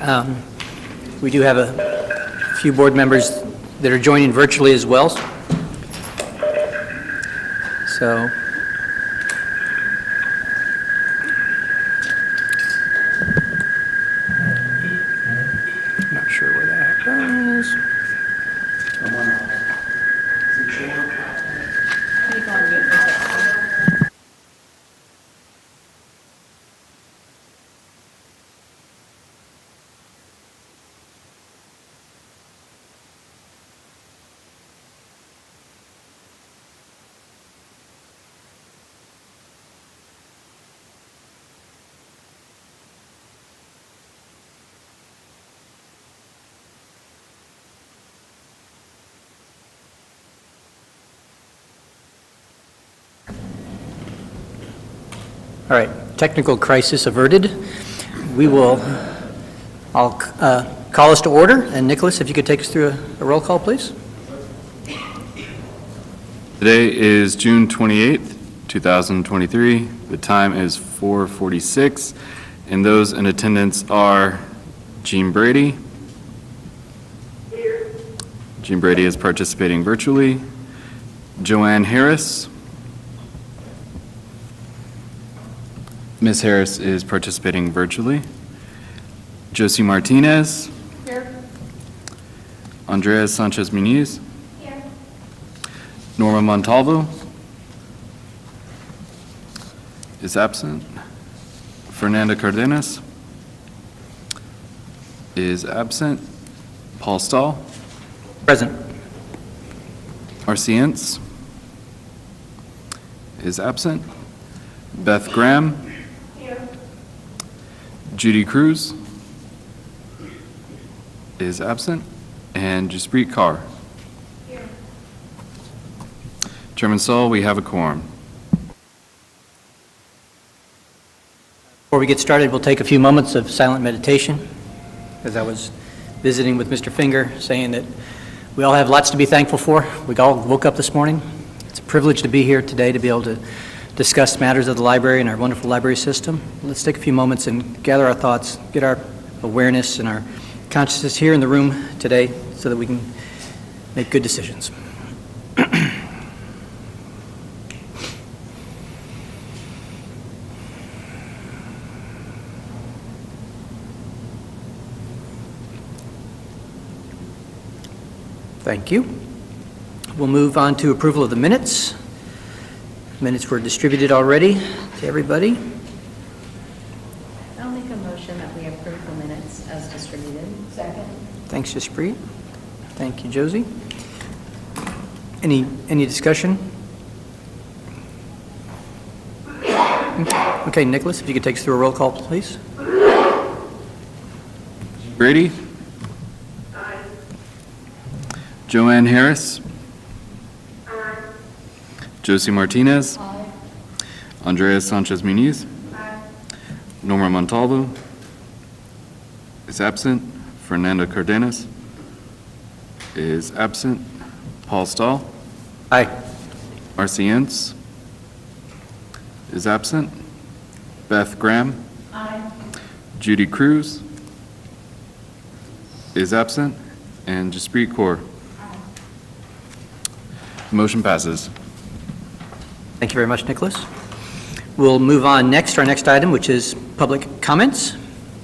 We do have a few board members that are joining virtually as well. So, I'm not sure where that goes. All right, technical crisis averted. I'll call us to order, and Nicholas, if you could take us through a roll call, please. Today is June 28th, 2023. The time is 4:46, and those in attendance are Jean Brady. Here. Jean Brady is participating virtually. Joanne Harris. Ms. Harris is participating virtually. Josie Martinez. Here. Andrea Sanchez Muniz. Here. Norma Montalvo is absent. Fernanda Cardenas is absent. Paul Stahl. Present. Arcience is absent. Beth Graham. Here. Judy Cruz is absent. And Jaspreet Kaur. Here. Chairman Saul, we have a quorum. Before we get started, we'll take a few moments of silent meditation. As I was visiting with Mr. Finger, saying that we all have lots to be thankful for. We all woke up this morning. It's a privilege to be here today to be able to discuss matters of the library and our wonderful library system. Let's take a few moments and gather our thoughts, get our awareness and our consciousness here in the room today so that we can make good decisions. Thank you. We'll move on to approval of the minutes. Minutes were distributed already to everybody. I'll make a motion that we approve the minutes as distributed. Second. Thanks, Jaspreet. Thank you, Josie. Any discussion? Okay, Nicholas, if you could take us through a roll call, please. Brady. Aye. Joanne Harris. Aye. Josie Martinez. Aye. Andrea Sanchez Muniz. Aye. Norma Montalvo is absent. Fernanda Cardenas is absent. Paul Stahl. Aye. Arcience is absent. Beth Graham. Aye. Judy Cruz is absent. And Jaspreet Kaur. Motion passes. Thank you very much, Nicholas. We'll move on next to our next item, which is public comments.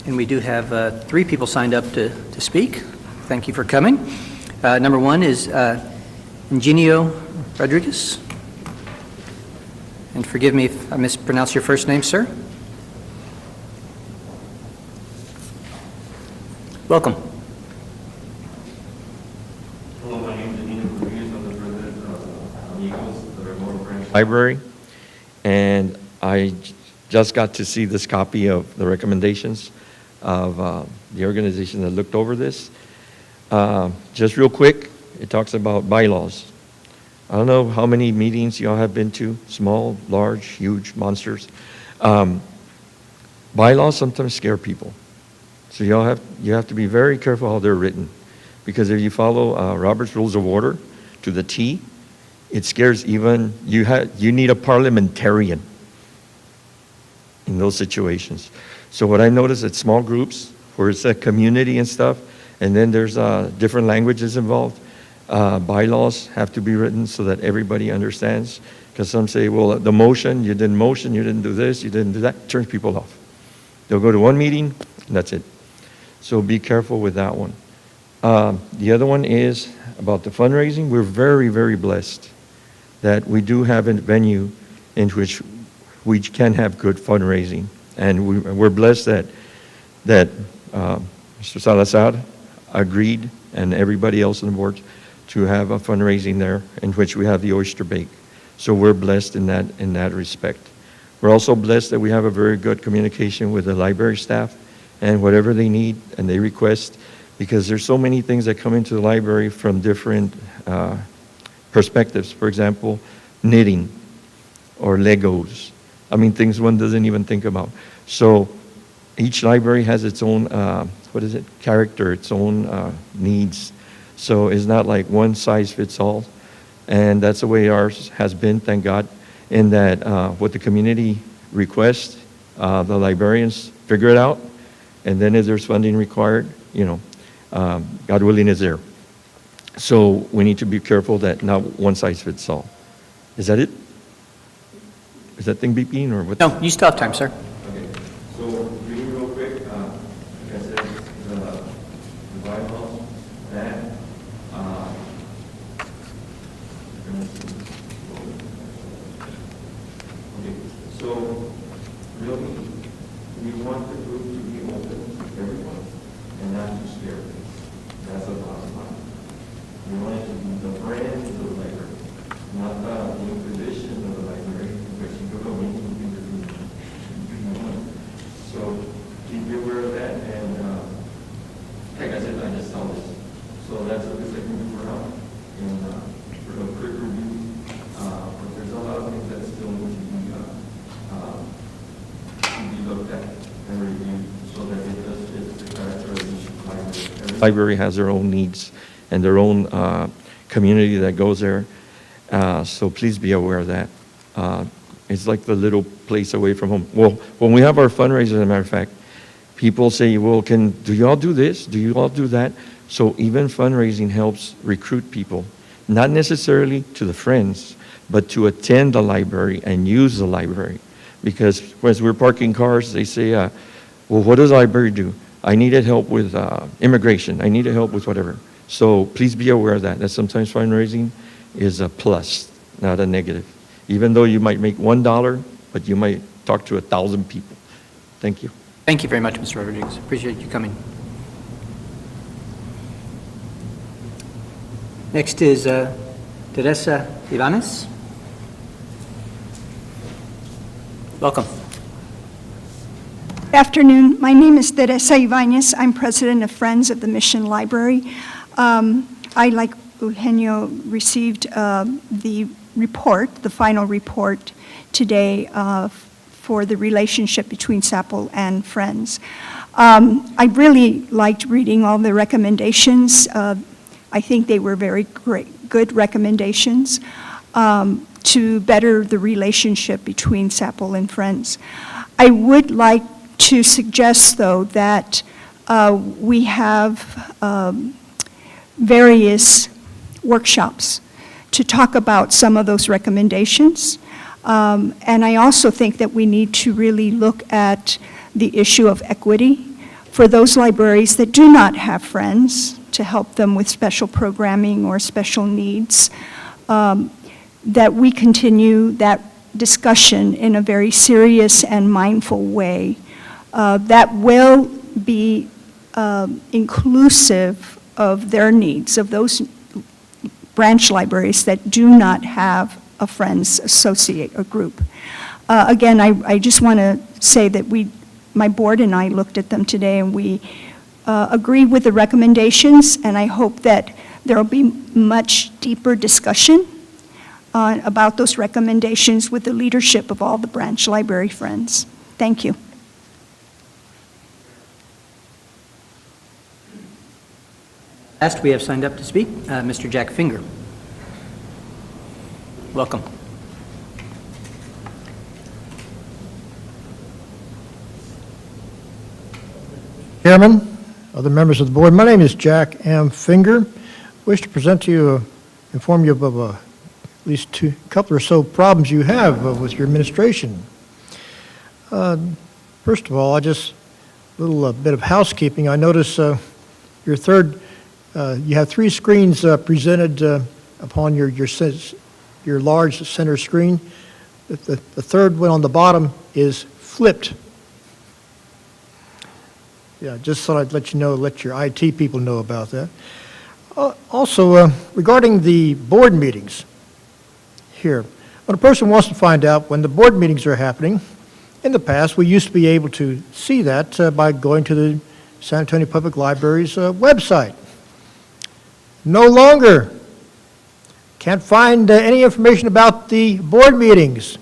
And we do have 3 people signed up to speak. Thank you for coming. Number 1 is Ingenio Rodriguez. And forgive me if I mispronounce your first name, sir. Welcome. Hello, my name is Danilo Rodriguez. I'm the president of Amigos, the Remote Branch Library. And I just got to see this copy of the recommendations of the organization that looked over this. Just real quick, it talks about bylaws. I don't know how many meetings y'all have been to, small, large, huge, monsters. Bylaws sometimes scare people. So you have to be very careful how they're written, because if you follow Robert's Rules of Order to the T, it scares even, you need a parliamentarian in those situations. So what I noticed at small groups where it's a community and stuff, and then there's different languages involved. Bylaws have to be written so that everybody understands, because some say, well, the motion, you didn't do this, you didn't do that, turns people off. They'll go to one meeting, and that's it. So be careful with that one. The other one is about the fundraising. We're very, very blessed that we do have a venue in which we can have good fundraising. And we're blessed that Mr. Salazar agreed, and everybody else on the board, to have a fundraising there in which we have the oyster bake. So we're blessed in that respect. We're also blessed that we have a very good communication with the library staff, and whatever they need and they request, because there's so many things that come into the library from different perspectives. For example, knitting or Legos. I mean, things one doesn't even think about. So each library has its own, character, its own needs. So it's not like one size fits all. And that's the way ours has been, thank God, in that what the community requests, the librarians figure it out. And then if there's funding required, God willing is there. So we need to be careful that not one size fits all. Is that it? Is that thing beeping or what? No, you still have time, sir. Okay, so reading real quick, like I said, the bylaws, that, okay, so really, we want the group to be open to everyone and not to scare them. That's the bottom line. We want it to be the friends of the library, not the inquisition of the library, which you go to meetings. So keep you aware of that, and like I said, I just saw this. So that's what it's like moving around, and for a quick review, but there's a lot of things that still need to be looked at and reviewed so that it does fit the characterization of the library. Every library has their own needs and their own community that goes there. So please be aware of that. It's like the little place away from home. Well, when we have our fundraisers, as a matter of fact, people say, well, do you all do this? Do you all do that? So even fundraising helps recruit people, not necessarily to the Friends, but to attend the library and use the library. Because as we're parking cars, they say, well, what does the library do? I needed help with immigration. I needed help with whatever. So please be aware of that sometimes fundraising is a plus, not a negative. Even though you might make $1, but you might talk to 1,000 people. Thank you. Thank you very much, Mr. Rodriguez. Appreciate you coming. Next is Teresa Ibanez. Welcome. Good afternoon. My name is Teresa Ibanez. I'm president of Friends of the Mission Library. I, like Eugenio, received the report, the final report today for the relationship between SAPL and Friends. I really liked reading all the recommendations. I think they were very good recommendations to better the relationship between SAPL and Friends. I would like to suggest, though, that we have various workshops to talk about some of those recommendations. And I also think that we need to really look at the issue of equity for those libraries that do not have Friends, to help them with special programming or special needs, that we continue that discussion in a very serious and mindful way that will be inclusive of their needs, of those branch libraries that do not have a Friends associate or group. Again, I just want to say that my board and I looked at them today, and we agree with the recommendations, and I hope that there will be much deeper discussion about those recommendations with the leadership of all the branch library Friends. Thank you. Last, we have signed up to speak, Mr. Jack Finger. Welcome. Chairman, other members of the board, my name is Jack M. Finger. Wish to present to you, inform you of at least a couple or so problems you have with your administration. First of all, a little bit of housekeeping. I notice you have three screens presented upon your large center screen. The third one on the bottom is flipped. Yeah, just thought I'd let your IT people know about that. Also, regarding the board meetings here, when a person wants to find out when the board meetings are happening, in the past, we used to be able to see that by going to the San Antonio Public Library's website. No longer. Can't find any information about the board meetings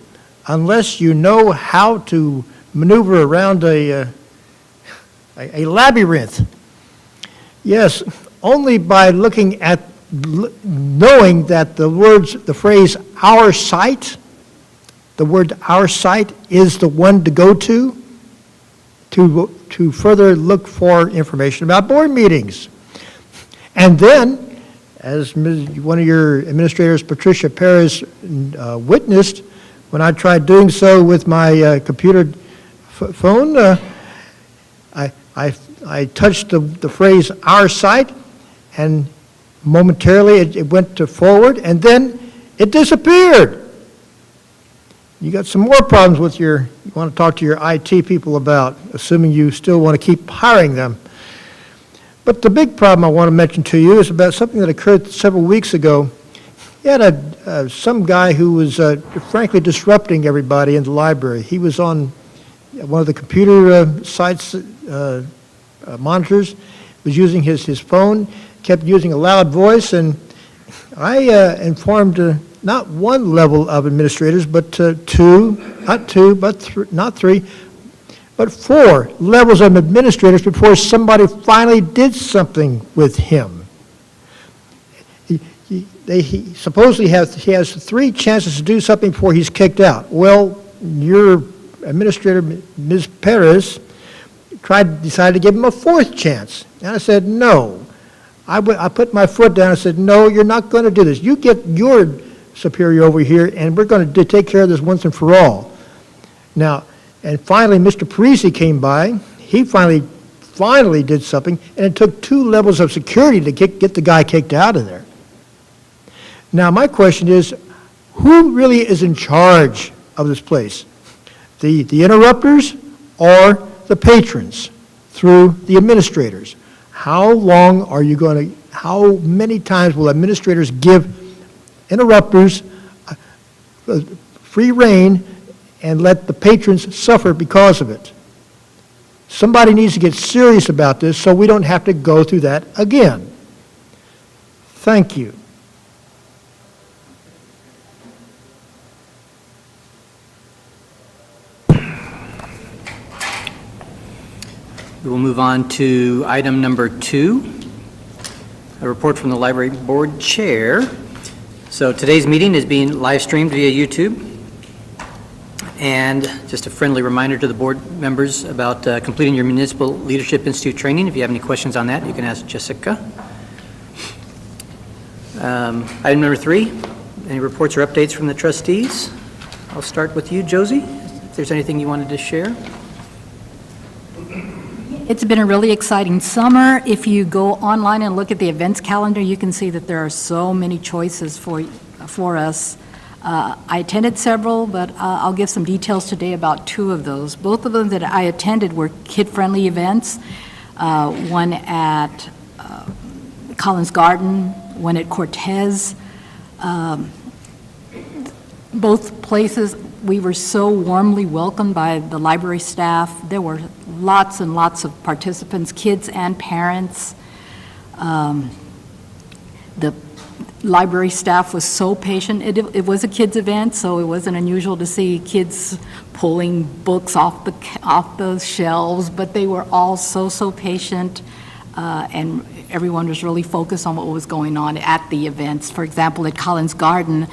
unless you know how to maneuver around a labyrinth. Yes, only by looking at, knowing that the phrase "our site," the word "our site" is the one to go to further look for information about board meetings. And then, as one of your administrators, Patricia Perez, witnessed, when I tried doing so with my computer phone, I touched the phrase "our site," and momentarily it went to forward, and then it disappeared. You got some more problems with you want to talk to your IT people about, assuming you still want to keep hiring them. But the big problem I want to mention to you is about something that occurred several weeks ago. You had some guy who was frankly disrupting everybody in the library. He was on one of the computer sites monitors, was using his phone, kept using a loud voice, and I informed not one level of administrators, but not three, but 4 levels of administrators before somebody finally did something with him. He supposedly has 3 chances to do something before he's kicked out. Well, your administrator, Ms. Perez, decided to give him a 4th chance. And I said, no. I put my foot down and said, no, you're not going to do this. You get your superior over here, and we're going to take care of this once and for all. Now, and finally, Mr. Parisi came by. He finally did something, and it took 2 levels of security to get the guy kicked out of there. Now, my question is, who really is in charge of this place? The interrupters or the patrons through the administrators? How many times will administrators give interrupters free rein and let the patrons suffer because of it? Somebody needs to get serious about this so we don't have to go through that again. Thank you. We will move on to item number 2, a report from the Library Board Chair. So today's meeting is being live streamed via YouTube. And just a friendly reminder to the board members about completing your Municipal Leadership Institute training. If you have any questions on that, you can ask Jessica. Item number 3, any reports or updates from the trustees? I'll start with you, Josie, if there's anything you wanted to share. It's been a really exciting summer. If you go online and look at the events calendar, you can see that there are so many choices for us. I attended several, but I'll give some details today about 2 of those. Both of them that I attended were kid-friendly events, one at Collins Garden, one at Cortez. Both places, we were so warmly welcomed by the library staff. There were lots and lots of participants, kids and parents. The library staff was so patient. It was a kids event, so it wasn't unusual to see kids pulling books off the shelves, but they were all so patient, and everyone was really focused on what was going on at the events. For example, at Collins Garden,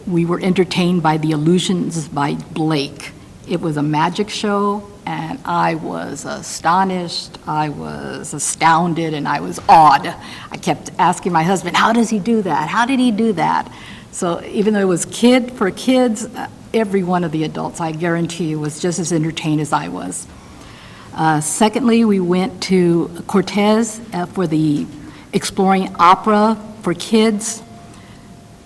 we were entertained by the Illusions by Blake. It was a magic show. and I was astonished, I was astounded, and I was awed. I kept asking my husband, how does he do that? How did he do that? So even though it was for kids, every one of the adults, I guarantee you, was just as entertained as I was. Secondly, we went to Cortez for the Exploring Opera for kids.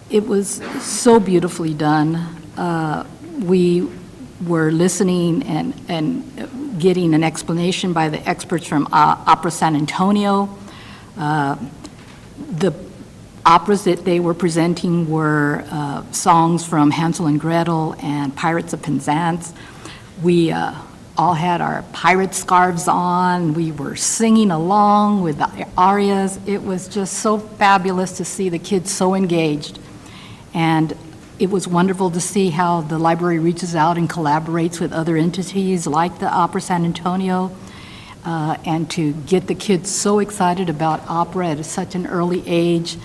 It was so beautifully done. We were listening and getting an explanation by the experts from Opera San Antonio. The operas that they were presenting were songs from Hansel and Gretel and Pirates of Penzance. We all had our pirate scarves on. We were singing along with the arias. It was just so fabulous to see the kids so engaged. And it was wonderful to see how the library reaches out and collaborates with other entities like the Opera San Antonio, and to get the kids so excited about opera at such an early age,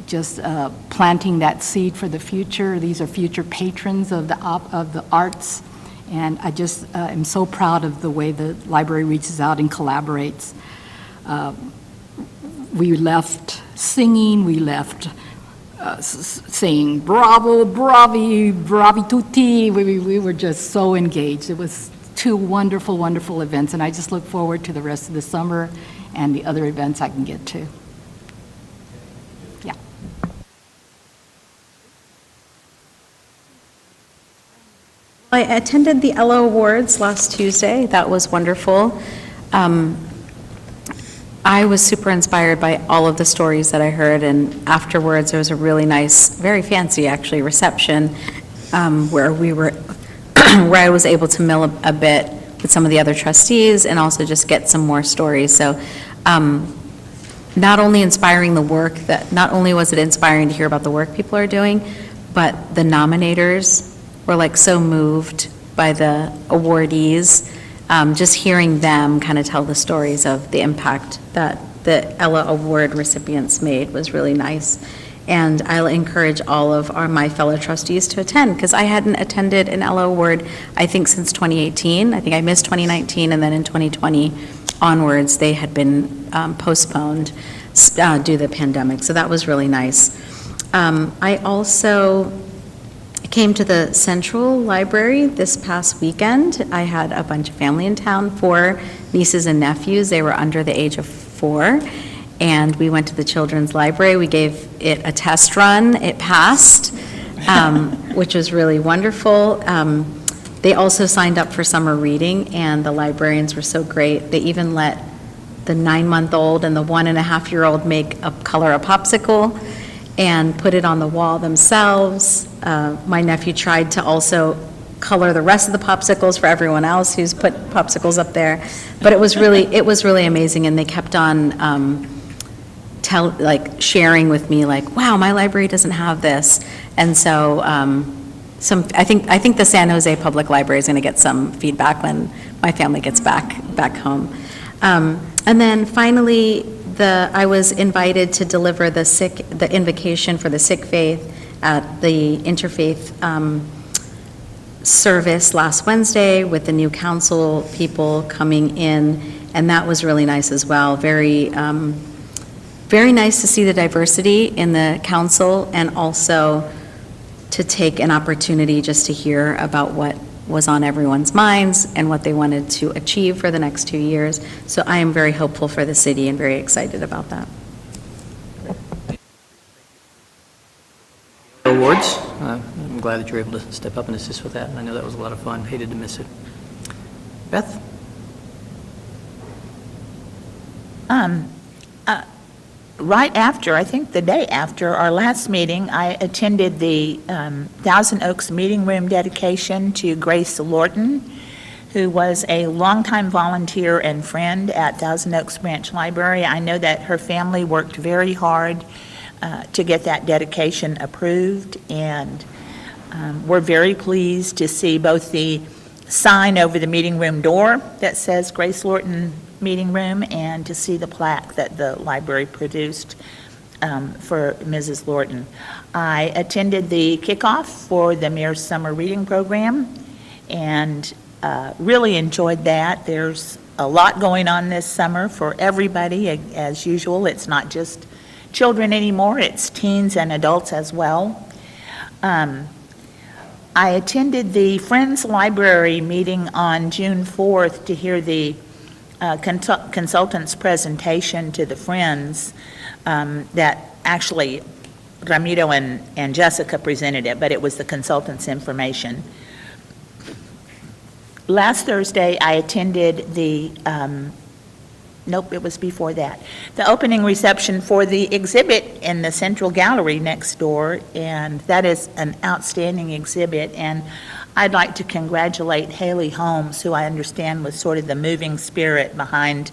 just planting that seed for the future. These are future patrons of the arts, and I just am so proud of the way the library reaches out and collaborates. We left singing, we left saying bravo, bravi, bravi tutti. We were just so engaged. It was two wonderful, wonderful events, and I just look forward to the rest of the summer and the other events I can get to. Yeah. I attended the Ella Awards last Tuesday. That was wonderful. I was super inspired by all of the stories that I heard, and afterwards there was a really nice, very fancy actually, reception where I was able to mill a bit with some of the other trustees and also just get some more stories. So not only was it inspiring to hear about the work people are doing, but the nominators were like so moved by the awardees. Just hearing them kind of tell the stories of the impact that the Ella Award recipients made was really nice. And I'll encourage all of my fellow trustees to attend, because I hadn't attended an Ella Award, I think, since 2018. I think I missed 2019, and then in 2020 onwards, they had been postponed due to the pandemic. So that was really nice. I also came to the Central Library this past weekend. I had a bunch of family in town, 4 nieces and nephews. They were under the age of 4, and we went to the Children's Library. We gave it a test run. It passed, which was really wonderful. They also signed up for summer reading, and the librarians were so great. They even let the 9-month-old and the 1.5-year-old color a popsicle and put it on the wall themselves. My nephew tried to also color the rest of the popsicles for everyone else who's put popsicles up there. But it was really amazing, and they kept on sharing with me, like, wow, my library doesn't have this. And so I think the San Jose Public Library is going to get some feedback when my family gets back home. And then finally, I was invited to deliver the invocation for the sick faith at the interfaith service last Wednesday with the new council people coming in, and that was really nice as well. Very nice to see the diversity in the council, and also to take an opportunity just to hear about what was on everyone's minds and what they wanted to achieve for the next 2 years. So I am very hopeful for the city and very excited about that. Awards. I'm glad that you're able to step up and assist with that. I know that was a lot of fun. Hated to miss it. Beth? Right after, I think the day after our last meeting, I attended the Thousand Oaks Meeting Room dedication to Grace Lorton, who was a longtime volunteer and friend at Thousand Oaks Branch Library. I know that her family worked very hard to get that dedication approved, and we're very pleased to see both the sign over the meeting room door that says Grace Lorton Meeting Room, and to see the plaque that the library produced for Mrs. Lorton. I attended the kickoff for the Mayor's Summer Reading Program, and really enjoyed that. There's a lot going on this summer for everybody, as usual. It's not just children anymore, it's teens and adults as well. I attended the Friends Library meeting on June 4th to hear the consultant's presentation to the Friends that actually Ramiro and Jessica presented it, but it was the consultant's information. Last Thursday, I attended the, nope, it was before that, the opening reception for the exhibit in the Central Gallery next door, and that is an outstanding exhibit, and I'd like to congratulate Haley Holmes, who I understand was sort of the moving spirit behind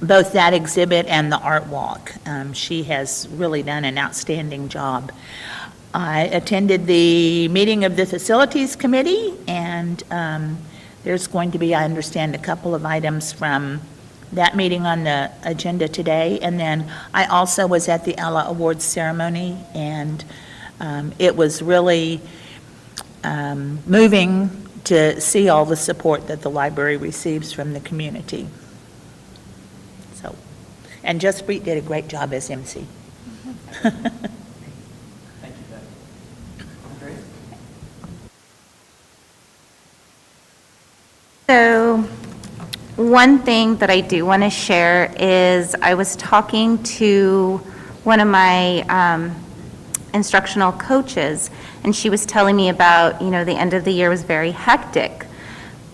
both that exhibit and the art walk. She has really done an outstanding job. I attended the meeting of the Facilities Committee, and there's going to be, I understand, a couple of items from that meeting on the agenda today. And then I also was at the Ella Awards ceremony, and it was really moving to see all the support that the library receives from the community. So, and Justpreet did a great job as MC. Thank you, Beth. Andrea? So, one thing that I do want to share is I was talking to one of my instructional coaches, and she was telling me about, the end of the year was very hectic,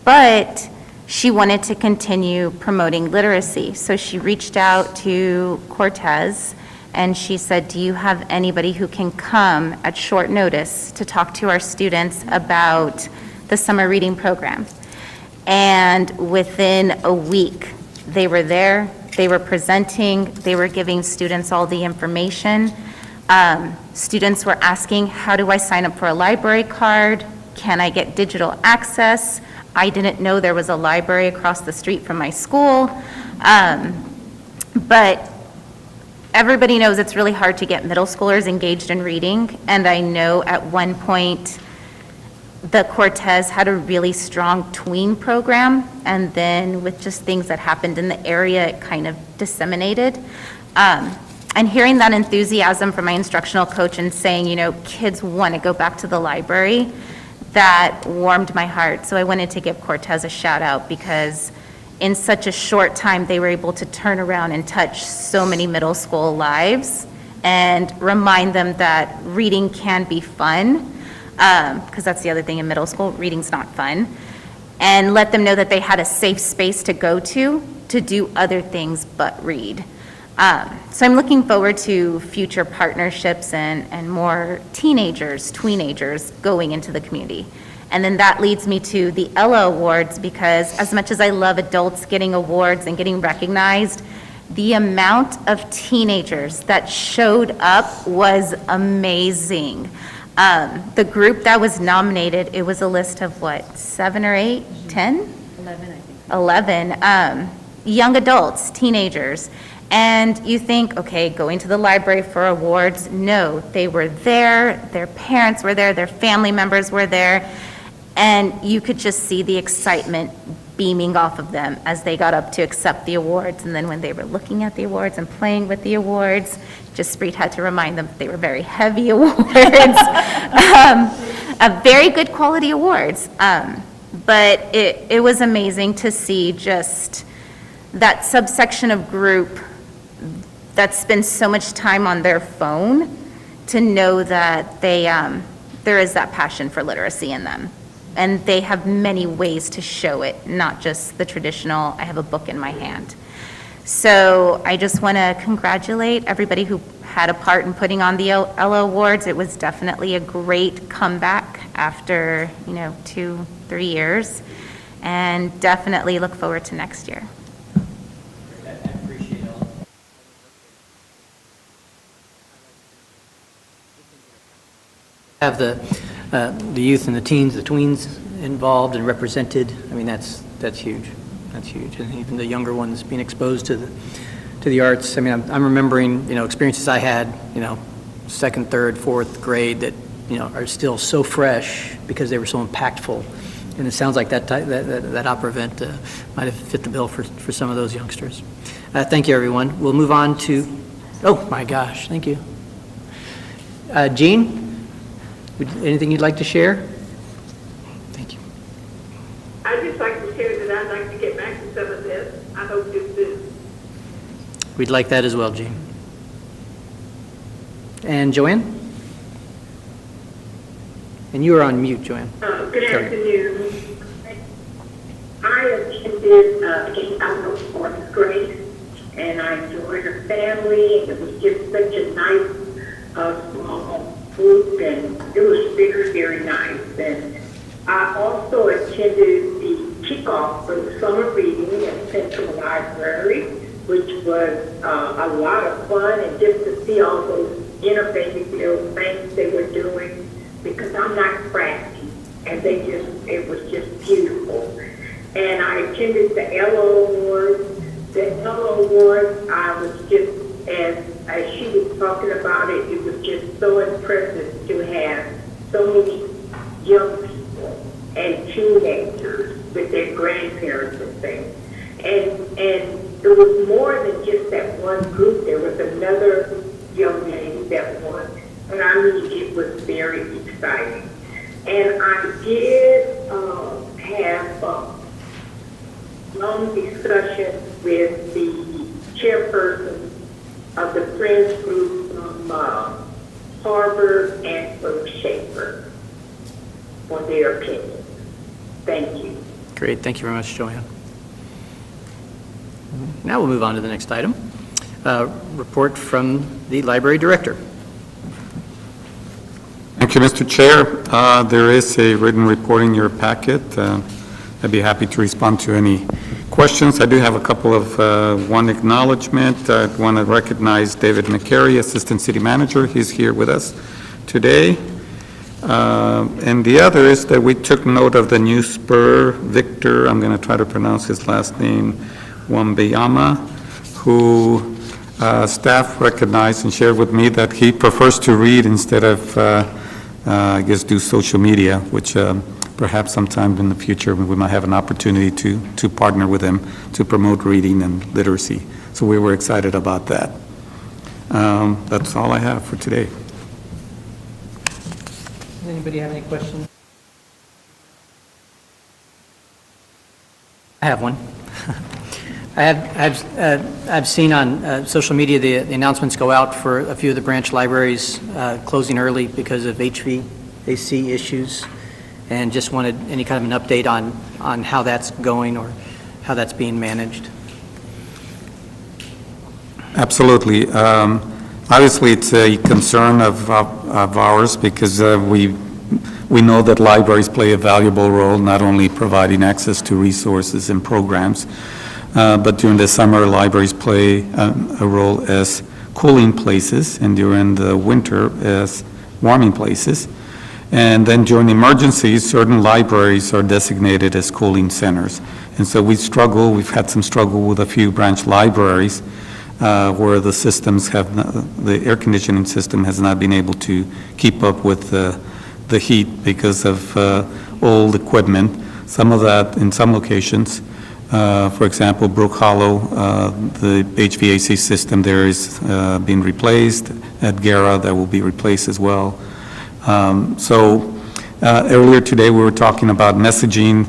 but she wanted to continue promoting literacy. So she reached out to Cortez, and she said, do you have anybody who can come at short notice to talk to our students about the summer reading program? And within a week, they were there, they were presenting, they were giving students all the information. Students were asking, how do I sign up for a library card? Can I get digital access? I didn't know there was a library across the street from my school. But everybody knows it's really hard to get middle schoolers engaged in reading. And I know at one point, the Cortez had a really strong tween program, and then with just things that happened in the area, it kind of disseminated. And hearing that enthusiasm from my instructional coach and saying, kids want to go back to the library, that warmed my heart. So I wanted to give Cortez a shout out, because in such a short time, they were able to turn around and touch so many middle school lives and remind them that reading can be fun. Because that's the other thing in middle school, reading's not fun, and let them know that they had a safe space to go to do other things but read. So I'm looking forward to future partnerships and more tweenagers going into the community. And then that leads me to the Ella Awards, because as much as I love adults getting awards and getting recognized, the amount of teenagers that showed up was amazing. The group that was nominated, it was a list of 7 or 8, 10? 11, I think. 11 young adults, teenagers. And you think, okay, going to the library for awards. No, they were there, their parents were there, their family members were there, and you could just see the excitement beaming off of them as they got up to accept the awards. And then when they were looking at the awards and playing with the awards, Justpreet had to remind them that they were very heavy awards, very good quality awards. But it was amazing to see just that subsection of group that spends so much time on their phone, to know that there is that passion for literacy in them. And they have many ways to show it, not just the traditional, I have a book in my hand. So I just want to congratulate everybody who had a part in putting on the Ella Awards. It was definitely a great comeback after, 2-3 years, and definitely look forward to next year. I appreciate it all. Have the youth and the teens, the tweens involved and represented. I mean, that's huge. That's huge. And even the younger ones being exposed to the arts. I mean, I'm remembering, experiences I had, second, third, fourth grade that, are still so fresh because they were so impactful And it sounds like that opera event might have fit the bill for some of those youngsters. Thank you, everyone. We'll move on to, oh, my gosh, thank you. Jean, anything you'd like to share? Thank you. I'd just like to share that I'd like to get back to some of this. I hope you do. We'd like that as well, Jean. And Joanne? And you are on mute, Joanne. Good afternoon. I attended a fourth grade, and I enjoyed her family, and it was just such a nice small group, and it was very nice. And I also attended the kickoff for the summer reading at Central Library, which was a lot of fun, and just to see all those innovative little things they were doing, because I'm not crafty, and it was just beautiful. And I attended the Ella Awards. The Ella Awards, I was just, as she was talking about it, it was just so impressive to have so many young people and teenagers with their grandparents and things. And it was more than just that one group. There was another young lady that won. And I mean, it was very exciting. And I did have long discussions with the chairperson of the Friends group from Harvard and from Schaefer for their opinions. Thank you. Great, thank you very much, Joanne. Now we'll move on to the next item. Report from the library director. Thank you, Mr. Chair. There is a written report in your packet. I'd be happy to respond to any questions. I do have a couple of, one acknowledgement. I want to recognize David McCary, Assistant City Manager. He's here with us today. And the other is that we took note of the new spur, Victor, I'm going to try to pronounce his last name, Wambeyama, who staff recognized and shared with me that he prefers to read instead of, I guess, do social media, which perhaps sometime in the future we might have an opportunity to partner with him to promote reading and literacy. So we were excited about that. That's all I have for today. Does anybody have any questions? I have one. I've seen on social media the announcements go out for a few of the branch libraries closing early because of HVAC issues, and just wanted any kind of an update on how that's going or how that's being managed. Absolutely. Obviously, it's a concern of ours because we know that libraries play a valuable role, not only providing access to resources and programs, but during the summer, libraries play a role as cooling places, and during the winter as warming places. And then during emergencies, certain libraries are designated as cooling centers. And so we've had some struggle with a few branch libraries where the systems the air conditioning system has not been able to keep up with the heat because of old equipment. Some of that in some locations, for example, Brook Hollow, the HVAC system there is being replaced. At Guerra, that will be replaced as well. Earlier today, we were talking about messaging.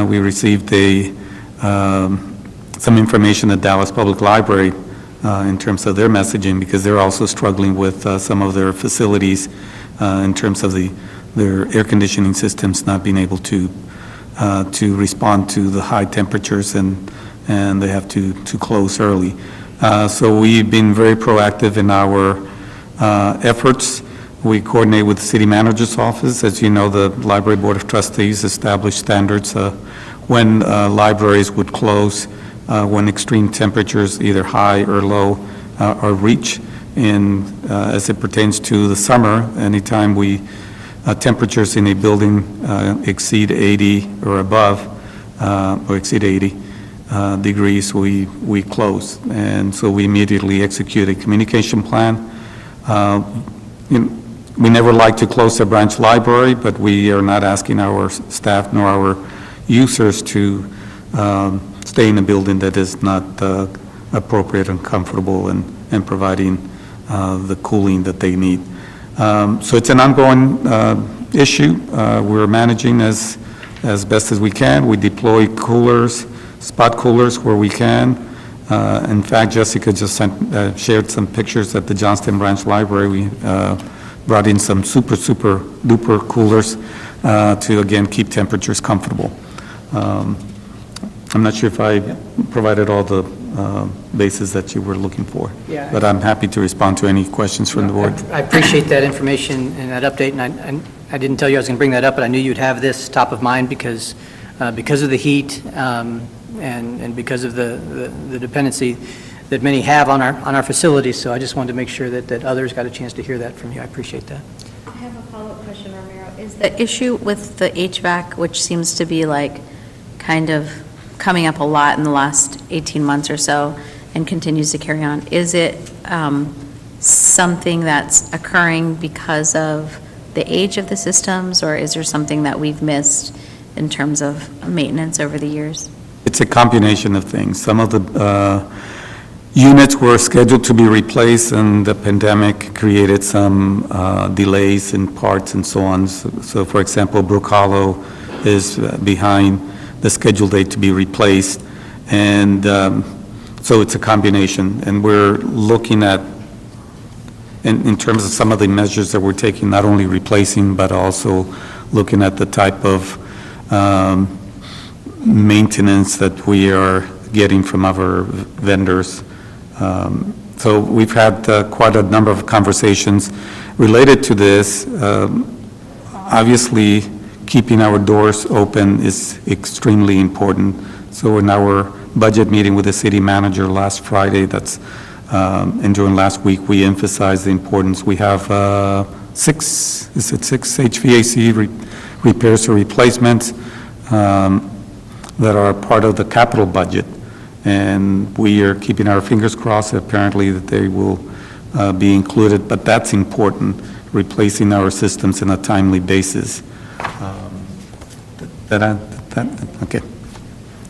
We received some information at Dallas Public Library in terms of their messaging, because they're also struggling with some of their facilities in terms of their air conditioning systems not being able to respond to the high temperatures, and they have to close early. So we've been very proactive in our efforts. We coordinate with the city manager's office. As you know, the Library Board of Trustees established standards when libraries would close when extreme temperatures, either high or low, are reached. As it pertains to the summer, anytime temperatures in a building exceed 80 or above, or exceed 80 degrees, we close. And so we immediately execute a communication plan. We never like to close a branch library, but we are not asking our staff nor our users to stay in a building that is not appropriate and comfortable and providing the cooling that they need. So it's an ongoing issue. We're managing as best as we can. We deploy coolers, spot coolers where we can. In fact, Jessica just shared some pictures at the Johnston Branch Library. We brought in some super duper coolers to, again, keep temperatures comfortable. I'm not sure if I provided all the bases that you were looking for. Yeah. But I'm happy to respond to any questions from the board. I appreciate that information and that update, and I didn't tell you I was going to bring that up, but I knew you'd have this top of mind because of the heat and because of the dependency that many have on our facilities, so I just wanted to make sure that others got a chance to hear that from you. I appreciate that. I have a follow-up question, Romero. Is the issue with the HVAC, which seems to be like kind of coming up a lot in the last 18 months or so and continues to carry on, is it something that's occurring because of the age of the systems, or is there something that we've missed in terms of maintenance over the years? It's a combination of things. Some of the units were scheduled to be replaced, and the pandemic created some delays in parts and so on. So for example, Brook Hollow is behind the scheduled date to be replaced, and so it's a combination. And we're looking at, in terms of some of the measures that we're taking, not only replacing, but also looking at the type of maintenance that we are getting from our vendors. So we've had quite a number of conversations related to this. Obviously, keeping our doors open is extremely important. So in our budget meeting with the city manager last Friday, and during last week, we emphasized the importance. We have six HVAC repairs or replacements that are part of the capital budget. And we are keeping our fingers crossed, apparently, that they will be included, but that's important, replacing our systems on a timely basis. Okay.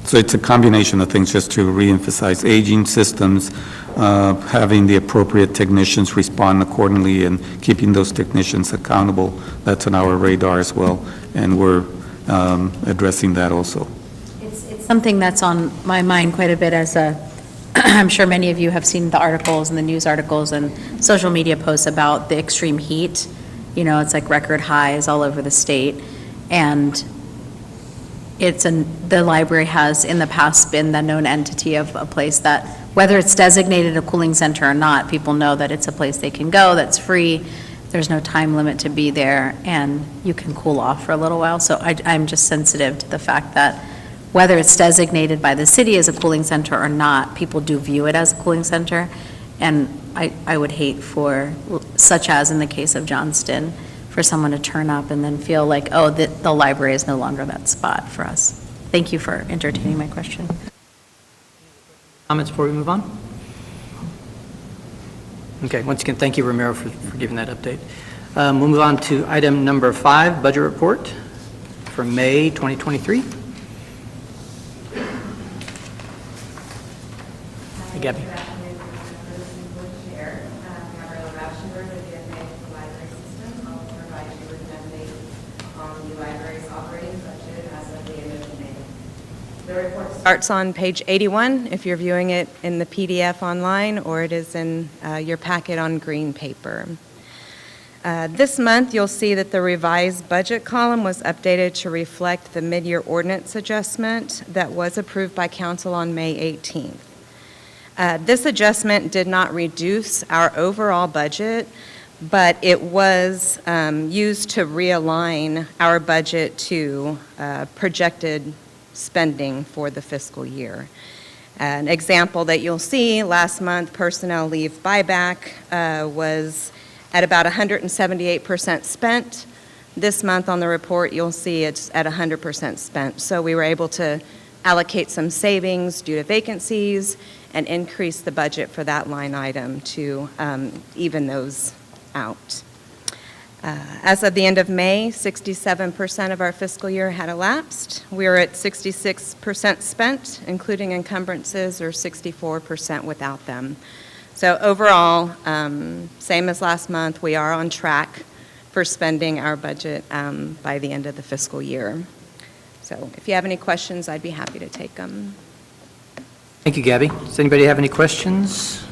So it's a combination of things, just to reemphasize: aging systems, having the appropriate technicians respond accordingly, and keeping those technicians accountable. That's on our radar as well, and we're addressing that also. It's something that's on my mind quite a bit I'm sure many of you have seen the articles and the news articles and social media posts about the extreme heat. You know, it's like record highs all over the state. And the library has in the past been the known entity of a place that, whether it's designated a cooling center or not, people know that it's a place they can go, that's free, there's no time limit to be there, and you can cool off for a little while. So I'm just sensitive to the fact that whether it's designated by the city as a cooling center or not, people do view it as a cooling center. And I would hate for, such as in the case of Johnston, for someone to turn up and then feel like, oh, the library is no longer that spot for us. Thank you for entertaining my question. Comments before we move on? Okay, once again, thank you, Romero, for giving that update. We'll move on to item number 5, budget report for May 2023. Hey, Gabby. The report starts on page 81 if you're viewing it in the PDF online, or it is in your packet on green paper. This month, you'll see that the revised budget column was updated to reflect the mid-year ordinance adjustment that was approved by council on May 18th. This adjustment did not reduce our overall budget, but it was used to realign our budget to projected spending for the fiscal year. An example that you'll see, last month, personnel leave buyback was at about 178% spent. This month on the report, you'll see it's at 100% spent. So we were able to allocate some savings due to vacancies and increase the budget for that line item to even those out. As of the end of May, 67% of our fiscal year had elapsed. We are at 66% spent, including encumbrances, or 64% without them. So overall, same as last month, we are on track for spending our budget by the end of the fiscal year. So if you have any questions, I'd be happy to take them. Thank you, Gabby. Does anybody have any questions?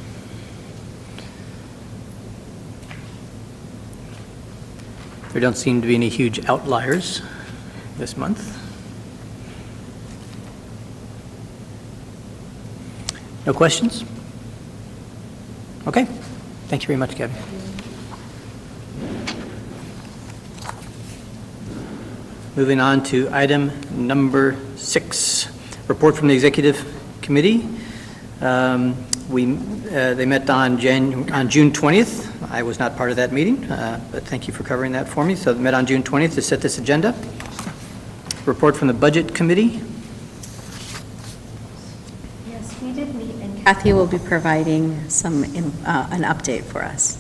There don't seem to be any huge outliers this month. No questions? Okay. Thank you very much, Gabby. Moving on to item number 6, report from the Executive Committee. They met on June 20th. I was not part of that meeting, but thank you for covering that for me. So they met on June 20th to set this agenda. Report from the Budget Committee. Yes, we did meet, and Kathy will be providing an update for us.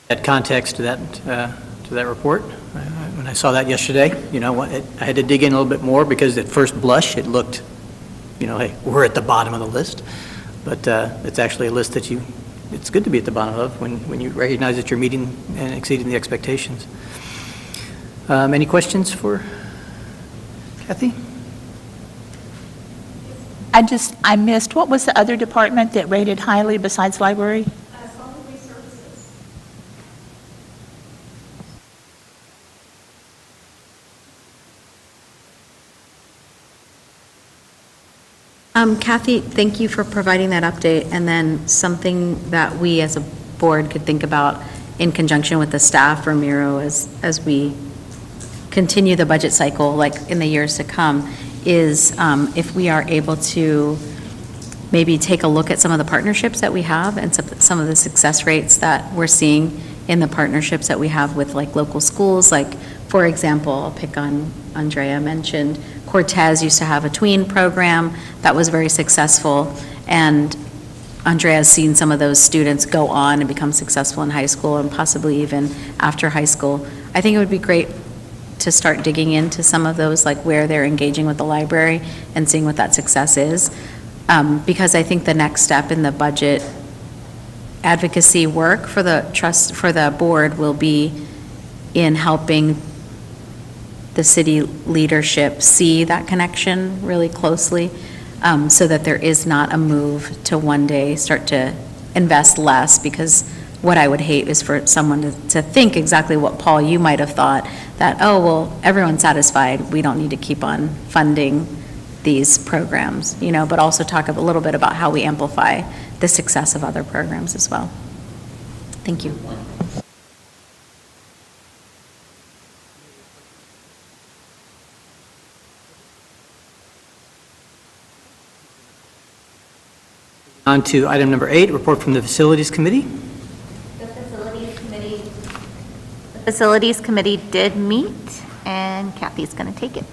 Add context to that report. When I saw that yesterday, I had to dig in a little bit more because at first blush, it looked, hey, we're at the bottom of the list. But it's actually a list that it's good to be at the bottom of when you recognize that you're meeting and exceeding the expectations. Any questions for Kathy? I missed, what was the other department that rated highly besides library? Kathy, thank you for providing that update, and then something that we as a board could think about in conjunction with the staff, Ramiro, as we continue the budget cycle, like in the years to come, is if we are able to maybe take a look at some of the partnerships that we have and some of the success rates that we're seeing in the partnerships that we have with like local schools. Like, for example, I'll pick on Andrea mentioned, Cortez used to have a tween program that was very successful, and Andrea's seen some of those students go on and become successful in high school and possibly even after high school. I think it would be great to start digging into some of those, like where they're engaging with the library and seeing what that success is. Because I think the next step in the budget advocacy work for the board will be in helping the city leadership see that connection really closely, so that there is not a move to one day start to invest less, because what I would hate is for someone to think exactly what, Paul, you might have thought, that, oh, well, everyone's satisfied, we don't need to keep on funding these programs, but also talk a little bit about how we amplify the success of other programs as well. Thank you. On to item number 8, report from the Facilities Committee. The Facilities Committee did meet, and Kathy's going to take it.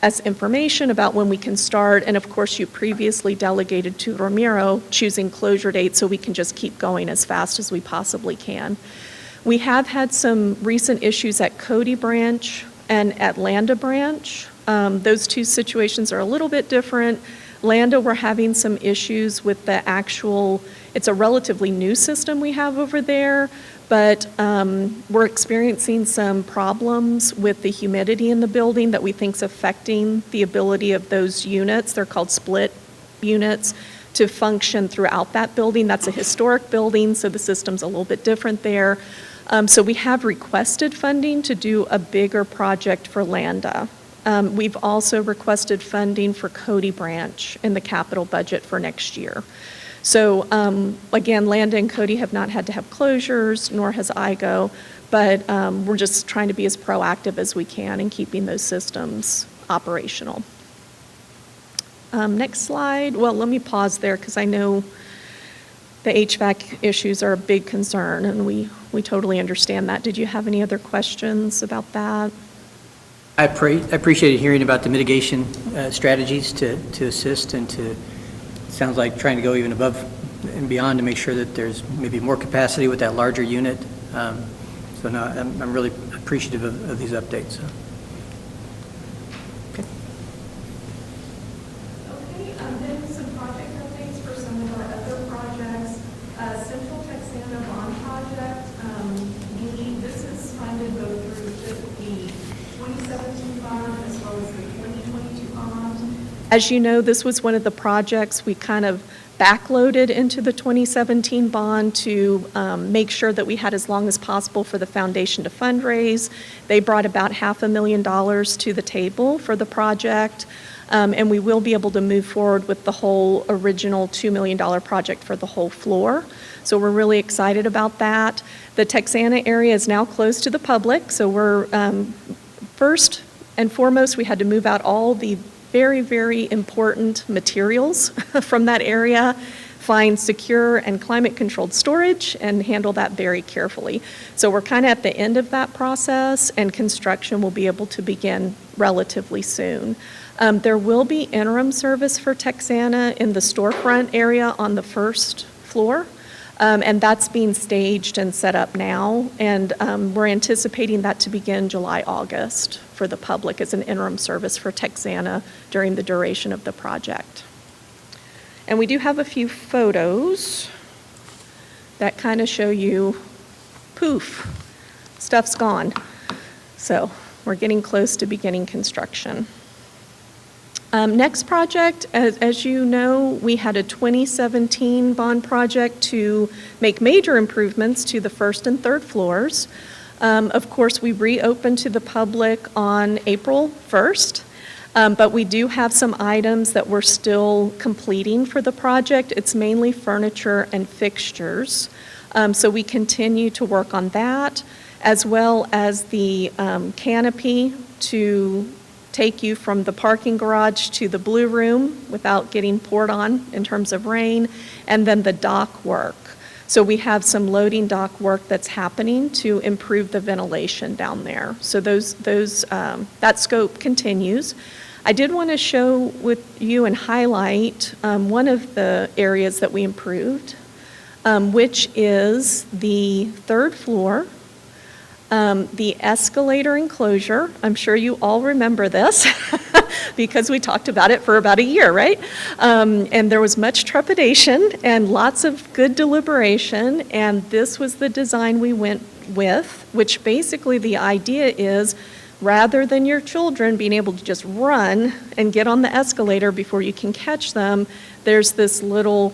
us information about when we can start, and of course, you previously delegated to Ramiro choosing closure dates so we can just keep going as fast as we possibly can. We have had some recent issues at Cody Branch and at Landa Branch. Those two situations are a little bit different. Landa, we're having some issues with the actual, it's a relatively new system we have over there, but we're experiencing some problems with the humidity in the building that we think is affecting the ability of those units, they're called split units, to function throughout that building. That's a historic building, so the system's a little bit different there. So we have requested funding to do a bigger project for Landa. We've also requested funding for Cody Branch in the capital budget for next year. So again, Landa and Cody have not had to have closures, nor has IGO, but we're just trying to be as proactive as we can in keeping those systems operational. Next slide. Well, let me pause there because I know the HVAC issues are a big concern, and we totally understand that. Did you have any other questions about that? I appreciated hearing about the mitigation strategies to assist and to, sounds like trying to go even above and beyond to make sure that there's maybe more capacity with that larger unit. So no, I'm really appreciative of these updates. So. Okay. Then some project updates for some of our other projects. Central Texana Bond Project, this is funded both through the 2017 bond as well as the 2022 bond. As you know, this was one of the projects we kind of backloaded into the 2017 bond to make sure that we had as long as possible for the foundation to fundraise. They brought about $500,000 to the table for the project, and we will be able to move forward with the whole original $2 million project for the whole floor. So we're really excited about that. The Texana area is now closed to the public, so we're, first and foremost, we had to move out all the very, very important materials from that area, find secure and climate-controlled storage, and handle that very carefully. So we're kind of at the end of that process, and construction will be able to begin relatively soon. There will be interim service for Texana in the storefront area on the first floor, and that's being staged and set up now, and we're anticipating that to begin July, August for the public as an interim service for Texana during the duration of the project. And we do have a few photos that kind of show you, poof, stuff's gone. So we're getting close to beginning construction. Next project, as you know, we had a 2017 bond project to make major improvements to the first and third floors. Of course, we reopened to the public on April 1st, but we do have some items that we're still completing for the project. It's mainly furniture and fixtures. So we continue to work on that, as well as the canopy to take you from the parking garage to the blue room without getting poured on in terms of rain, and then the dock work. So we have some loading dock work that's happening to improve the ventilation down there. So that scope continues. I did want to show with you and highlight one of the areas that we improved, which is the third floor. The escalator enclosure. I'm sure you all remember this because we talked about it for about a year, right? And there was much trepidation and lots of good deliberation, and this was the design we went with, which basically the idea is rather than your children being able to just run and get on the escalator before you can catch them, there's this little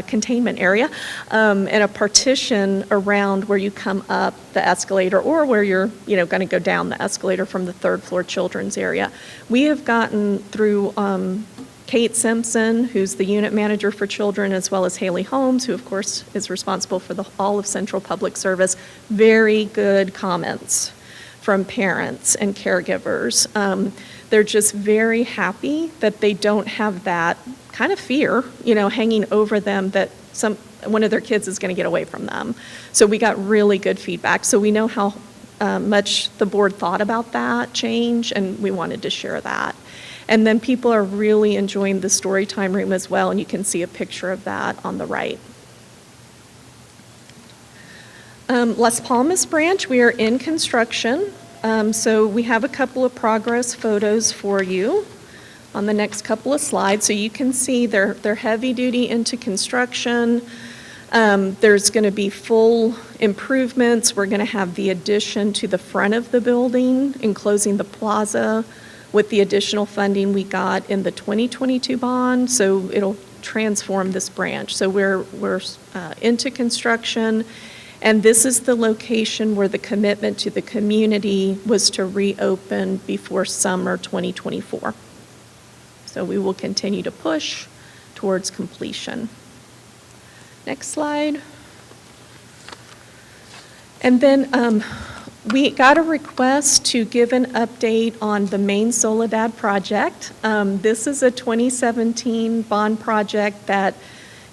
containment area and a partition around where you come up the escalator or where you're going to go down the escalator from the third floor children's area. We have gotten through Kate Simpson, who's the unit manager for children, as well as Haley Holmes, who of course is responsible for all of Central Public Service, very good comments from parents and caregivers. They're just very happy that they don't have that kind of fear, hanging over them that one of their kids is going to get away from them. So we got really good feedback. So we know how much the board thought about that change, and we wanted to share that. And then people are really enjoying the story time room as well, and you can see a picture of that on the right. Las Palmas branch, we are in construction. So we have a couple of progress photos for you on the next couple of slides. So you can see they're heavy duty into construction. There's going to be full improvements. We're going to have the addition to the front of the building, enclosing the plaza with the additional funding we got in the 2022 bond. So it'll transform this branch. So we're into construction. And this is the location where the commitment to the community was to reopen before summer 2024. So we will continue to push towards completion. Next slide. And then we got a request to give an update on the main Soledad project. This is a 2017 bond project that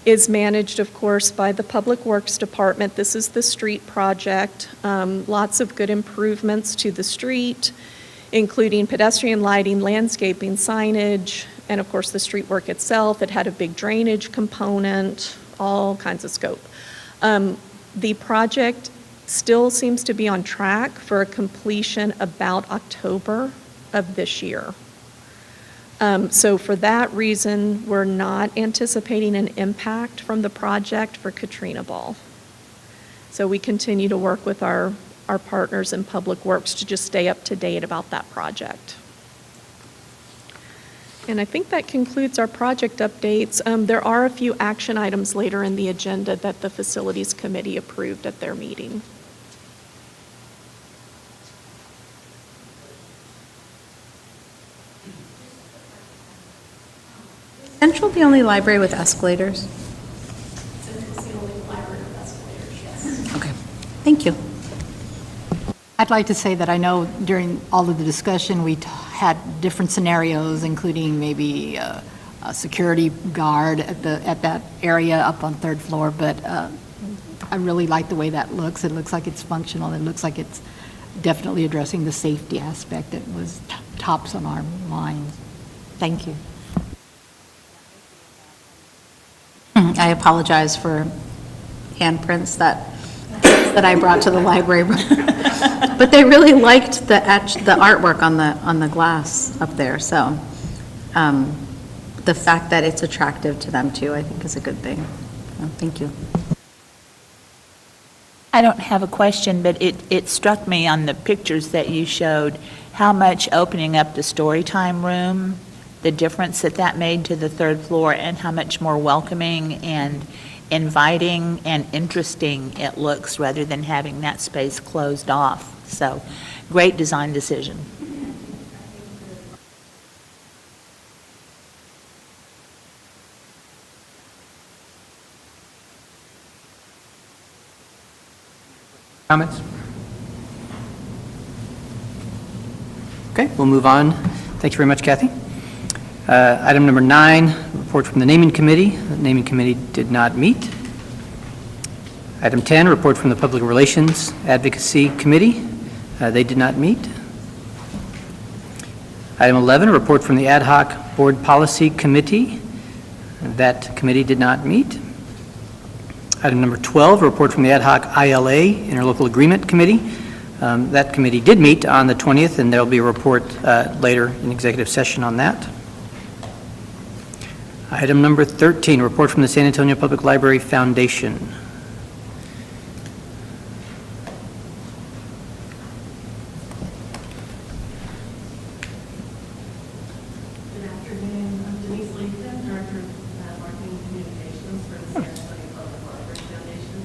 is managed, of course, by the Public Works Department. This is the street project. Lots of good improvements to the street, including pedestrian lighting, landscaping, signage, and of course the street work itself. It had a big drainage component, all kinds of scope. The project still seems to be on track for a completion about October of this year. So for that reason, we're not anticipating an impact from the project for Katrina Ball. So we continue to work with our partners in Public Works to just stay up to date about that project. And I think that concludes our project updates. There are a few action items later in the agenda that the Facilities Committee approved at their meeting. Central the only library with escalators? Central's the only library with escalators, yes. Okay, thank you. I'd like to say that I know during all of the discussion, we had different scenarios, including maybe a security guard at that area up on third floor, but I really like the way that looks. It looks like it's functional. It looks like it's definitely addressing the safety aspect that was tops on our minds. Thank you. I apologize for handprints that I brought to the library. But they really liked the artwork on the glass up there, so the fact that it's attractive to them too, I think is a good thing. So, thank you. I don't have a question, but it struck me on the pictures that you showed, how much opening up the story time room, the difference that made to the third floor, and how much more welcoming and inviting and interesting it looks rather than having that space closed off. So, great design decision. Comments? Okay, we'll move on. Thank you very much, Kathy. Item number 9, report from the Naming Committee. The Naming Committee did not meet. Item 10, report from the Public Relations Advocacy Committee. They did not meet. Item 11, a report from the Ad Hoc Board Policy Committee. That committee did not meet. Item number 12, a report from the Ad Hoc ILA, Interlocal Agreement Committee. That committee did meet on the 20th, and there will be a report later in executive session on that. Item number 13, report from the San Antonio Public Library Foundation. Good afternoon. I'm Denise Leatham, Director of Marketing and Communications for the San Antonio Public Library Foundation.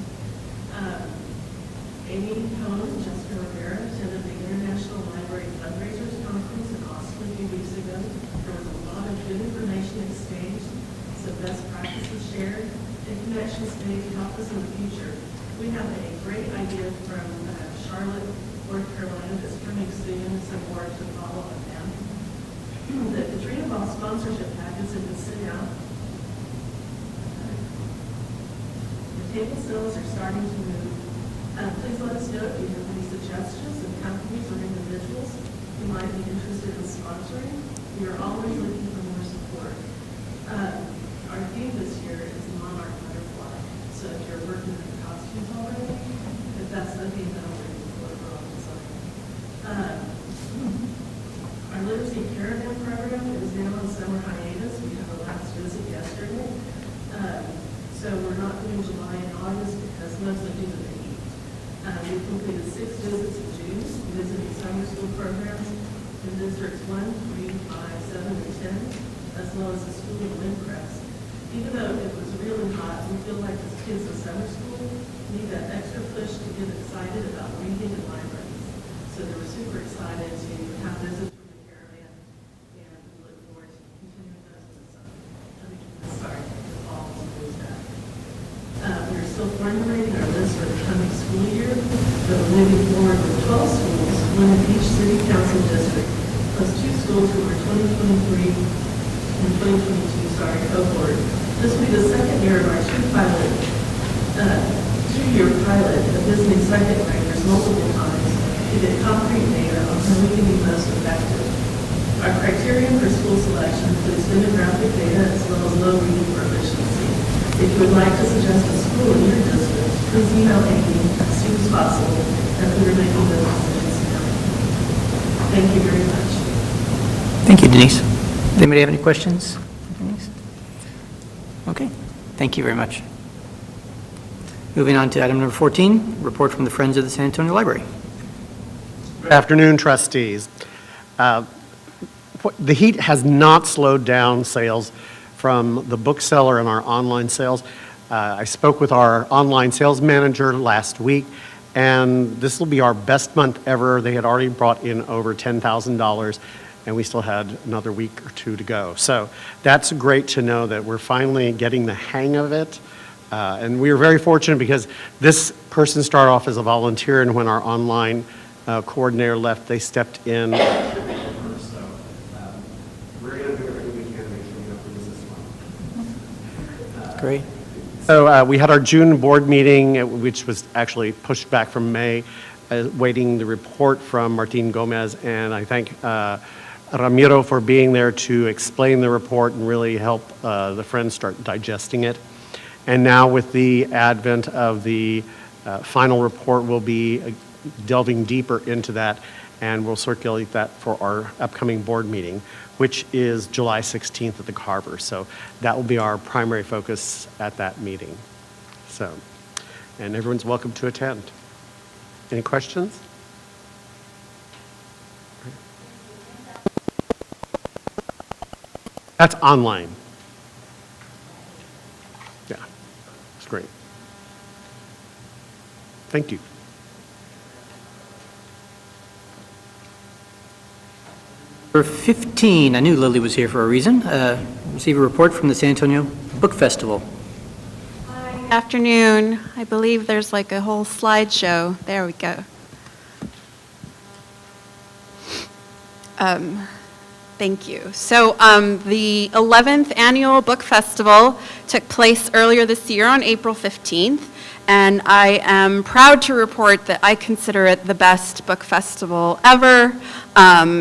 Amy Cohen and Jessica Rivera attended the International Library Fundraisers Conference in Austin a few weeks ago. There was a lot of good information exchanged, some best practices shared, and connections made to help us in the future. We have a great idea from Charlotte, North Carolina that's coming soon, some more to follow on them. The Katrina Ball sponsorship packets have been sent out. The table sales are starting to move. Please let us know if you have any suggestions of companies or individuals who might be interested in sponsoring. We are always looking for more support. Our theme this year is Monarch Butterfly. So if you're working in the costumes already, if that's the theme that I'm looking for overall design. Our Literacy Caravan program is now on summer hiatus. We have a last visit yesterday. So we're not doing July and August because mostly due to the heat. We completed 6 visits in June, visiting summer school programs in districts 1, 3, 5, 7, and 10, as well as a school in Windcrest. Even though it was really hot, we feel like as kids in summer school need that extra push to get excited about reading and libraries. So they were super excited to have visits from the caravan, and we look forward to continuing those in the summer. The fall school is back. We are still formulating our list for the coming school year, but we're moving forward with 12 schools, one in each city council district, plus 2 schools from our 2023 and 2022 cohort. This will be the second year of our two-year pilot of visiting second graders multiple times to get concrete data on how we can be most effective. Our criterion for school selection includes demographic data as well as low reading proficiency. If you would like to suggest a school in your district, please email Amy as soon as possible, as we are making those decisions now. Thank you very much. Thank you, Denise. Does anybody have any questions? Denise? Okay, thank you very much. Moving on to item number 14, report from the Friends of the San Antonio Library. Good afternoon, trustees. the heat has not slowed down sales from the bookseller and our online sales. I spoke with our online sales manager last week, and this will be our best month ever. They had already brought in over $10,000, and we still had another week or two to go. So that's great to know that we're finally getting the hang of it. And we were very fortunate because this person started off as a volunteer, and when our online coordinator left, they stepped in. So we're going to do everything we can to make sure we don't lose this one. Great. So we had our June board meeting, which was actually pushed back from May, waiting the report from Martin Gomez, and I thank Ramiro for being there to explain the report and really help the Friends start digesting it. And now with the advent of the final report, we'll be delving deeper into that, and we'll circulate that for our upcoming board meeting, which is July 16th at the Carver. So that will be our primary focus at that meeting. So, and everyone's welcome to attend. Any questions? That's online. Yeah, it's great. Thank you. Number 15, I knew Lily was here for a reason. Receive a report from the San Antonio Book Festival. Afternoon. I believe there's like a whole slideshow. There we go. Thank you. So the 11th Annual Book Festival took place earlier this year on April 15th, and I am proud to report that I consider it the best book festival ever.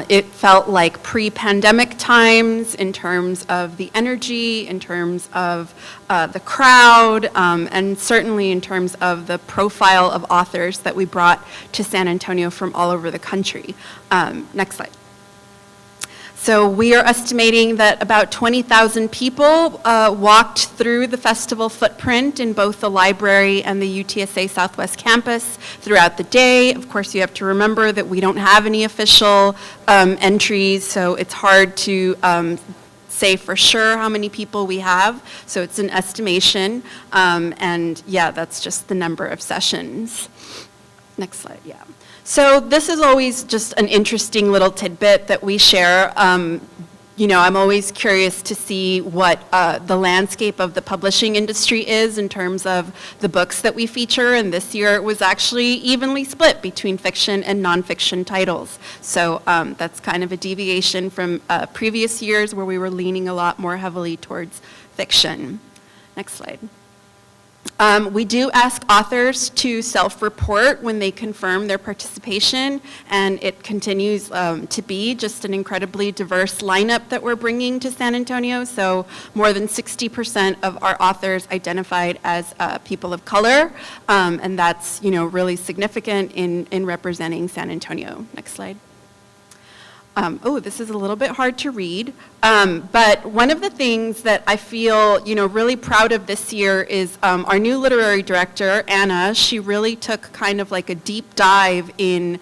It felt like pre-pandemic times in terms of the energy, in terms of the crowd, and certainly in terms of the profile of authors that we brought to San Antonio from all over the country. Next slide. So we are estimating that about 20,000 people walked through the festival footprint in both the library and the UTSA Southwest campus throughout the day. Of course, you have to remember that we don't have any official entries, so it's hard to say for sure how many people we have. So it's an estimation, and yeah, that's just the number of sessions. Next slide, yeah. So this is always just an interesting little tidbit that we share. You know, I'm always curious to see what the landscape of the publishing industry is in terms of the books that we feature, and this year it was actually evenly split between fiction and nonfiction titles. So that's kind of a deviation from previous years where we were leaning a lot more heavily towards fiction. Next slide. We do ask authors to self-report when they confirm their participation, and it continues to be just an incredibly diverse lineup that we're bringing to San Antonio. So more than 60% of our authors identified as people of color, and that's, you know, really significant in representing San Antonio. Next slide. Oh, this is a little bit hard to read, but one of the things that I feel, you know, really proud of this year is our new literary director, Anna. She really took kind of like a deep dive in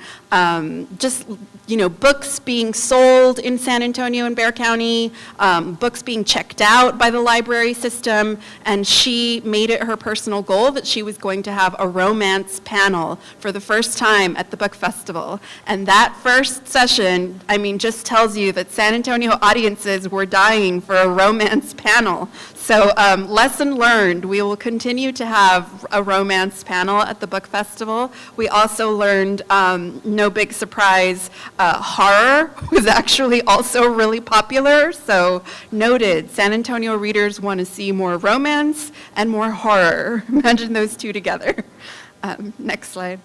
just, you know, books being sold in San Antonio and Bexar County, books being checked out by the library system, and she made it her personal goal that she was going to have a romance panel for the first time at the book festival. And that first session, I mean, just tells you that San Antonio audiences were dying for a romance panel. So lesson learned, we will continue to have a romance panel at the book festival. We also learned, no big surprise, horror was actually also really popular. So noted, San Antonio readers want to see more romance and more horror. Imagine those two together. Next slide.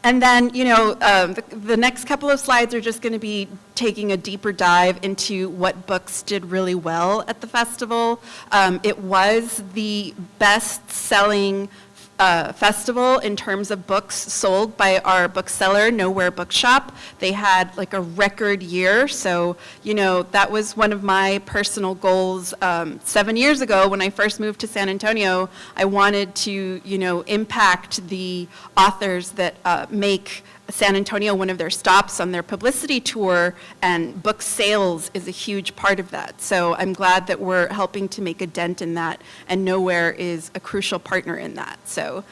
And then, you know, the next couple of slides are just going to be taking a deeper dive into what books did really well at the festival. It was the best-selling festival in terms of books sold by our bookseller, Nowhere Bookshop. They had like a record year, so, that was one of my personal goals 7 years ago when I first moved to San Antonio. I wanted to, impact the authors that make San Antonio one of their stops on their publicity tour, and book sales is a huge part of that. So I'm glad that we're helping to make a dent in that, and Nowhere is a crucial partner in that. So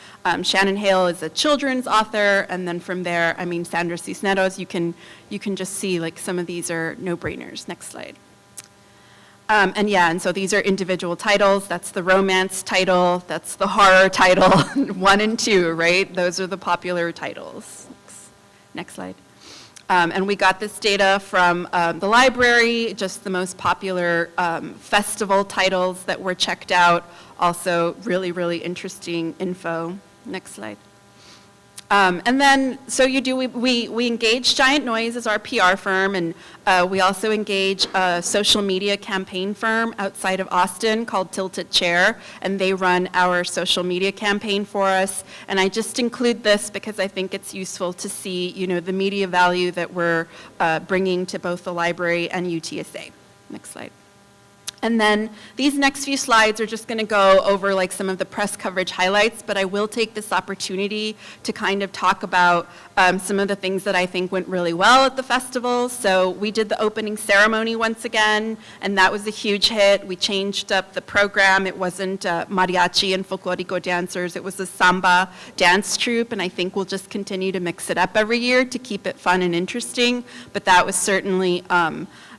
Shannon Hale is a children's author, and then from there, Sandra Cisneros, you can just see like some of these are no-brainers. Next slide. And so these are individual titles. That's the romance title, that's the horror title, 1 and 2, right? Those are the popular titles. Next slide. And we got this data from the library, just the most popular festival titles that were checked out. Also really, really interesting info. Next slide. And then, so we engage Giant Noise as our PR firm, and we also engage a social media campaign firm outside of Austin called Tilted Chair, and they run our social media campaign for us. And I just include this because I think it's useful to see, the media value that we're bringing to both the library and UTSA. Next slide. And then these next few slides are just going to go over like some of the press coverage highlights, but I will take this opportunity to kind of talk about some of the things that I think went really well at the festival. So we did the opening ceremony once again, and that was a huge hit. We changed up the program. It wasn't mariachi and folklorico dancers. It was a samba dance troupe, and I think we'll just continue to mix it up every year to keep it fun and interesting. But that was certainly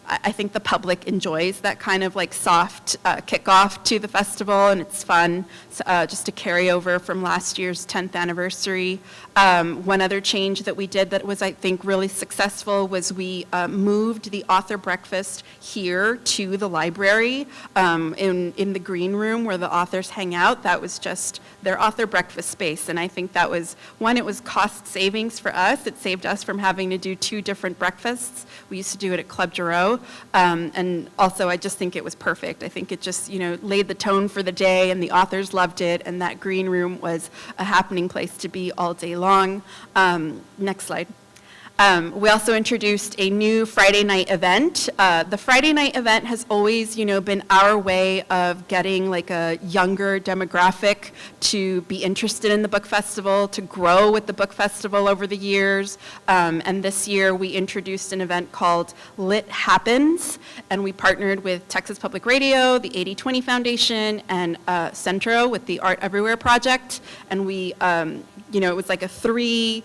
I think the public enjoys that kind of like soft kickoff to the festival, and it's fun just to carry over from last year's 10th anniversary. One other change that we did that was, I think, really successful was we moved the author breakfast here to the library in the green room where the authors hang out. That was just their author breakfast space, and I think that was, one, it was cost savings for us. It saved us from having to do 2 different breakfasts. We used to do it at Club Giroux. And also, I just think it was perfect. I think it just, laid the tone for the day, and the authors loved it, and that green room was a happening place to be all day long. Next slide. We also introduced a new Friday night event. The Friday night event has always, been our way of getting like a younger demographic to be interested in the book festival, to grow with the book festival over the years. And this year we introduced an event called Lit Happens, and we partnered with Texas Public Radio, the 80/20 Foundation, and Centro with the Art Everywhere Project. And we, it was like a 3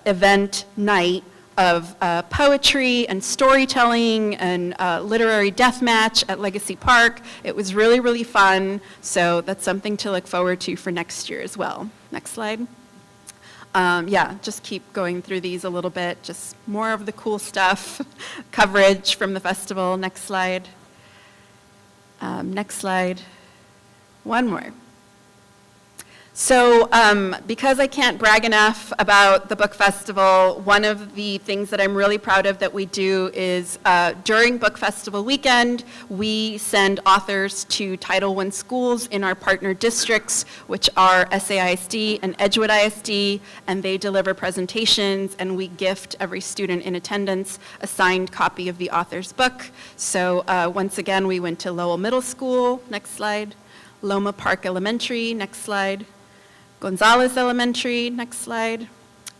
event night of poetry and storytelling and literary deathmatch at Legacy Park. It was really, really fun, so that's something to look forward to for next year as well. Next slide. Just keep going through these a little bit, just more of the cool stuff, coverage from the festival. Next slide. Next slide. One more. So because I can't brag enough about the book festival, one of the things that I'm really proud of that we do is during book festival weekend, we send authors to Title I schools in our partner districts, which are SAISD and Edgewood ISD, and they deliver presentations, and we gift every student in attendance a signed copy of the author's book. So once again, we went to Lowell Middle School, next slide, Loma Park Elementary, next slide, Gonzalez Elementary, next slide,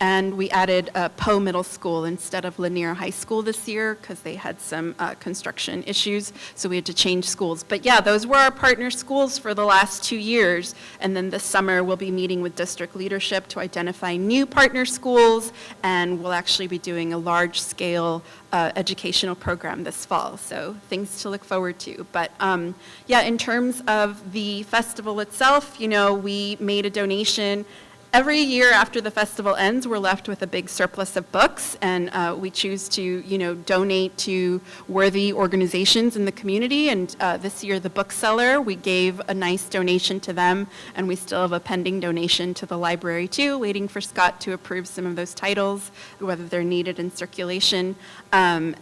and we added Poe Middle School instead of Lanier High School this year because they had some construction issues, so we had to change schools. But yeah, those were our partner schools for the last 2 years, and then this summer we'll be meeting with district leadership to identify new partner schools, and we'll actually be doing a large-scale educational program this fall, so things to look forward to. But in terms of the festival itself, we made a donation. Every year after the festival ends, we're left with a big surplus of books, and we choose to, donate to worthy organizations in the community. And this year, the bookseller, we gave a nice donation to them, and we still have a pending donation to the library too, waiting for Scott to approve some of those titles, whether they're needed in circulation. I'm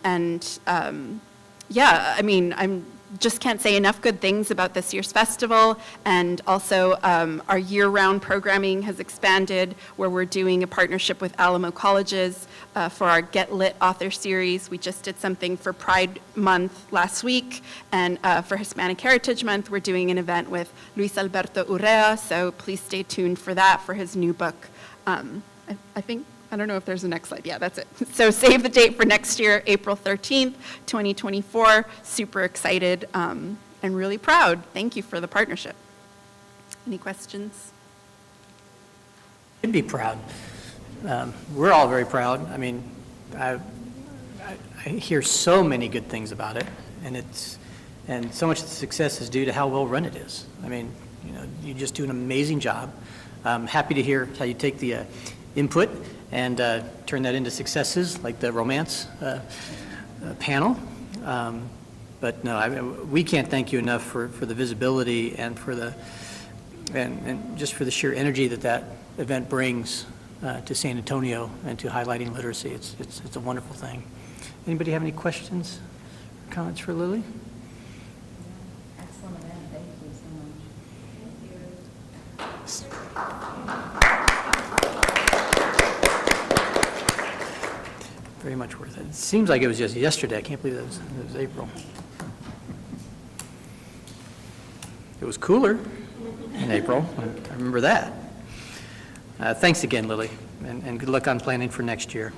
just can't say enough good things about this year's festival, and also our year-round programming has expanded, where we're doing a partnership with Alamo Colleges for our Get Lit author series. We just did something for Pride Month last week, and for Hispanic Heritage Month, we're doing an event with Luis Alberto Urrea, so please stay tuned for that, for his new book. I don't know if there's a next slide. Yeah, that's it. So save the date for next year, April 13th, 2024. Super excited and really proud. Thank you for the partnership. Any questions? Should be proud. We're all very proud. I mean, I hear so many good things about it, and so much of the success is due to how well run it is. I mean, you know, you just do an amazing job. I'm happy to hear how you take the input and turn that into successes, like the romance panel. But no, we can't thank you enough for the visibility and for and just for the sheer energy that event brings to San Antonio and to highlighting literacy. It's a wonderful thing. Anybody have any questions or comments for Lily? Excellent event. Thank you so much. Very much worth it. It seems like it was just yesterday. I can't believe it was April. It was cooler in April. I remember that. Thanks again, Lily, and good luck on planning for next year.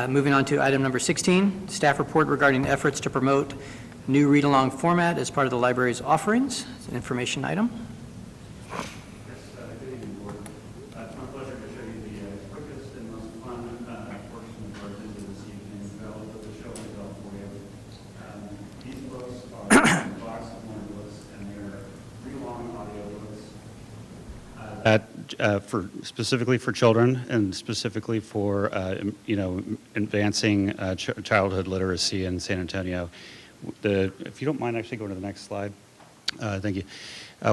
Moving on to item number 16, staff report regarding efforts to promote new read-along format as part of the library's offerings. It's an information item. Good evening, Board. It's my pleasure to show you the quickest and most fun portion of our visit this evening, developed with the show and tell for you. These books are box of more books, and they're read-along audio books. Specifically for children and specifically for, advancing childhood literacy in San Antonio. If you don't mind actually going to the next slide. Thank you.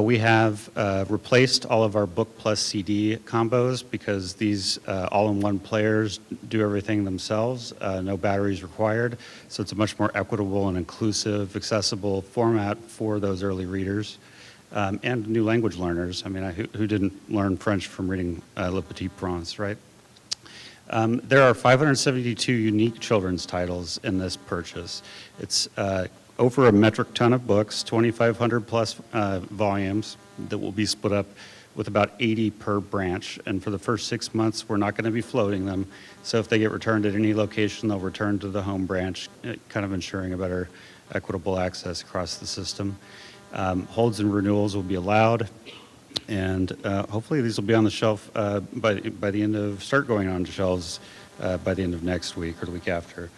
We have replaced all of our book plus CD combos because these all-in-one players do everything themselves, no batteries required. So it's a much more equitable and inclusive, accessible format for those early readers. And new language learners. I mean, who didn't learn French from reading Le Petit Prince, right? There are 572 unique children's titles in this purchase. It's over a metric ton of books, 2,500 plus volumes that will be split up with about 80 per branch. And for the first 6 months, we're not going to be floating them. So if they get returned at any location, they'll return to the home branch, kind of ensuring a better equitable access across the system. Holds and renewals will be allowed, and hopefully these will be on the shelf by the end of, start going on shelves by the end of next week or the week after.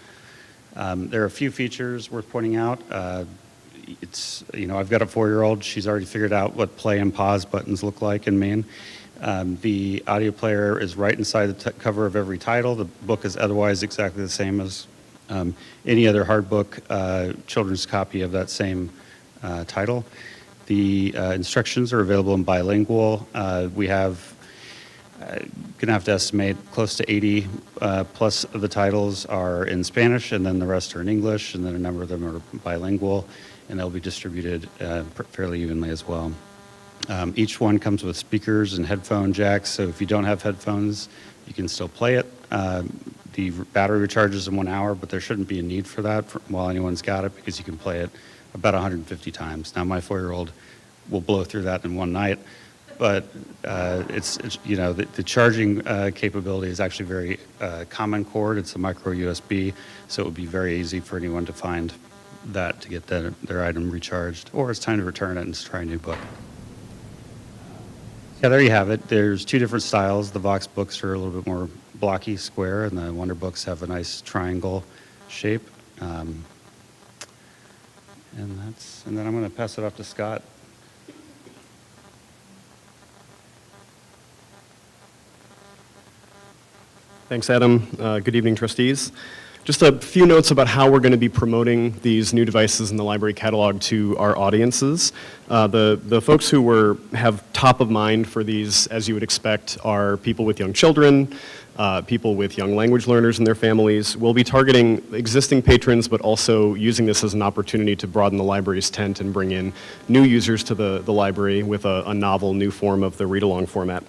There are a few features worth pointing out. I've got a 4-year-old. She's already figured out what play and pause buttons look like in Maine. The audio player is right inside the cover of every title. The book is otherwise exactly the same as any other hard book children's copy of that same title. The instructions are available in bilingual. We have going to have to estimate close to 80 plus of the titles are in Spanish, and then the rest are in English, and then a number of them are bilingual, and they'll be distributed fairly evenly as well. Each one comes with speakers and headphone jacks, so if you don't have headphones, you can still play it. The battery recharges in 1 hour, but there shouldn't be a need for that while anyone's got it, because you can play it about 150 times. Now, my 4-year-old will blow through that in one night, but the charging capability is actually very common cord. It's a micro USB, so it would be very easy for anyone to find that to get their item recharged, or it's time to return it and just try a new book. Yeah, there you have it. There's 2 different styles. The Vox books are a little bit more blocky, square, and the Wonder books have a nice triangle shape. And then I'm going to pass it off to Scott. Thanks, Adam. Good evening, trustees. Just a few notes about how we're going to be promoting these new devices in the library catalog to our audiences. The folks who have top of mind for these, as you would expect, are people with young children, people with young language learners and their families. We'll be targeting existing patrons, but also using this as an opportunity to broaden the library's tent and bring in new users to the library with a novel new form of the read-along format.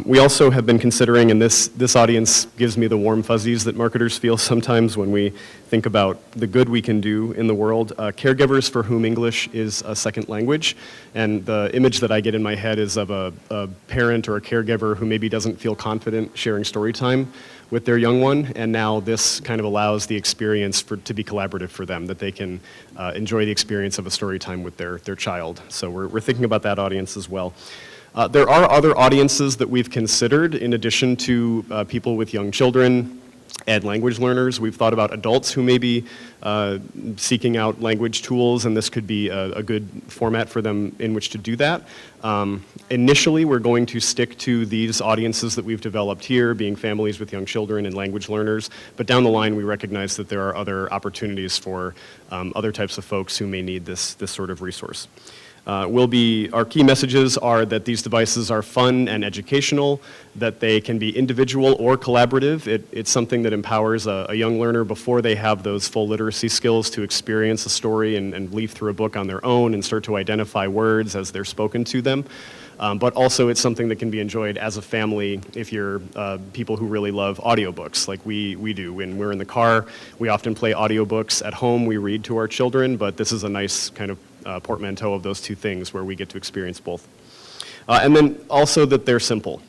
We also have been considering, and this audience gives me the warm fuzzies that marketers feel sometimes when we think about the good we can do in the world, caregivers for whom English is a second language. And the image that I get in my head is of a parent or a caregiver who maybe doesn't feel confident sharing story time with their young one, and now this kind of allows the experience to be collaborative for them, that they can enjoy the experience of a story time with their child. So we're thinking about that audience as well. There are other audiences that we've considered in addition to people with young children and language learners. We've thought about adults who may be seeking out language tools, and this could be a good format for them in which to do that. Initially, we're going to stick to these audiences that we've developed here, being families with young children and language learners, but down the line we recognize that there are other opportunities for other types of folks who may need this sort of resource. Our key messages are that these devices are fun and educational, that they can be individual or collaborative. It's something that empowers a young learner before they have those full literacy skills to experience a story and leaf through a book on their own and start to identify words as they're spoken to them. But also it's something that can be enjoyed as a family if you're people who really love audiobooks like we do. When we're in the car, we often play audiobooks. At home, we read to our children, but this is a nice kind of portmanteau of those two things where we get to experience both. And then also that they're simple.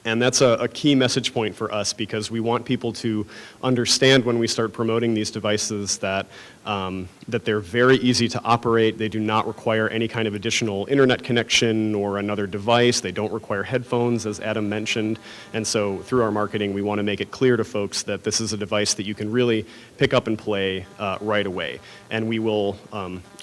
And that's a key message point for us because we want people to understand when we start promoting these devices that they're very easy to operate. They do not require any kind of additional internet connection or another device. They don't require headphones, as Adam mentioned. And so through our marketing, we want to make it clear to folks that this is a device that you can really pick up and play right away. And we will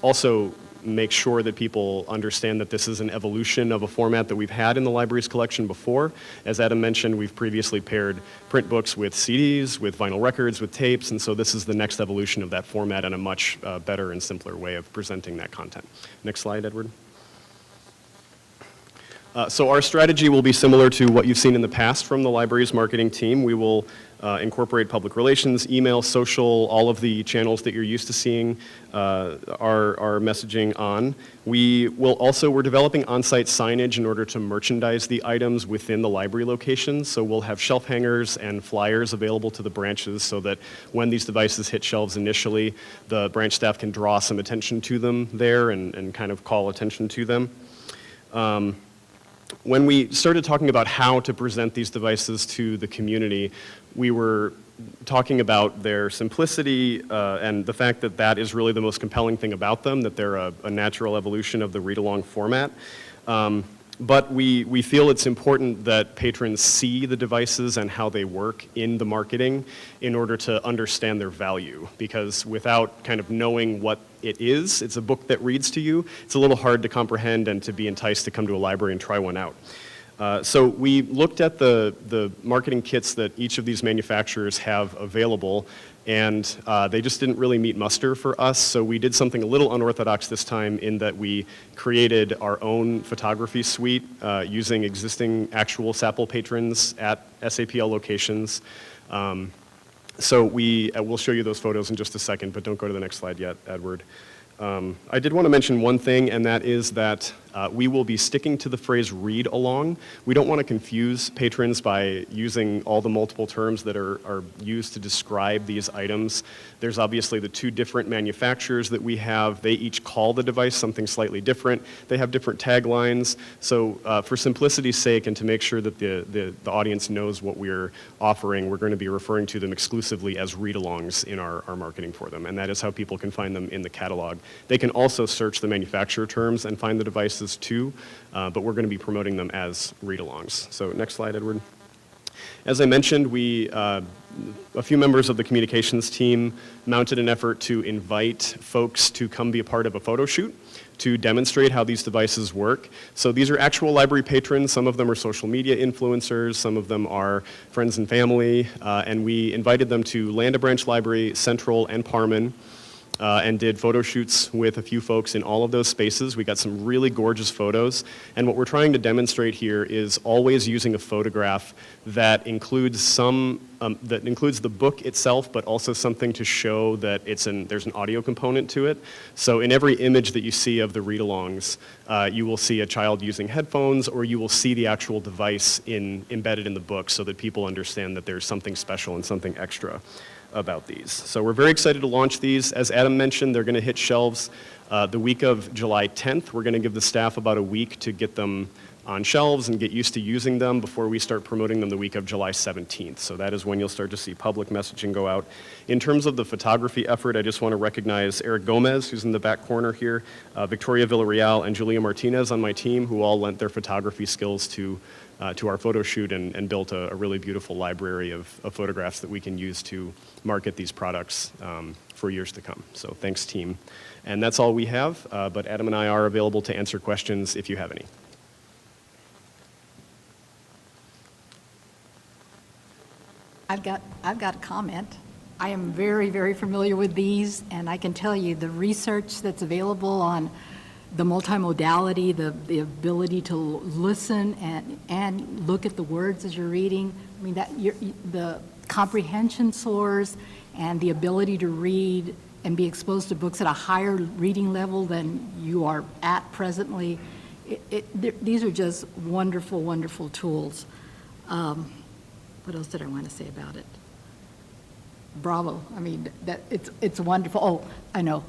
also make sure that people understand that this is an evolution of a format that we've had in the library's collection before. As Adam mentioned, we've previously paired print books with CDs, with vinyl records, with tapes, and so this is the next evolution of that format and a much better and simpler way of presenting that content. Next slide, Edward. So our strategy will be similar to what you've seen in the past from the library's marketing team. We will incorporate public relations, email, social, all of the channels that you're used to seeing our messaging on. We're developing on-site signage in order to merchandise the items within the library locations. So we'll have shelf hangers and flyers available to the branches so that when these devices hit shelves initially, the branch staff can draw some attention to them there and kind of call attention to them. When we started talking about how to present these devices to the community, we were talking about their simplicity and the fact that that is really the most compelling thing about them, that they're a natural evolution of the read-along format. But we feel it's important that patrons see the devices and how they work in the marketing in order to understand their value. Because without kind of knowing what it is, it's a book that reads to you, it's a little hard to comprehend and to be enticed to come to a library and try one out. So we looked at the marketing kits that each of these manufacturers have available, and they just didn't really meet muster for us, so we did something a little unorthodox this time in that we created our own photography suite using existing actual SAPL patrons at SAPL locations. So we'll show you those photos in just a second, but don't go to the next slide yet, Edward. I did want to mention one thing, and that is that we will be sticking to the phrase read along. We don't want to confuse patrons by using all the multiple terms that are used to describe these items. There's obviously the two different manufacturers that we have. They each call the device something slightly different. They have different taglines. So for simplicity's sake and to make sure that the audience knows what we're offering, we're going to be referring to them exclusively as read-alongs in our marketing for them, and that is how people can find them in the catalog. They can also search the manufacturer terms and find the devices too, but we're going to be promoting them as read-alongs. So next slide, Edward. As I mentioned, a few members of the communications team mounted an effort to invite folks to come be a part of a photo shoot to demonstrate how these devices work. So these are actual library patrons. Some of them are social media influencers. Some of them are friends and family. And we invited them to Land Branch Library, Central, and Parman. And did photo shoots with a few folks in all of those spaces. We got some really gorgeous photos. And what we're trying to demonstrate here is always using a photograph that includes that includes the book itself, but also something to show that there's an audio component to it. So in every image that you see of the read-alongs, you will see a child using headphones, or you will see the actual device embedded in the book so that people understand that there's something special and something extra about these. So we're very excited to launch these. As Adam mentioned, they're going to hit shelves the week of July 10th. We're going to give the staff about a week to get them on shelves and get used to using them before we start promoting them the week of July 17th. So that is when you'll start to see public messaging go out. In terms of the photography effort, I just want to recognize Eric Gomez, who's in the back corner here, Victoria Villarreal, and Julia Martinez on my team, who all lent their photography skills to our photo shoot and built a really beautiful library of photographs that we can use to market these products for years to come. So thanks, team. And that's all we have, but Adam and I are available to answer questions if you have any. I've got a comment. I am very, very familiar with these, and I can tell you the research that's available on the multimodality, the ability to listen and look at the words as you're reading. I mean, the comprehension scores and the ability to read and be exposed to books at a higher reading level than you are at presently. These are just wonderful, wonderful tools. What else did I want to say about it? Bravo. I mean, it's wonderful. Oh, I know.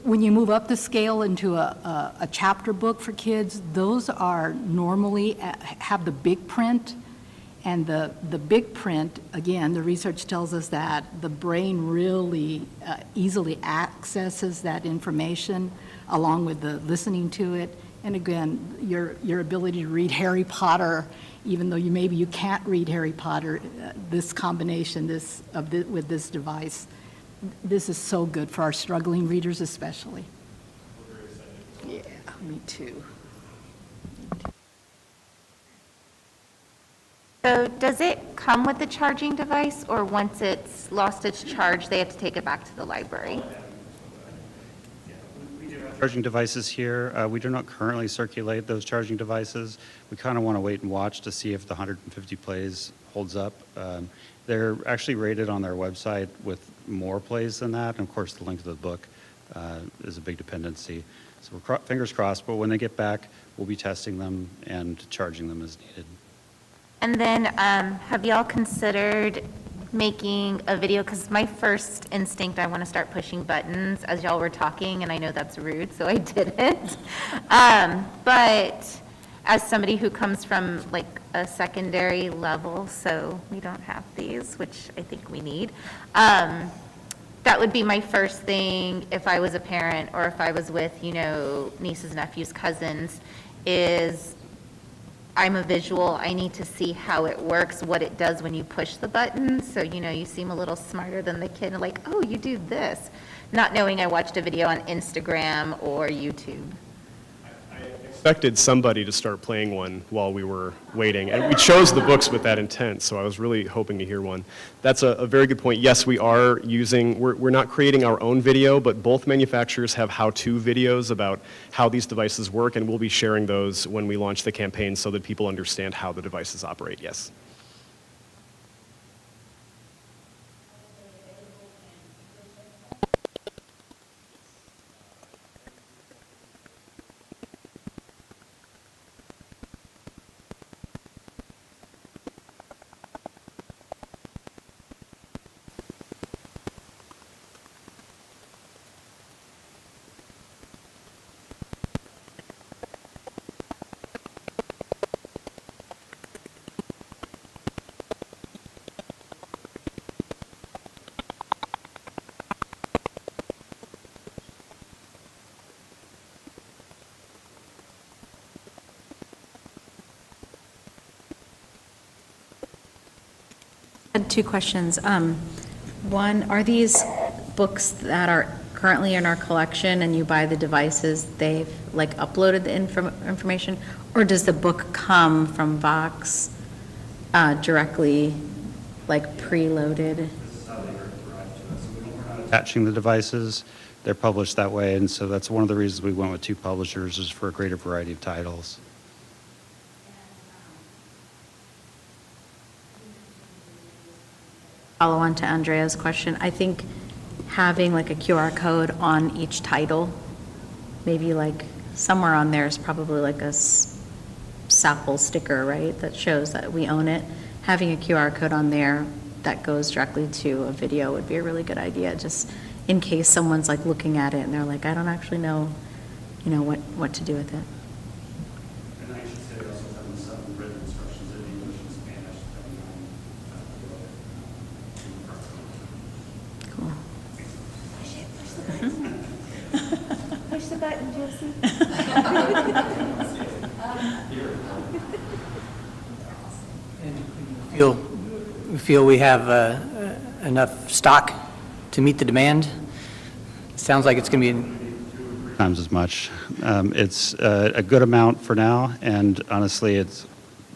When you move up the scale into a chapter book for kids, those are normally have the big print. And the big print, again, the research tells us that the brain really easily accesses that information along with the listening to it. And again, your ability to read Harry Potter, even though maybe you can't read Harry Potter, this combination with this device, this is so good for our struggling readers especially. Yeah, me too. So does it come with the charging device, or once it's lost its charge, they have to take it back to the library? Charging devices here. We do not currently circulate those charging devices. We kind of want to wait and watch to see if the 150 plays holds up. They're actually rated on their website with more plays than that, and of course the length of the book is a big dependency. So we're fingers crossed, but when they get back, we'll be testing them and charging them as needed. And then have y'all considered making a video? Because my first instinct, I want to start pushing buttons as y'all were talking, and I know that's rude, so I didn't. But as somebody who comes from like a secondary level, so we don't have these, which I think we need, that would be my first thing if I was a parent or if I was with, nieces, nephews, cousins, is I'm a visual. I need to see how it works, what it does when you push the button. So, you seem a little smarter than the kid, like, oh, you do this. Not knowing I watched a video on Instagram or YouTube. I expected somebody to start playing one while we were waiting, and we chose the books with that intent, so I was really hoping to hear one. That's a very good point. Yes, we are we're not creating our own video, but both manufacturers have how-to videos about how these devices work, and we'll be sharing those when we launch the campaign so that people understand how the devices operate, yes. I had two questions. One, are these books that are currently in our collection and you buy the devices, they've like uploaded the information? Or does the book come from Vox directly, like preloaded? Attaching the devices, they're published that way, and so that's one of the reasons we went with two publishers, is for a greater variety of titles. Follow on to Andrea's question, I think having like a QR code on each title, maybe like somewhere on there is probably like a SAPL sticker, right, that shows that we own it. Having a QR code on there that goes directly to a video would be a really good idea, just in case someone's like looking at it and they're like, I don't actually know, what to do with it. And I should say we also have some written instructions in English and Spanish depending on Cool. Push the button, Josie. We feel we have enough stock to meet the demand? Sounds like it's going to be Times as much. It's a good amount for now, and honestly, it's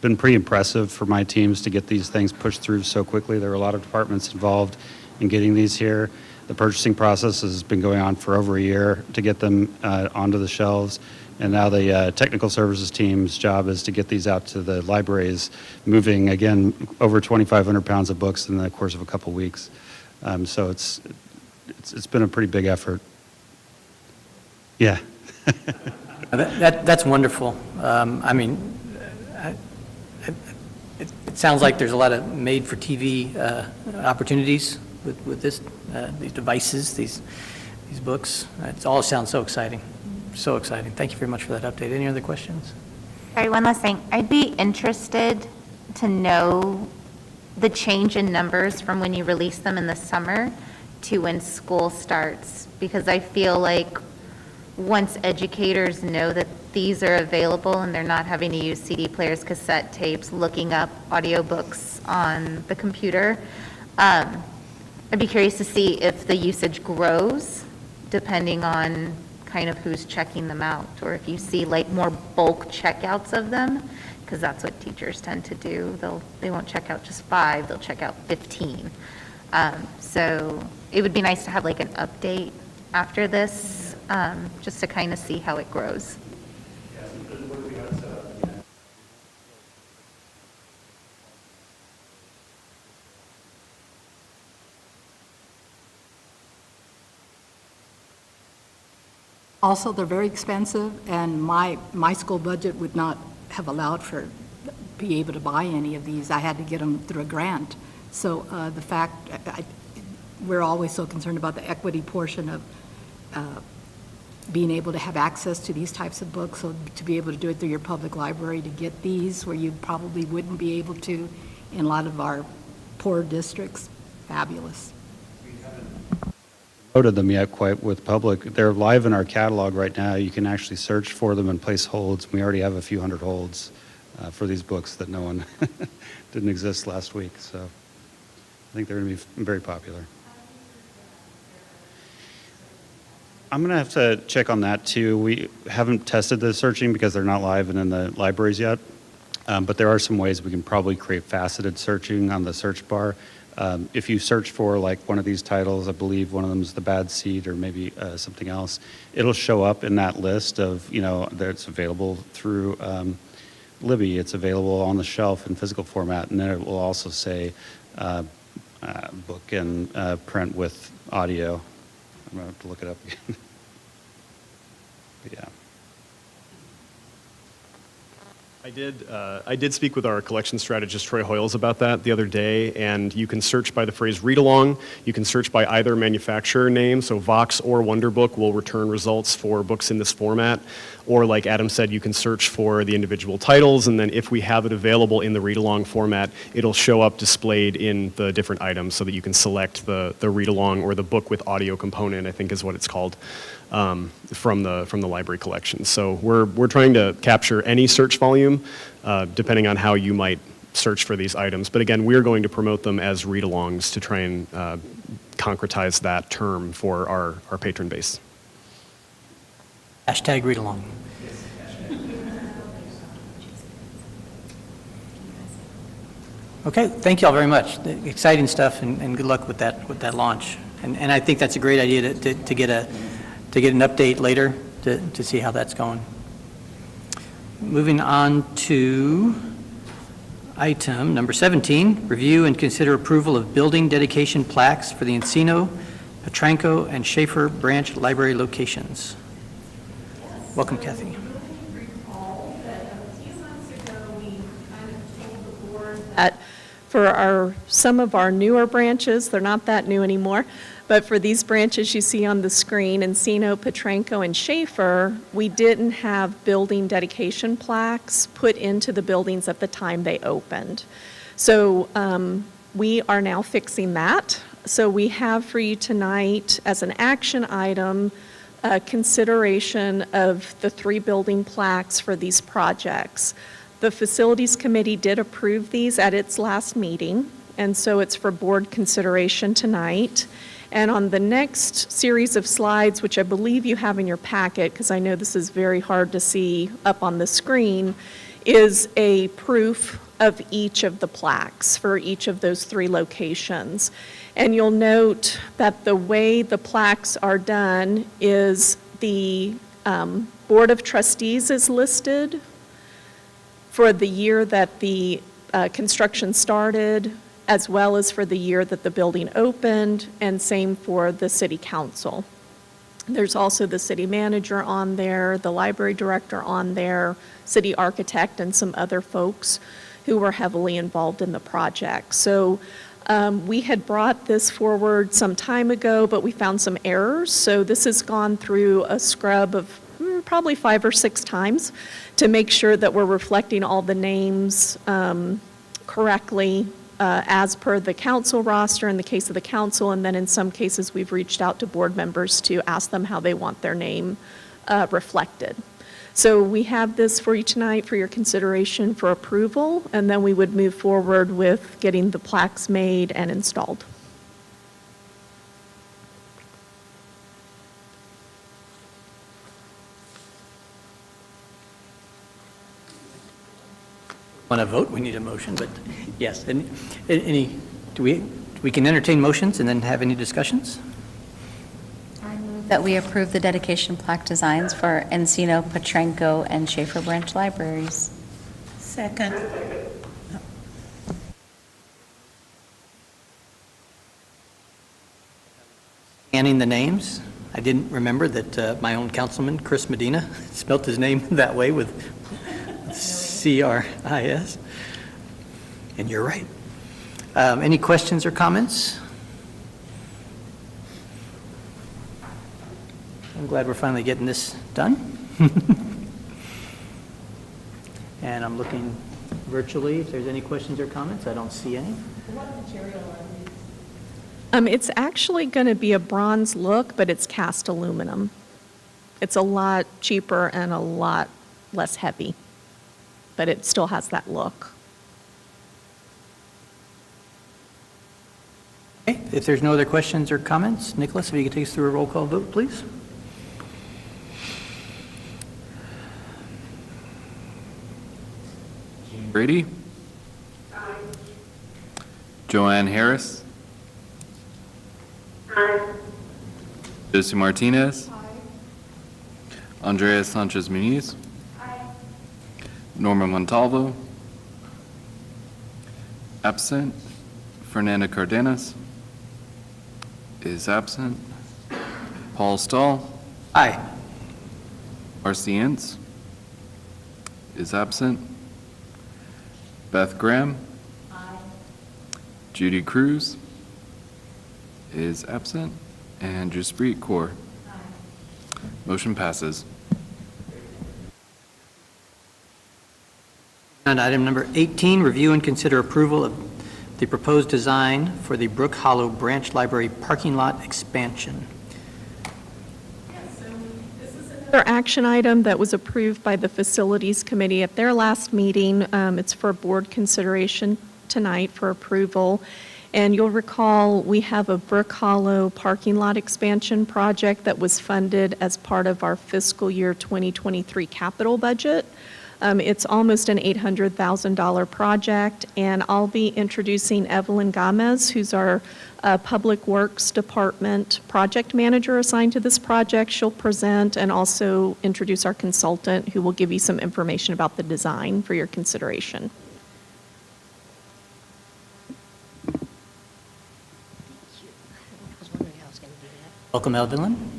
been pretty impressive for my teams to get these things pushed through so quickly. There are a lot of departments involved in getting these here. The purchasing process has been going on for over a year to get them onto the shelves, and now the technical services team's job is to get these out to the libraries, moving, again, over 2,500 pounds of books in the course of a couple weeks. So it's been a pretty big effort. Yeah. That's wonderful. I mean, it sounds like there's a lot of made-for-TV opportunities with these devices, these books. It all sounds so exciting, so exciting. Thank you very much for that update. Any other questions? Sorry, one last thing. I'd be interested to know the change in numbers from when you release them in the summer to when school starts, because I feel like once educators know that these are available and they're not having to use CD players, cassette tapes, looking up audiobooks on the computer, I'd be curious to see if the usage grows depending on kind of who's checking them out, or if you see like more bulk checkouts of them, because that's what teachers tend to do. They won't check out just 5, they'll check out 15. So it would be nice to have like an update after this, just to kind of see how it grows. Also, they're very expensive, and my school budget would not have allowed for, be able to buy any of these. I had to get them through a grant. So the fact, we're always so concerned about the equity portion of being able to have access to these types of books, so to be able to do it through your public library, to get these where you probably wouldn't be able to in a lot of our poor districts, fabulous. Promoted them yet quite with public. They're live in our catalog right now. You can actually search for them and place holds. We already have a few hundred holds for these books that no one didn't exist last week. So I think they're going to be very popular. I'm going to have to check on that too. We haven't tested the searching because they're not live and in the libraries yet. But there are some ways we can probably create faceted searching on the search bar. If you search for like one of these titles, I believe one of them is The Bad Seed or maybe something else, it'll show up in that list of, that it's available through Libby. It's available on the shelf in physical format, and then it will also say book and print with audio. I'm going to have to look it up again. But yeah. I did speak with our collection strategist, Troy Hoyles, about that the other day, and you can search by the phrase read along. You can search by either manufacturer name, so Vox or Wonderbook will return results for books in this format. Or like Adam said, you can search for the individual titles, and then if we have it available in the read along format, it'll show up displayed in the different items so that you can select the read along or the book with audio component, I think is what it's called. From the library collection. So we're trying to capture any search volume, depending on how you might search for these items. But again, we're going to promote them as read-alongs to try and concretize that term for our patron base. Hashtag read along. Okay, thank you all very much. Exciting stuff, and good luck with that launch. And I think that's a great idea to get an update later to see how that's going. Moving on to item number 17, review and consider approval of building dedication plaques for the Encino, Petranco, and Schaefer branch library locations. Welcome, Kathy. Recall that a few months ago, we kind of told the board that for some of our newer branches, they're not that new anymore, but for these branches you see on the screen, Encino, Petranco, and Schaefer, we didn't have building dedication plaques put into the buildings at the time they opened. So we are now fixing that. So we have for you tonight as an action item consideration of the 3 building plaques for these projects. The Facilities Committee did approve these at its last meeting, and so it's for board consideration tonight. And on the next series of slides, which I believe you have in your packet, because I know this is very hard to see up on the screen, is a proof of each of the plaques for each of those 3 locations. And you'll note that the way the plaques are done is the Board of Trustees is listed for the year that the construction started, as well as for the year that the building opened, and same for the City Council. There's also the city manager on there, the library director on there, city architect, and some other folks who were heavily involved in the project. So we had brought this forward some time ago, but we found some errors. So this has gone through a scrub of probably 5 or 6 times to make sure that we're reflecting all the names correctly as per the council roster in the case of the council, and then in some cases we've reached out to board members to ask them how they want their name reflected. So we have this for you tonight for your consideration for approval, and then we would move forward with getting the plaques made and installed. Want to vote? We need a motion, but yes. We can entertain motions and then have any discussions? That we approve the dedication plaque designs for Encino, Petranco, and Schaefer branch libraries. Second. Scanning the names, I didn't remember that my own councilman, Chris Medina, spelt his name that way with C-R-I-S. And you're right. Any questions or comments? I'm glad we're finally getting this done. And I'm looking virtually if there's any questions or comments. I don't see any. What material are these? It's actually going to be a bronze look, but it's cast aluminum. It's a lot cheaper and a lot less heavy, but it still has that look. Okay, if there's no other questions or comments, Nicholas, if you could take us through a roll call vote, please. Brady? Joanne Harris? Josie Martinez? Andrea Sanchez Muniz? Norma Montalvo? Absent. Fernanda Cardenas? Is absent. Paul Stahl? Aye. Marcy Ince? Is absent. Beth Graham? Aye. Judy Cruz? Is absent. And Jaspreet Kaur? Aye. Motion passes. And item number 18, review and consider approval of the proposed design for the Brook Hollow Branch Library parking lot expansion. Another action item that was approved by the Facilities Committee at their last meeting, it's for board consideration tonight for approval. And you'll recall, we have a Brook Hollow parking lot expansion project that was funded as part of our fiscal year 2023 capital budget. It's almost an $800,000 project, and I'll be introducing Evelyn Gomez, who's our Public Works Department project manager assigned to this project. She'll present and also introduce our consultant, who will give you some information about the design for your consideration. Welcome, Evelyn.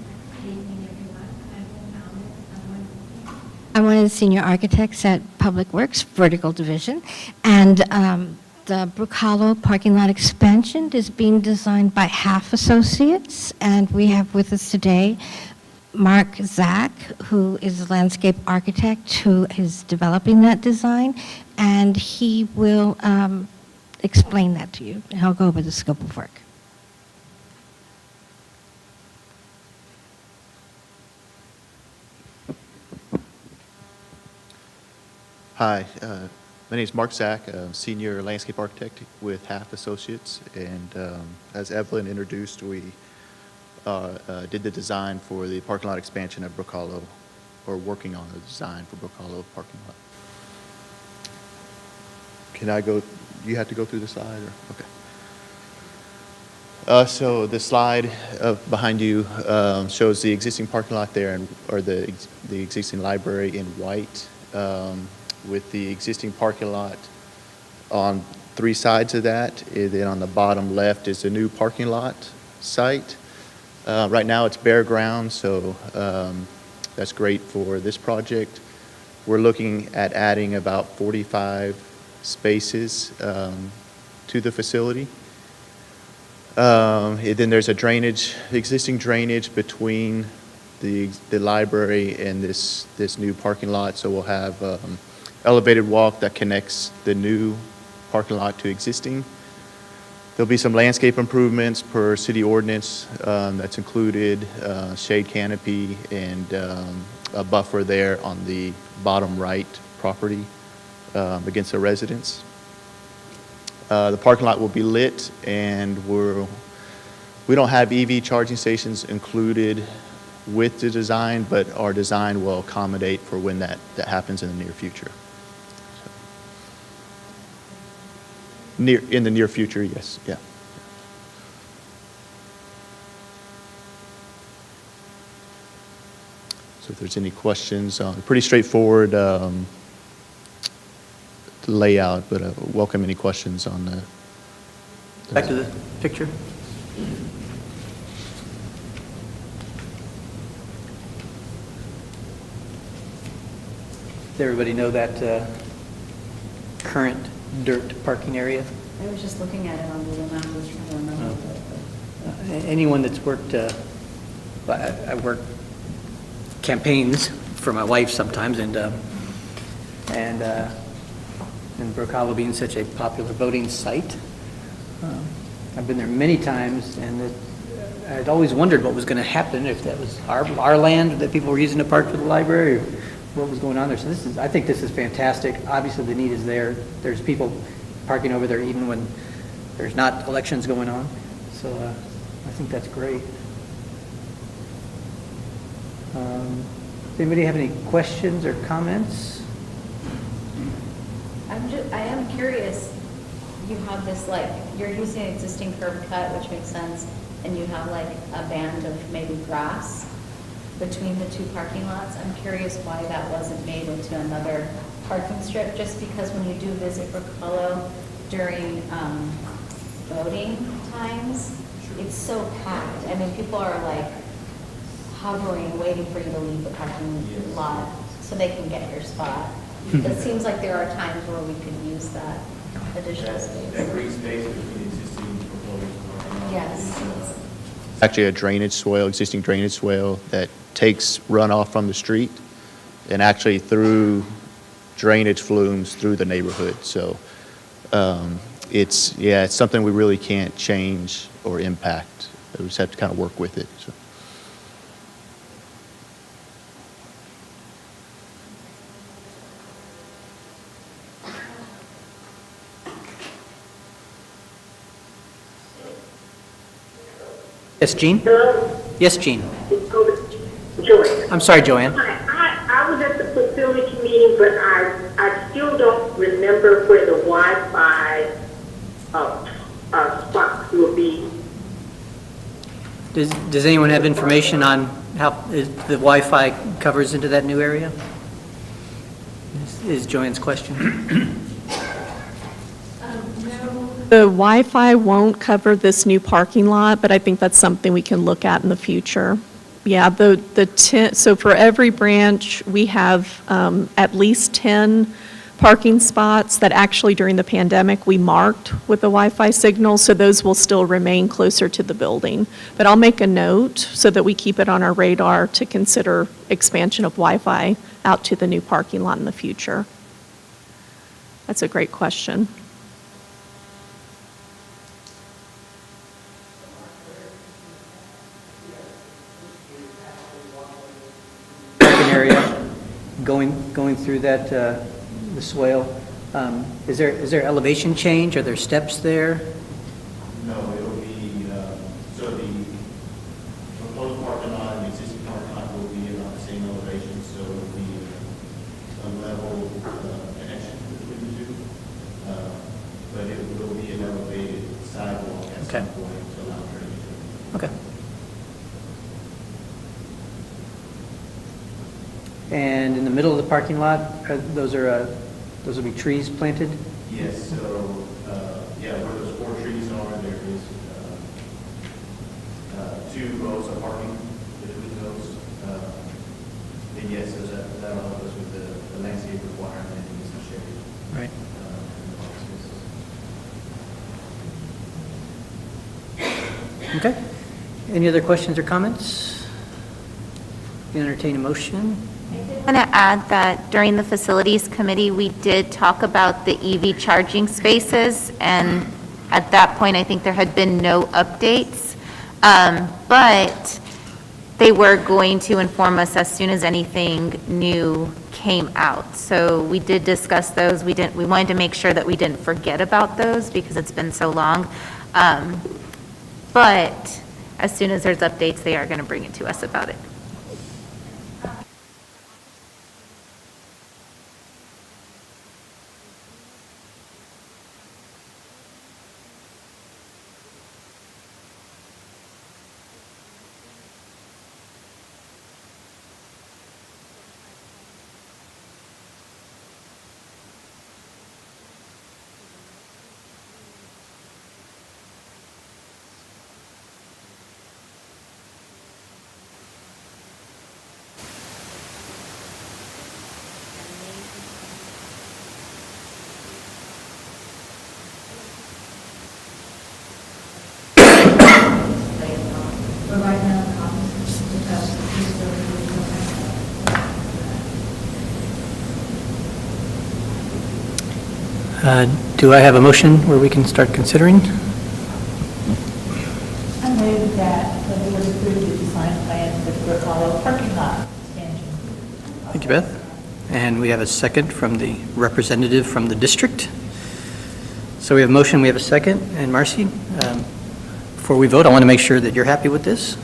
I'm one of the senior architects at Public Works Vertical Division, and the Brook Hollow parking lot expansion is being designed by Half Associates, and we have with us today Mark Zach, who is a landscape architect who is developing that design, and he will explain that to you, and I'll go over the scope of work. Hi, my name is Mark Zach, Senior Landscape Architect with Half Associates, and as Evelyn introduced, we did the design for the parking lot expansion at Brook Hollow, or working on the design for Brook Hollow parking lot. Can I go, you have to go through the slide, or, okay. So the slide behind you shows the existing parking lot there, or the existing library in white, with the existing parking lot on 3 sides of that. And then on the bottom left is the new parking lot site. Right now it's bare ground, so that's great for this project. We're looking at adding about 45 spaces to the facility. And then there's a drainage, existing drainage between the library and this new parking lot, so we'll have elevated walk that connects the new parking lot to existing. There'll be some landscape improvements per city ordinance that's included, shade canopy and a buffer there on the bottom right property against the residents. The parking lot will be lit, and we don't have EV charging stations included with the design, but our design will accommodate for when that happens in the near future. In the near future, yes, yeah. So if there's any questions, pretty straightforward layout, but welcome any questions on the. Back to the picture. Does everybody know that current dirt parking area? I was just looking at it on Google Maps, I was trying to remember. Anyone that's worked, I work campaigns for my wife sometimes, and Brook Hollow being such a popular voting site, I've been there many times, and I'd always wondered what was going to happen, if that was our land that people were using to park for the library, or what was going on there. So I think this is fantastic. Obviously, the need is there. There's people parking over there even when there's not elections going on. So I think that's great. Does anybody have any questions or comments? I am curious, you have this, like, you're using an existing curb cut, which makes sense, and you have like a band of maybe grass between the 2 parking lots. I'm curious why that wasn't made into another parking strip, just because when you do visit Brook Hollow during voting times, it's so packed. I mean, people are like hovering, waiting for you to leave the parking lot so they can get your spot. It seems like there are times where we could use that additional space. That green space between existing proposed. Yes. Actually a drainage swale, existing drainage swale that takes runoff from the street and actually through drainage flumes through the neighborhood. So it's something we really can't change or impact. We just have to kind of work with it. So. Yes, Jean? Hello? Yes, Jean. Joy. I'm sorry, Joanne. I was at the facility meeting, but I still don't remember where the Wi-Fi spots will be. Does anyone have information on how the Wi-Fi covers into that new area? Is Joanne's question. The Wi-Fi won't cover this new parking lot, but I think that's something we can look at in the future. Yeah, so for every branch, we have at least 10 parking spots that actually during the pandemic we marked with the Wi-Fi signal, so those will still remain closer to the building. But I'll make a note so that we keep it on our radar to consider expansion of Wi-Fi out to the new parking lot in the future. That's a great question. Area going through that the swale. Is there elevation change? Are there steps there? No, it'll be, so the proposed parking lot and the existing parking lot will be about the same elevation, so it'll be a level connection between the two. But it will be an elevated sidewalk at some point to allow drainage. Okay. And in the middle of the parking lot, those will be trees planted? Yes, so, yeah, where those 4 trees are, there is 2 rows of parking between those. And yes, so that'll help us with the landscape requirement and some shade. Right. Okay. Any other questions or comments? You entertain a motion? I want to add that during the Facilities Committee, we did talk about the EV charging spaces, and at that point, I think there had been no updates, but they were going to inform us as soon as anything new came out. So we did discuss those. We wanted to make sure that we didn't forget about those because it's been so long. But as soon as there's updates, they are going to bring it to us about it. Do I have a motion where we can start considering? I move that the board approve the design plan for the Brook Hollow parking lot expansion. Thank you, Beth. And we have a second from the representative from the district. So we have a motion, we have a second. And Marcy, before we vote, I want to make sure that you're happy with this.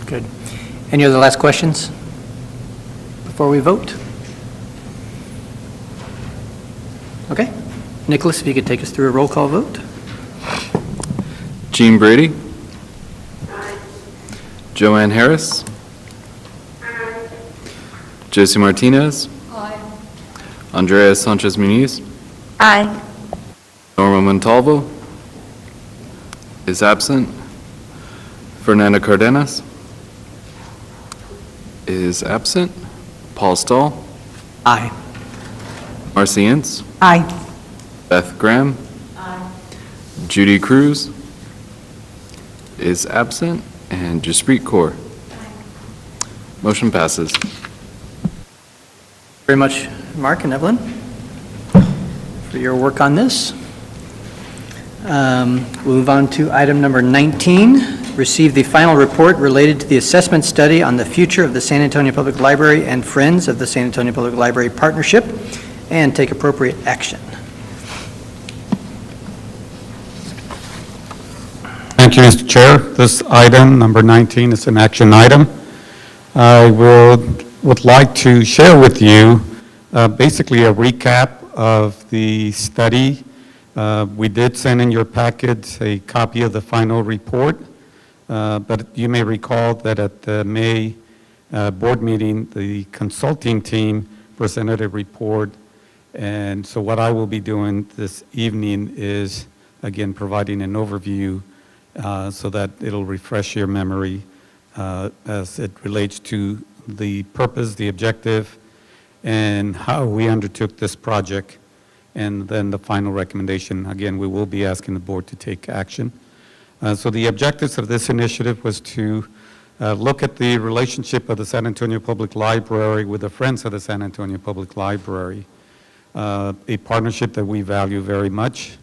Good. Any other last questions before we vote? Okay. Nicholas, if you could take us through a roll call vote. Jean Brady. Joanne Harris. Josie Martinez. Andrea Sanchez Muniz. Aye. Norma Montalvo is absent. Fernanda Cardenas is absent. Paul Stahl. Aye. Marcy Ince. Aye. Beth Graham. Aye. Judy Cruz is absent. And Jaspreet Kaur. Motion passes. Very much, Mark and Evelyn. for your work on this. We'll move on to item number 19, receive the final report related to the assessment study on the future of the San Antonio Public Library and Friends of the San Antonio Public Library Partnership, and take appropriate action. Thank you, Mr. Chair. This item, number 19, is an action item. I would like to share with you basically a recap of the study. We did send in your packets a copy of the final report, but you may recall that at the May board meeting, the consulting team presented a report, and so what I will be doing this evening is, again, providing an overview so that it'll refresh your memory as it relates to the purpose, the objective, and how we undertook this project, and then the final recommendation. Again, we will be asking the board to take action. So the objectives of this initiative was to look at the relationship of the San Antonio Public Library with the Friends of the San Antonio Public Library, a partnership that we value very much.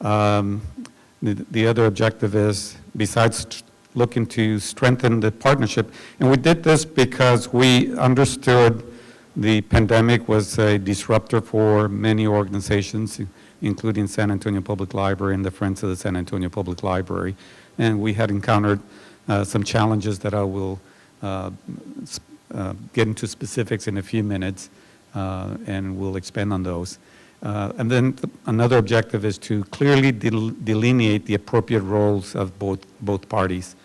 The other objective is, besides looking to strengthen the partnership, and we did this because we understood the pandemic was a disruptor for many organizations, including San Antonio Public Library and the Friends of the San Antonio Public Library. And we had encountered some challenges that I will get into specifics in a few minutes, and we'll expand on those. And then another objective is to clearly delineate the appropriate roles of both parties.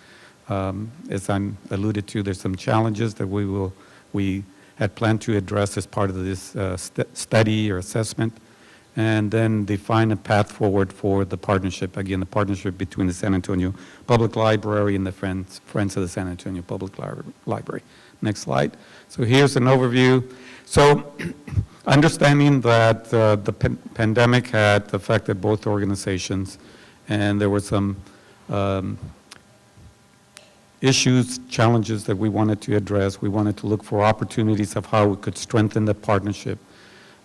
As I alluded to, there's some challenges that we had planned to address as part of this study or assessment, and then define a path forward for the partnership. Again, the partnership between the San Antonio Public Library and the Friends of the San Antonio Public Library. Next slide. So here's an overview. So understanding that the pandemic had affected both organizations, and there were some issues, challenges that we wanted to address. We wanted to look for opportunities of how we could strengthen the partnership.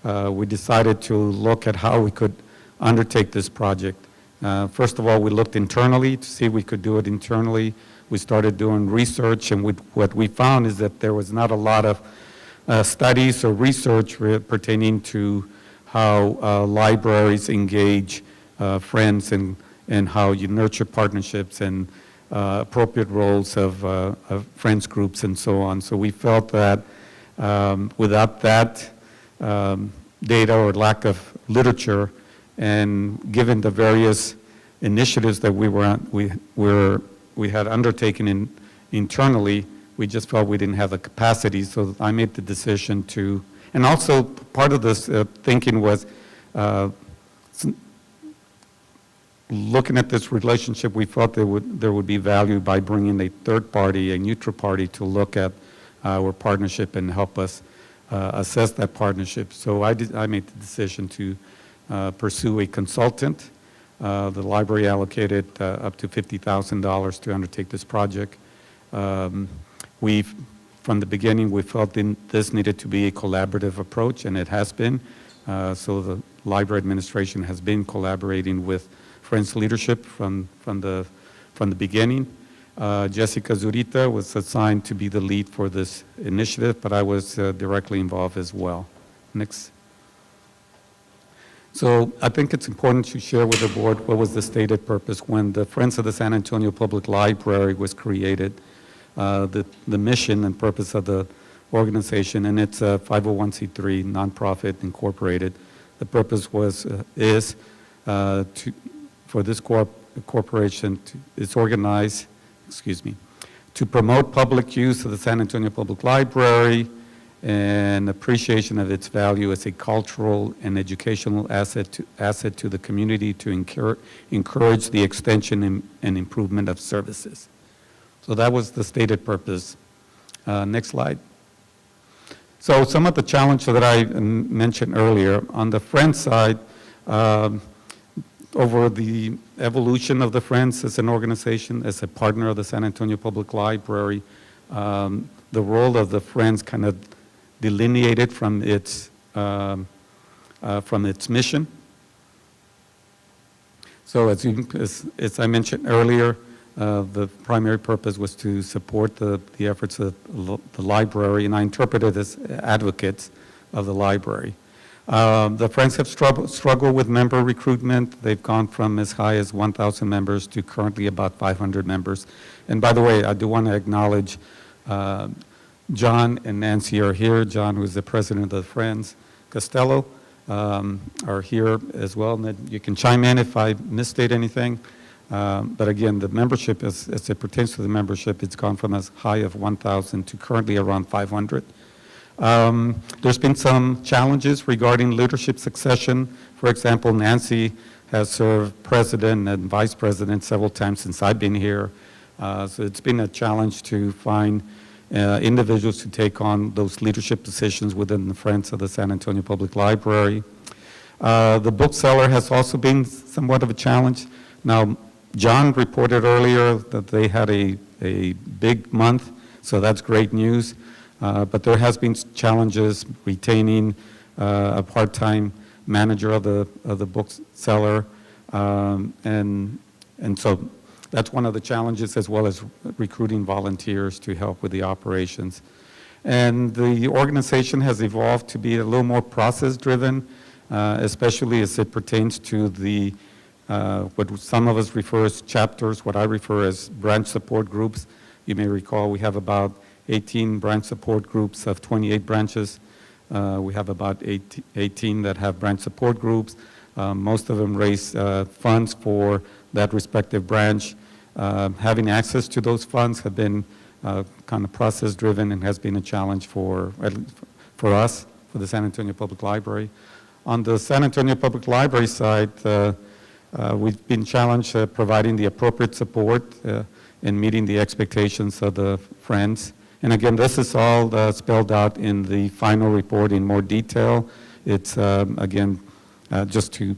We decided to look at how we could undertake this project. First of all, we looked internally to see if we could do it internally. We started doing research, and what we found is that there was not a lot of studies or research pertaining to how libraries engage friends and how you nurture partnerships and appropriate roles of friends groups and so on. So we felt that without that data or lack of literature, and given the various initiatives that we had undertaken internally, we just felt we didn't have the capacity. So I made the decision to, and also part of this thinking was looking at this relationship, we thought there would be value by bringing a third party, a neutral party, to look at our partnership and help us assess that partnership. So I made the decision to pursue a consultant. The library allocated up to $50,000 to undertake this project. From the beginning, we felt this needed to be a collaborative approach, and it has been. So the library administration has been collaborating with Friends leadership from the beginning. Jessica Zurita was assigned to be the lead for this initiative, but I was directly involved as well. Next. So I think it's important to share with the board what was the stated purpose when the Friends of the San Antonio Public Library was created, the mission and purpose of the organization, and it's a 501c3 nonprofit incorporated. The purpose is for this corporation it's organized, to promote public use of the San Antonio Public Library and appreciation of its value as a cultural and educational asset to the community, to encourage the extension and improvement of services. So that was the stated purpose. Next slide. So some of the challenges that I mentioned earlier, on the Friends side, over the evolution of the Friends as an organization, as a partner of the San Antonio Public Library, the role of the Friends kind of delineated from its mission. So as I mentioned earlier, the primary purpose was to support the efforts of the library, and I interpret it as advocates of the library. The Friends have struggled with member recruitment. They've gone from as high as 1,000 members to currently about 500 members. And by the way, I do want to acknowledge John and Nancy are here. John, who is the president of the Friends, Costello, are here as well. And then you can chime in if I misstate anything. But again, the membership, as it pertains to the membership, it's gone from as high of 1,000 to currently around 500. There's been some challenges regarding leadership succession. For example, Nancy has served president and vice president several times since I've been here. So it's been a challenge to find individuals to take on those leadership positions within the Friends of the San Antonio Public Library. The bookseller has also been somewhat of a challenge. Now, John reported earlier that they had a big month, so that's great news. But there has been challenges retaining a part-time manager of the bookseller, and so that's one of the challenges, as well as recruiting volunteers to help with the operations. And the organization has evolved to be a little more process-driven, especially as it pertains to the what some of us refer as chapters, what I refer as branch support groups. You may recall we have about 18 branch support groups of 28 branches. We have about 18 that have branch support groups. Most of them raise funds for that respective branch. Having access to those funds have been kind of process-driven and has been a challenge for us, for the San Antonio Public Library. On the San Antonio Public Library side, we've been challenged providing the appropriate support and meeting the expectations of the Friends. And again, this is all spelled out in the final report in more detail. It's, again, just to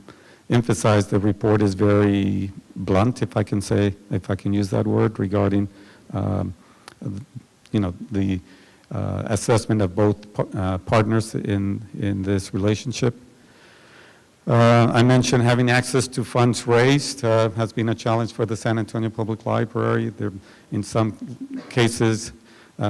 emphasize, the report is very blunt, if I can use that word, regarding, the assessment of both partners in this relationship. I mentioned having access to funds raised has been a challenge for the San Antonio Public Library. There, in some cases,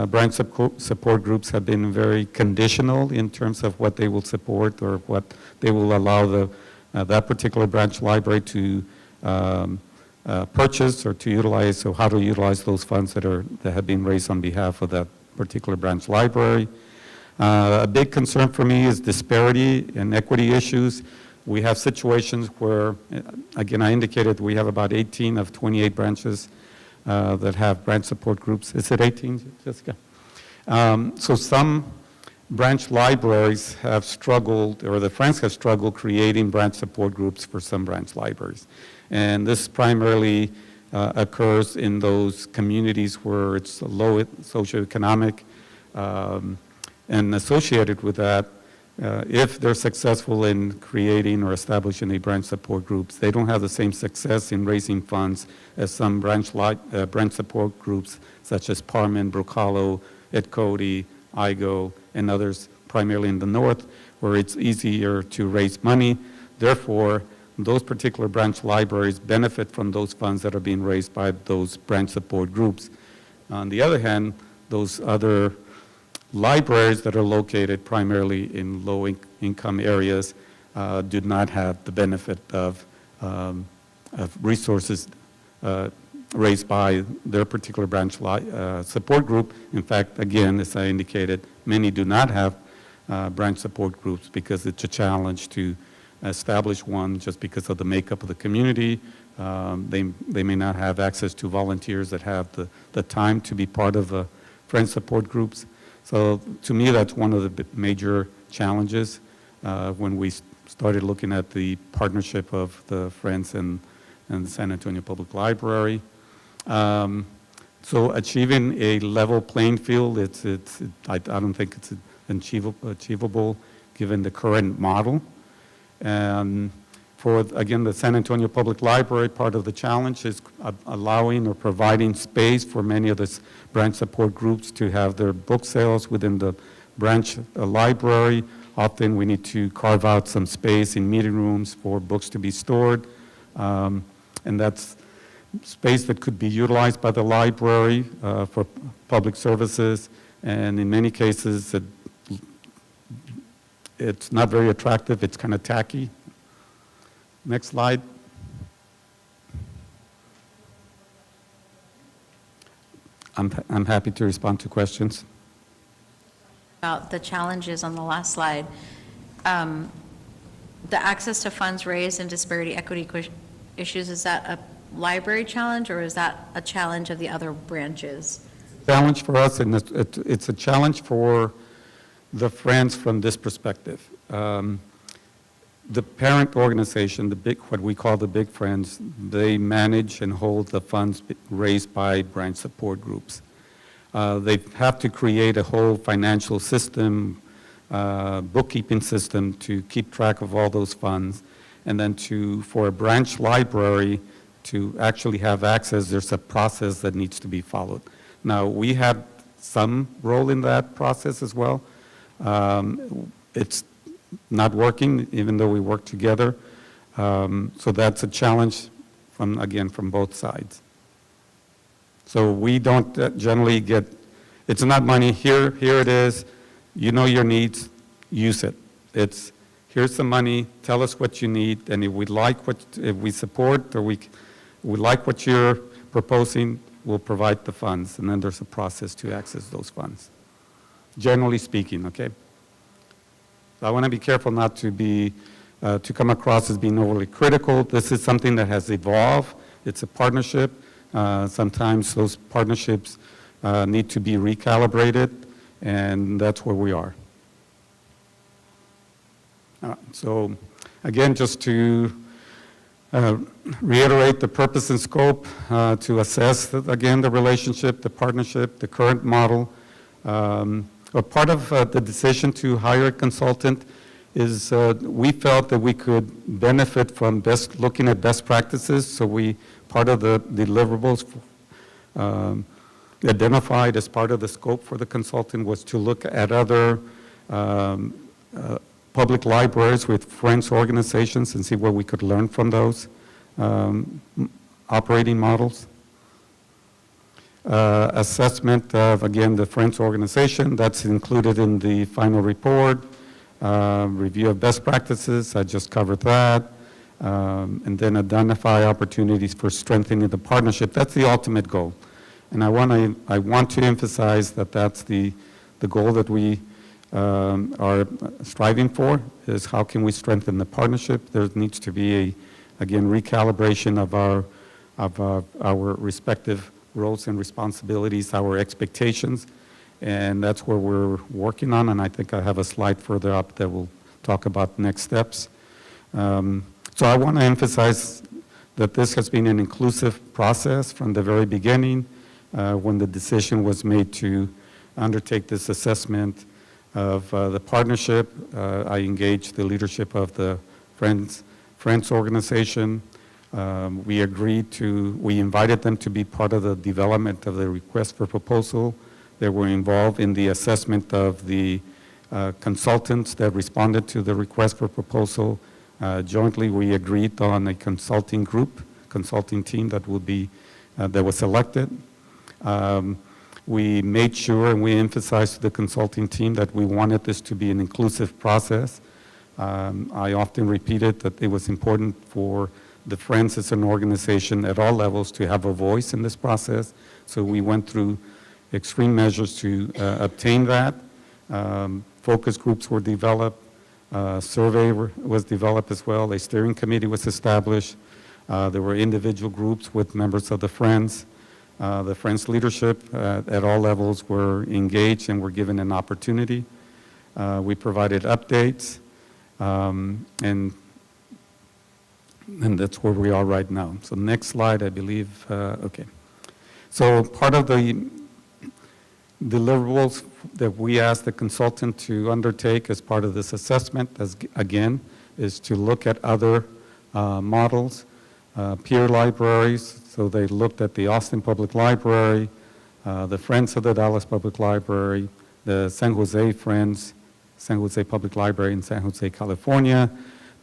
branch support groups have been very conditional in terms of what they will support or what they will allow that particular branch library to purchase or to utilize, or how to utilize those funds that have been raised on behalf of that particular branch library. A big concern for me is disparity and equity issues. We have situations where, again, I indicated we have about 18 of 28 branches that have branch support groups. Is it 18, Jessica? So some branch libraries have struggled, or the Friends have struggled creating branch support groups for some branch libraries. And this primarily occurs in those communities where it's low socioeconomic, and associated with that, if they're successful in creating or establishing a branch support groups, they don't have the same success in raising funds as some branch support groups such as Parman, Brook-Hollow, Ed Cody, Igo, and others, primarily in the north, where it's easier to raise money. Therefore, those particular branch libraries benefit from those funds that are being raised by those branch support groups. On the other hand, those other libraries that are located primarily in low-income areas do not have the benefit of resources raised by their particular branch support group. In fact, again, as I indicated, many do not have branch support groups because it's a challenge to establish one just because of the makeup of the community. They may not have access to volunteers that have the time to be part of Friends support groups. So to me, that's one of the major challenges when we started looking at the partnership of the Friends and the San Antonio Public Library. So achieving a level playing field, I don't think it's achievable given the current model. And for, again, the San Antonio Public Library, part of the challenge is allowing or providing space for many of the branch support groups to have their book sales within the branch library. Often we need to carve out some space in meeting rooms for books to be stored. And that's space that could be utilized by the library for public services, and in many cases, it's not very attractive, it's kind of tacky. Next slide. I'm happy to respond to questions. About the challenges on the last slide. The access to funds raised and disparity equity issues, is that a library challenge or is that a challenge of the other branches? Challenge for us, and it's a challenge for the Friends from this perspective. The parent organization, what we call the Big Friends, they manage and hold the funds raised by branch support groups. They have to create a whole financial system, bookkeeping system to keep track of all those funds. And then for a branch library to actually have access, there's a process that needs to be followed. Now, we have some role in that process as well. It's not working, even though we work together. So that's a challenge from both sides. So we don't generally it's not money, here it is, you know your needs, use it. It's, here's some money, tell us what you need, and if we support or we like what you're proposing, we'll provide the funds, and then there's a process to access those funds. Generally speaking, okay? So I want to be careful not to come across as being overly critical. This is something that has evolved. It's a partnership. Sometimes those partnerships need to be recalibrated, and that's where we are. So again, just to reiterate the purpose and scope, to assess, again, the relationship, the partnership, the current model. A part of the decision to hire a consultant is we felt that we could benefit from looking at best practices, so part of the deliverables identified as part of the scope for the consultant was to look at other public libraries with Friends organizations and see where we could learn from those operating models. Assessment of, again, the Friends organization, that's included in the final report. Review of best practices, I just covered that. And then identify opportunities for strengthening the partnership. That's the ultimate goal. And I want to emphasize that that's the goal that we are striving for, is how can we strengthen the partnership. There needs to be again, recalibration of our respective roles and responsibilities, our expectations, and that's where we're working on, and I think I have a slide further up that will talk about next steps. So I want to emphasize that this has been an inclusive process from the very beginning. When the decision was made to undertake this assessment of the partnership, I engaged the leadership of the Friends organization. We invited them to be part of the development of the request for proposal. They were involved in the assessment of the consultants that responded to the request for proposal. Jointly, we agreed on a consulting team that was selected. We made sure and we emphasized to the consulting team that we wanted this to be an inclusive process. I often repeated that it was important for the Friends as an organization at all levels to have a voice in this process. So we went through extreme measures to obtain that. Focus groups were developed. Survey was developed as well. A steering committee was established. There were individual groups with members of the Friends. The Friends leadership at all levels were engaged and were given an opportunity. We provided updates, and that's where we are right now. So next slide, I believe, okay. So part of the deliverables that we asked the consultant to undertake as part of this assessment, again, is to look at other models, peer libraries. So they looked at the Austin Public Library, the Friends of the Dallas Public Library, the San Jose Friends, San Jose Public Library in San Jose, California,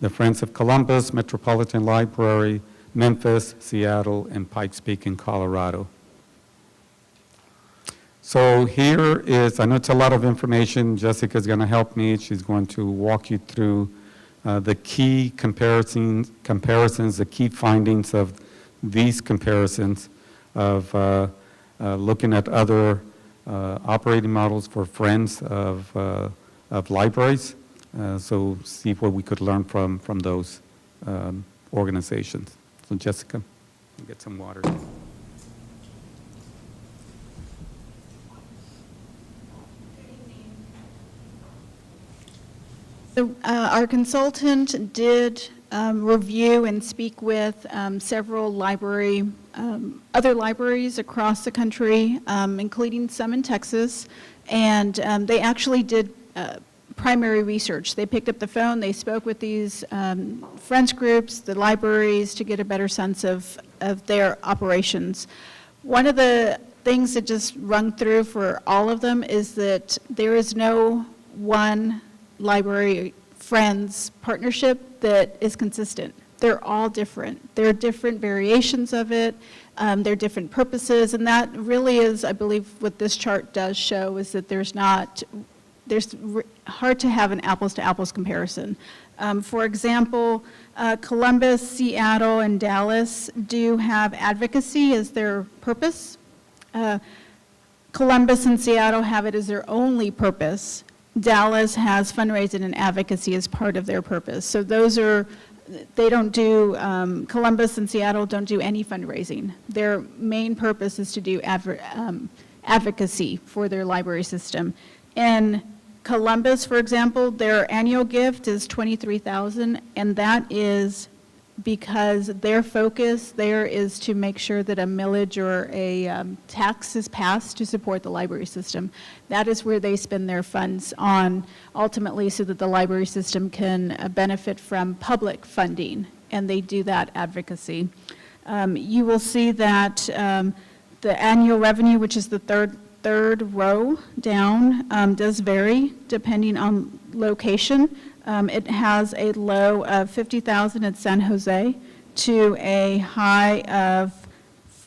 the Friends of Columbus Metropolitan Library, Memphis, Seattle, and Pikes Peak in Colorado. So here is, I know it's a lot of information. Jessica's going to help me. She's going to walk you through the key comparisons, the key findings of these comparisons of looking at other operating models for friends of libraries. So see what we could learn from those organizations. So Jessica, get some water. So our consultant did review and speak with several other libraries across the country, including some in Texas, and they actually did primary research. They picked up the phone, they spoke with these friends groups, the libraries, to get a better sense of their operations. One of the things that just rung through for all of them is that there is no one library friends partnership that is consistent. They're all different. There are different variations of it. There are different purposes, and that really is, I believe, what this chart does show, is that there's hard to have an apples-to-apples comparison. For example, Columbus, Seattle, and Dallas do have advocacy as their purpose. Columbus and Seattle have it as their only purpose. Dallas has fundraising and advocacy as part of their purpose. So they don't do, Columbus and Seattle don't do any fundraising. Their main purpose is to do advocacy for their library system. In Columbus, for example, their annual gift is $23,000, and that is because their focus there is to make sure that a millage or a tax is passed to support the library system. That is where they spend their funds on, ultimately, so that the library system can benefit from public funding, and they do that advocacy. You will see that the annual revenue, which is the third row down, does vary depending on location. It has a low of $50,000 at San Jose to a high of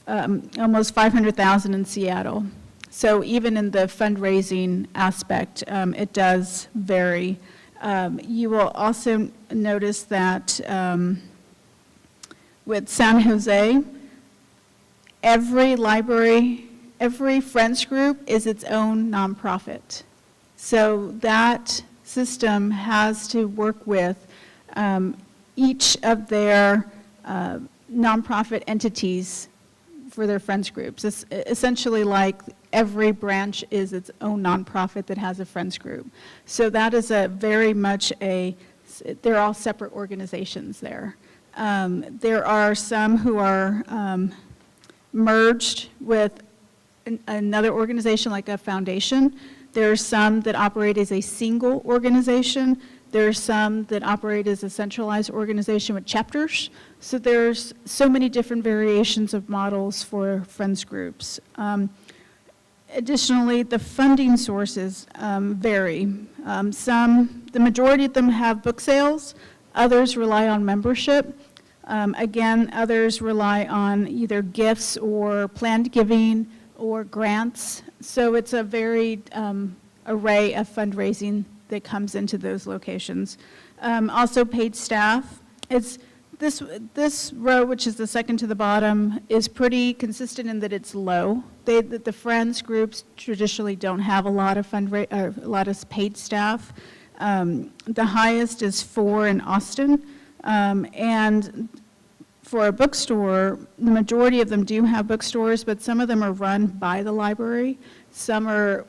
almost $500,000 in Seattle. So even in the fundraising aspect, it does vary. You will also notice that with San Jose, every library, every Friends group is its own nonprofit. So that system has to work with each of their nonprofit entities for their Friends groups. It's essentially like every branch is its own nonprofit that has a Friends group. So that is very much they're all separate organizations there. There are some who are merged with another organization like a foundation. There are some that operate as a single organization. There are some that operate as a centralized organization with chapters. So there's so many different variations of models for Friends groups. Additionally, the funding sources vary. The majority of them have book sales. Others rely on membership. Again, others rely on either gifts or planned giving or grants. So it's a varied array of fundraising that comes into those locations. Also paid staff. It's this row, which is the second to the bottom, is pretty consistent in that it's low. The Friends groups traditionally don't have a lot of paid staff. The highest is 4 in Austin, and for a bookstore, the majority of them do have bookstores, but some of them are run by the library. Some are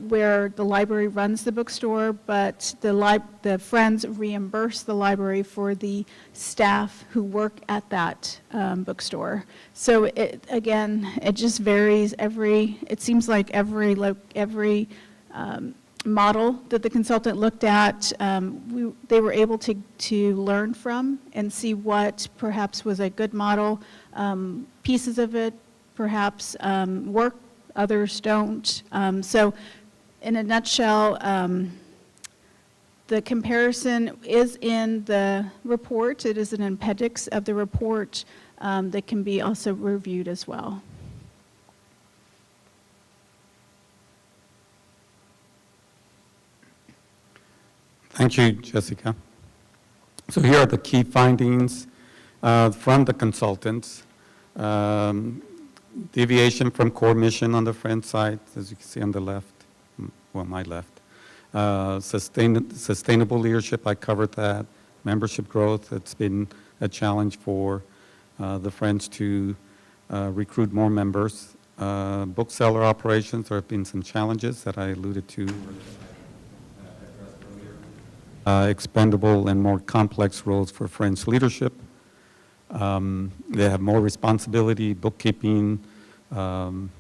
where the library runs the bookstore, but the Friends reimburse the library for the staff who work at that bookstore. So it just varies. It seems like every model that the consultant looked at, they were able to learn from and see what perhaps was a good model. Pieces of it perhaps work, others don't. So in a nutshell, the comparison is in the report. It is an appendix of the report. that can be also reviewed as well. Thank you, Jessica. So here are the key findings from the consultants. Deviation from core mission on the Friends side, as you can see on the left, well, my left. Sustainable leadership, I covered that. Membership growth, it's been a challenge for the Friends to recruit more members. Bookseller operations, there have been some challenges that I alluded to. Expendable and more complex roles for Friends leadership. They have more responsibility, bookkeeping, and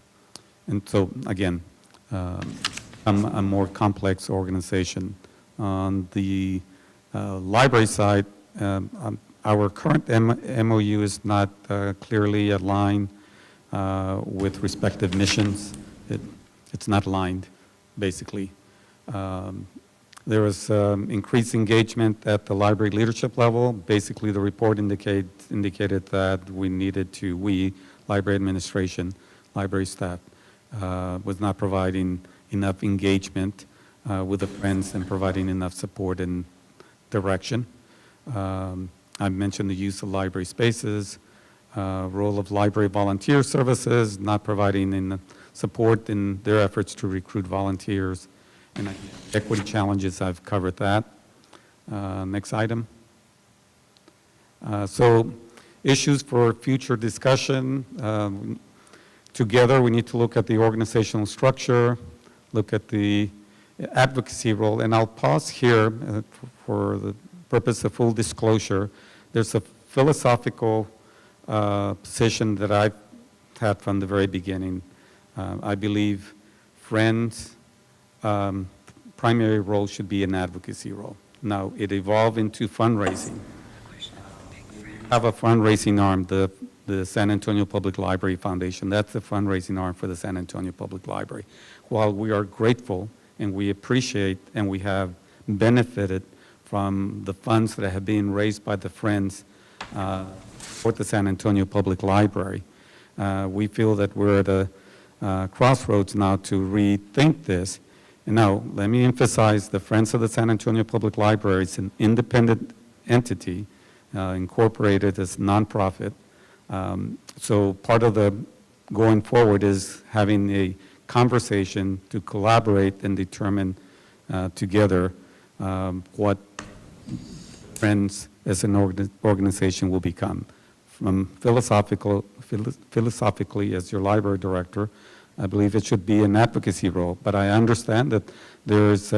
so again, a more complex organization. On the library side, our current MOU is not clearly aligned with respective missions. It's not aligned, basically. There was increased engagement at the library leadership level. Basically, the report indicated that we, library administration, library staff, was not providing enough engagement with the Friends and providing enough support and direction. I mentioned the use of library spaces, role of library volunteer services, not providing support in their efforts to recruit volunteers. And equity challenges, I've covered that. Next item. So issues for future discussion. Together, we need to look at the organizational structure, look at the advocacy role, and I'll pause here for the purpose of full disclosure. There's a philosophical position that I've had from the very beginning. I believe Friends' primary role should be an advocacy role. Now, it evolved into fundraising. We have a fundraising arm, the San Antonio Public Library Foundation. That's the fundraising arm for the San Antonio Public Library. While we are grateful and we appreciate and we have benefited from the funds that have been raised by the Friends for the San Antonio Public Library, we feel that we're at a crossroads now to rethink this. And now, let me emphasize, the Friends of the San Antonio Public Library is an independent entity, incorporated as nonprofit. So part of the going forward is having a conversation to collaborate and determine together what Friends as an organization will become. From philosophically, as your library director, I believe it should be an advocacy role, but I understand that there's,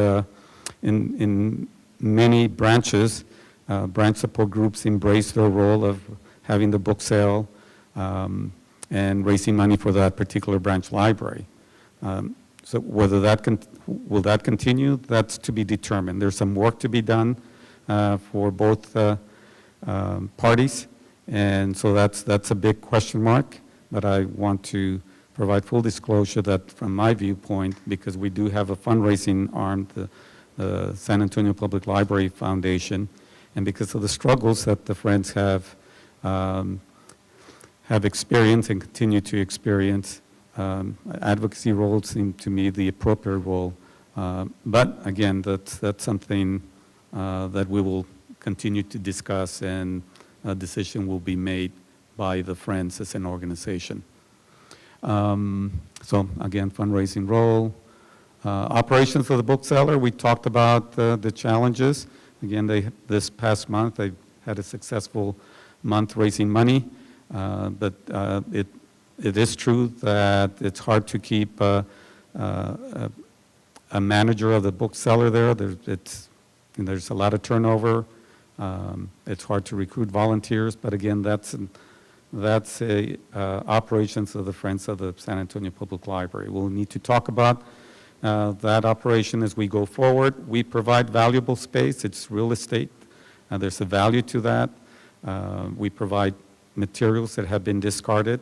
in many branches, branch support groups embrace their role of having the book sale and raising money for that particular branch library. So whether will that continue, that's to be determined. There's some work to be done for both parties, and so that's a big question mark, but I want to provide full disclosure that from my viewpoint, because we do have a fundraising arm, the San Antonio Public Library Foundation, and because of the struggles that the Friends have experienced and continue to experience, advocacy role seemed to me the appropriate role. But again, that's something that we will continue to discuss, and a decision will be made by the Friends as an organization. So again, fundraising role. Operations of the bookseller, we talked about the challenges. Again, this past month, they had a successful month raising money, but it is true that it's hard to keep a manager of the bookseller there. There's a lot of turnover. It's hard to recruit volunteers, but again, that's operations of the Friends of the San Antonio Public Library. We'll need to talk about that operation as we go forward. We provide valuable space. It's real estate. There's a value to that. We provide materials that have been discarded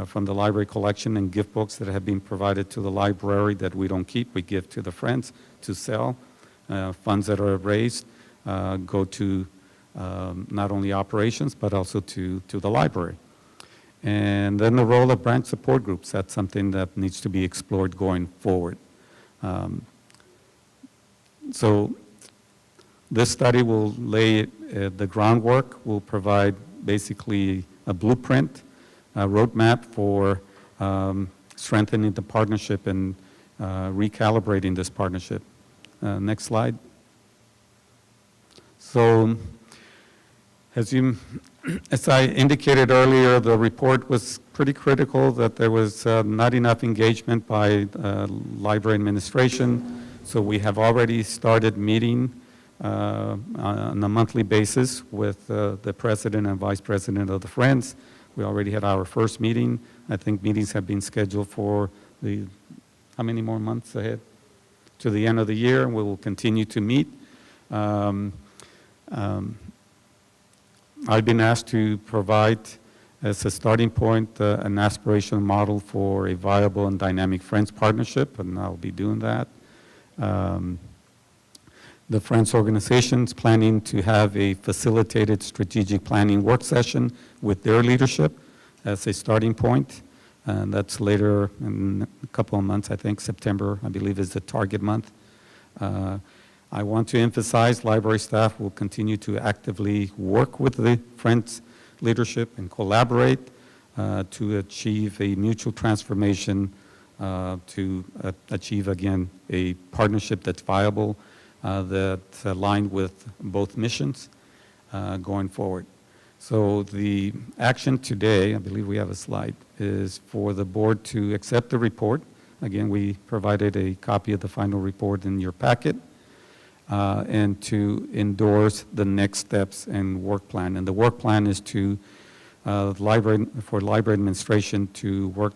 from the library collection and gift books that have been provided to the library that we don't keep. We give to the Friends to sell. Funds that are raised go to not only operations, but also to the library. And then the role of branch support groups, that's something that needs to be explored going forward. So this study will lay the groundwork, will provide basically a blueprint, a roadmap for strengthening the partnership and recalibrating this partnership. Next slide. So as I indicated earlier, the report was pretty critical that there was not enough engagement by library administration. So we have already started meeting on a monthly basis with the president and vice president of the Friends. We already had our first meeting. I think meetings have been scheduled for how many more months ahead? To the end of the year, and we will continue to meet. I've been asked to provide, as a starting point, an aspirational model for a viable and dynamic Friends partnership, and I'll be doing that. The Friends organization is planning to have a facilitated strategic planning work session with their leadership as a starting point, and that's later in a couple of months. I think September, I believe, is the target month. I want to emphasize library staff will continue to actively work with the Friends leadership and collaborate to achieve a mutual transformation, to achieve, again, a partnership that's viable, that's aligned with both missions going forward. So the action today, I believe we have a slide, is for the board to accept the report. Again, we provided a copy of the final report in your packet, and to endorse the next steps and work plan. And the work plan is to for library administration to work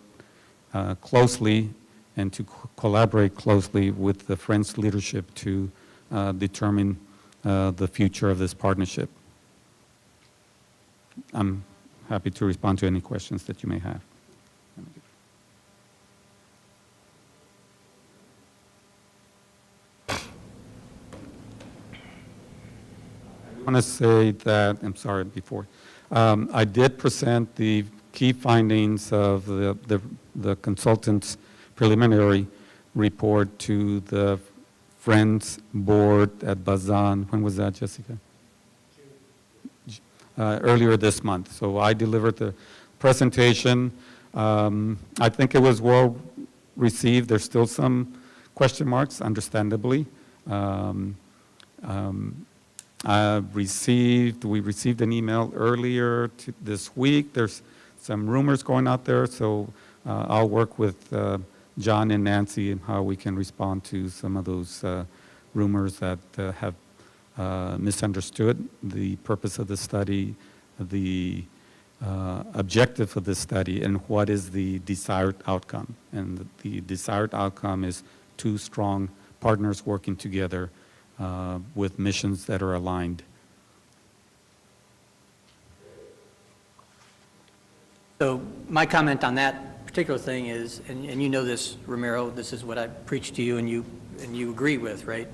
closely and to collaborate closely with the Friends leadership to determine the future of this partnership. I'm happy to respond to any questions that you may have. I want to say that, I'm sorry, before, I did present the key findings of the consultant's preliminary report to the Friends board at Bazan. When was that, Jessica? Earlier this month. So I delivered the presentation. I think it was well received. There's still some question marks, understandably. We received an email earlier this week. There's some rumors going out there, so I'll work with John and Nancy and how we can respond to some of those rumors that have misunderstood the purpose of the study, the objective of this study, and what is the desired outcome. And the desired outcome is two strong partners working together with missions that are aligned. So my comment on that particular thing is, and you know this, Ramiro, this is what I preach to you and you agree with, right?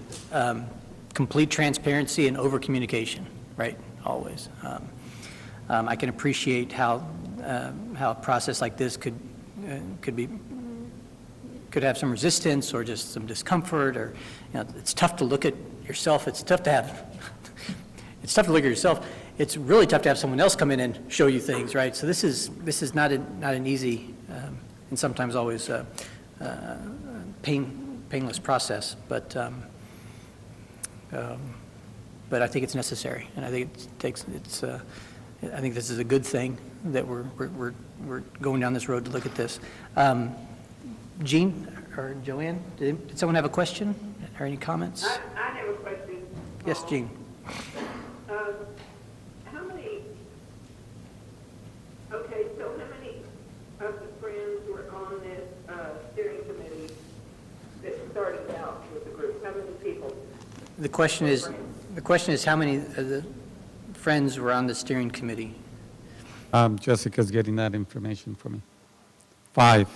Complete transparency and over-communication, right, always. I can appreciate how a process like this could have some resistance or just some discomfort, or it's tough to look at yourself. It's tough to look at yourself. It's really tough to have someone else come in and show you things, right? So this is not an easy and sometimes always painless process, but I think it's necessary, and I think I think this is a good thing that we're going down this road to look at this. Jean or Joanne, did someone have a question or any comments? I have a question. Yes, Jean. So how many of the Friends were on this steering committee that started out with the group? How many people? The question is how many of the Friends were on the steering committee? Jessica's getting that information for me. 5.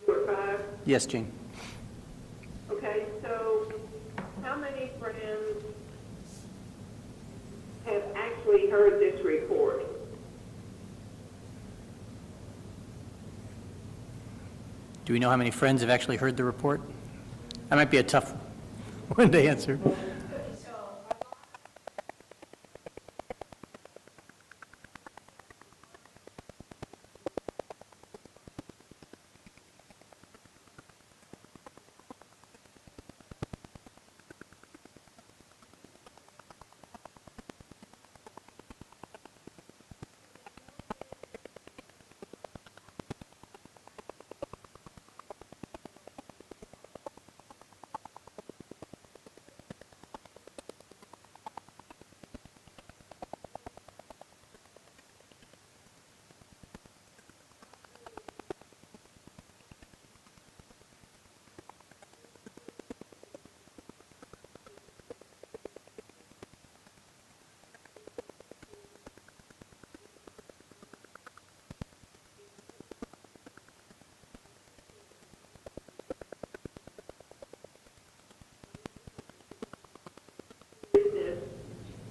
You were 5? Yes, Jean. Okay, so how many Friends have actually heard this report? Do we know how many friends have actually heard the report? That might be a tough one to answer.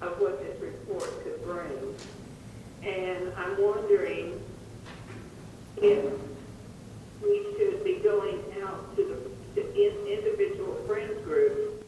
Of what this report could bring. And I'm wondering if we should be going out to the individual friends groups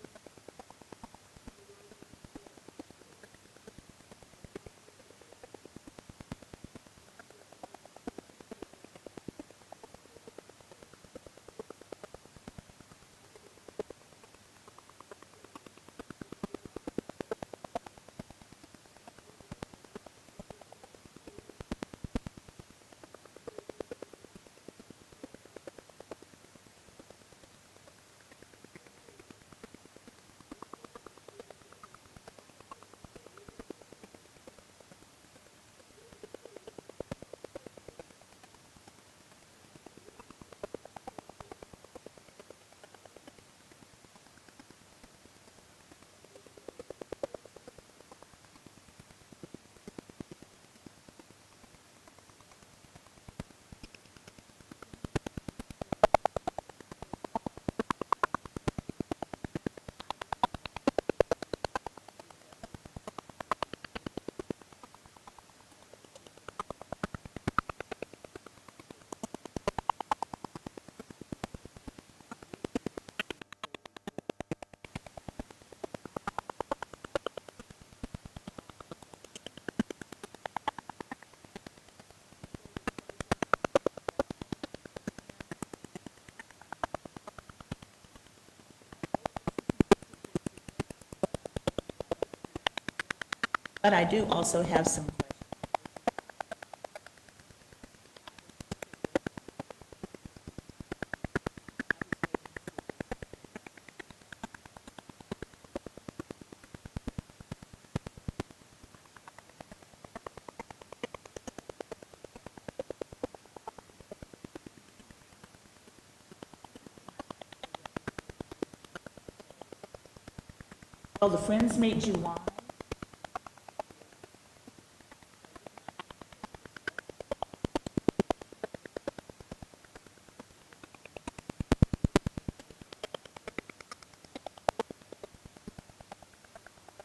But I do also have some questions. Well, the Friends meet July.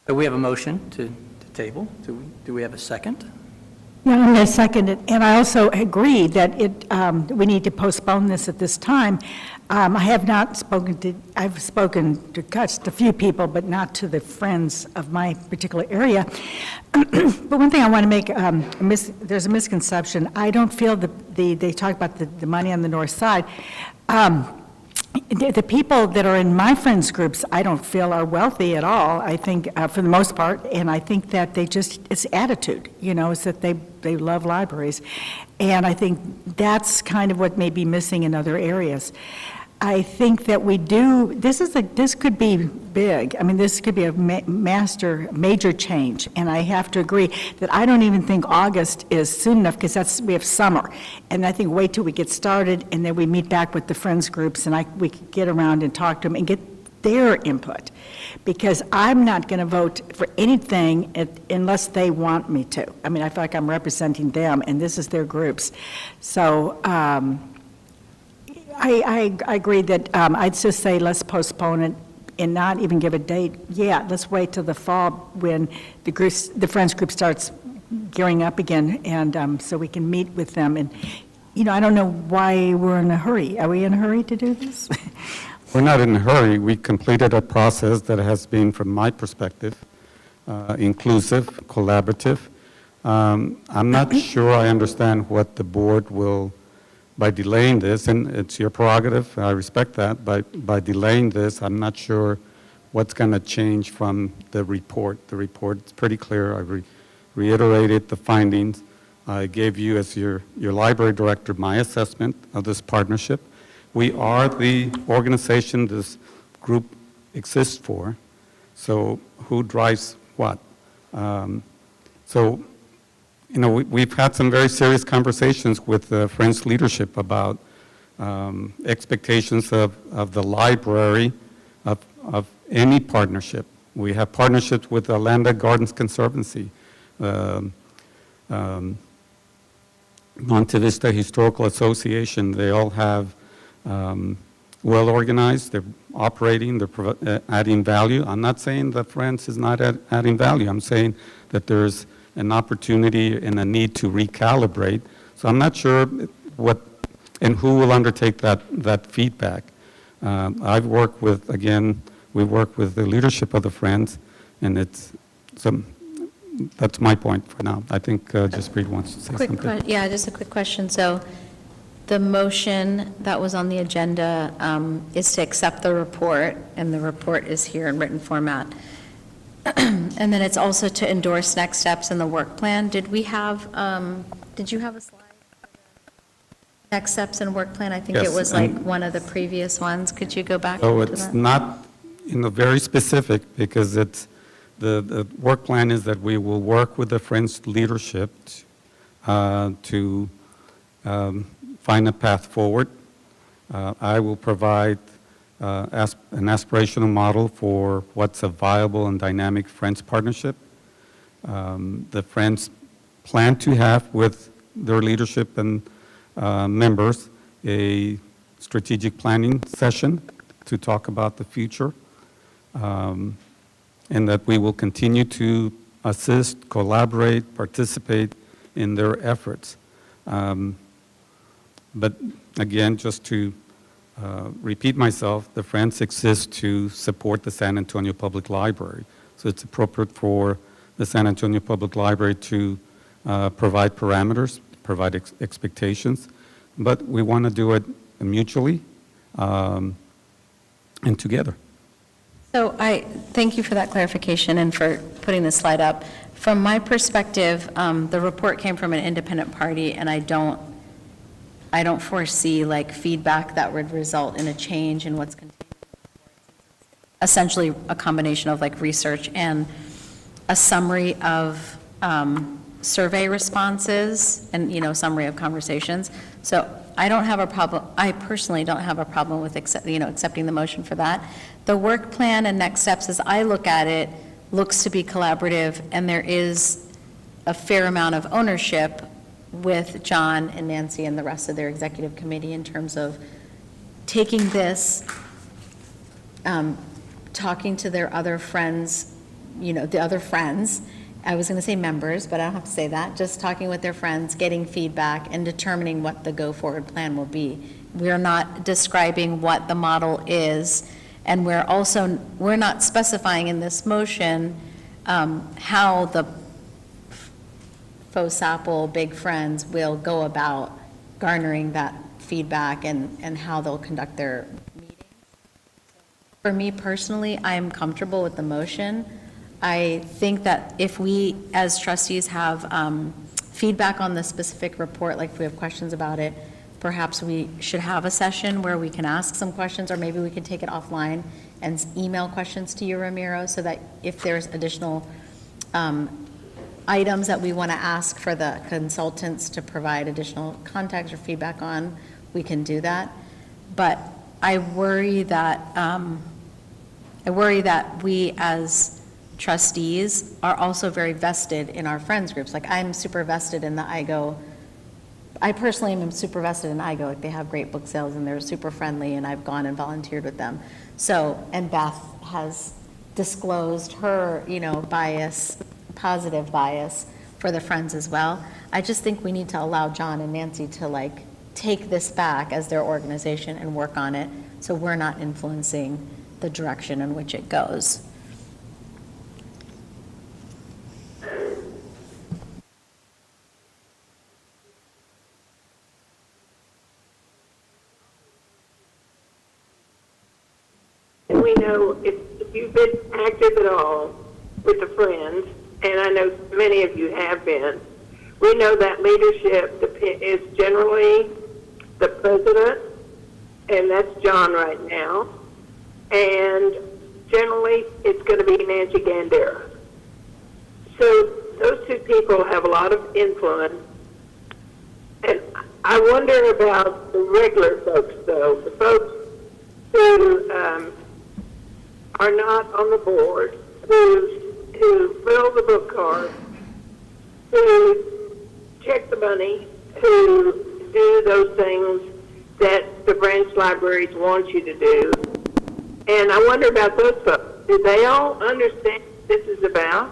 So we have a motion to table. Do we have a second? Yeah, I'm going to second it, and I also agree that we need to postpone this at this time. I have not spoken to, I've spoken to just a few people, but not to the friends of my particular area. But one thing I want to make, there's a misconception. I don't feel they talk about the money on the north side. The people that are in my friends groups, I don't feel are wealthy at all, I think, for the most part, and I think that it's attitude, is that they love libraries. And I think that's kind of what may be missing in other areas. I think that this could be big. I mean, this could be a major change, and I have to agree that I don't even think August is soon enough, because we have summer, and I think wait till we get started, and then we meet back with the friends groups, and we can get around and talk to them and get their input, because I'm not going to vote for anything unless they want me to. I mean, I feel like I'm representing them, and this is their groups. So, I agree that I'd just say let's postpone it and not even give a date yet. Let's wait till the fall when the friends group starts gearing up again, and so we can meet with them I don't know why we're in a hurry. Are we in a hurry to do this? We're not in a hurry. We completed a process that has been, from my perspective, inclusive, collaborative. I'm not sure I understand what the board will, by delaying this, and it's your prerogative, I respect that, by delaying this, I'm not sure what's going to change from the report. The report is pretty clear. I reiterated the findings. I gave you, as your library director, my assessment of this partnership. We are the organization this group exists for, so who drives what? We've had some very serious conversations with the Friends leadership about expectations of the library, of any partnership. We have partnerships with the Land Gardens Conservancy, Monte Vista Historical Association. They all have well organized, they're operating, they're adding value. I'm not saying that Friends is not adding value. I'm saying that there's an opportunity and a need to recalibrate. So I'm not sure what and who will undertake that feedback. I've worked with, again, we work with the leadership of the Friends, and that's my point for now. I think Jaspreet wants to say something. Yeah, just a quick question. So the motion that was on the agenda is to accept the report, and the report is here in written format. And then it's also to endorse next steps in the work plan. Did you have a slide? Next steps in work plan? I think Yes, it was like one of the previous ones. Could you go back to that? So it's not very specific, because it's the work plan is that we will work with the Friends leadership to find a path forward. I will provide an aspirational model for what's a viable and dynamic Friends partnership. The Friends plan to have with their leadership and members a strategic planning session to talk about the future, and that we will continue to assist, collaborate, participate in their efforts. But again, just to repeat myself, the Friends exist to support the San Antonio Public Library. So it's appropriate for the San Antonio Public Library to provide parameters, provide expectations, but we want to do it mutually and together. So I thank you for that clarification and for putting the slide up. From my perspective, the report came from an independent party, and I don't foresee like feedback that would result in a change in what's contained. Essentially a combination of like research and a summary of survey responses and, summary of conversations. So I don't have a problem, I personally don't have a problem with accepting the motion for that. The work plan and next steps, as I look at it, looks to be collaborative, and there is a fair amount of ownership with John and Nancy and the rest of their executive committee in terms of taking this, talking to their other friends, the other friends. I was going to say members, but I don't have to say that. Just talking with their friends, getting feedback, and determining what the go-forward plan will be. We're not describing what the model is, and we're not specifying in this motion how the SAPL Big Friends will go about garnering that feedback and how they'll conduct their meetings. For me personally, I'm comfortable with the motion. I think that if we, as trustees, have feedback on the specific report, like if we have questions about it, perhaps we should have a session where we can ask some questions, or maybe we can take it offline and email questions to you, Ramiro, so that if there's additional items that we want to ask for the consultants to provide additional context or feedback on, we can do that. But I worry that we as trustees are also very vested in our friends groups. Like I'm super vested in the IGO. I personally am super vested in IGO. Like they have great book sales and they're super friendly, and I've gone and volunteered with them. So, and Beth has disclosed her, bias, positive bias for the friends as well. I just think we need to allow John and Nancy to take this back as their organization and work on it, so we're not influencing the direction in which it goes. And we know if you've been active at all with the Friends, and I know many of you have been, we know that leadership is generally the president, and that's John right now, and generally it's going to be Nancy Gandera. So those two people have a lot of influence, and I wonder about the regular folks, though, the folks who are not on the board, who fill the book card, who check the money, who do those things that the branch libraries want you to do. And I wonder about those folks. Do they all understand what this is about?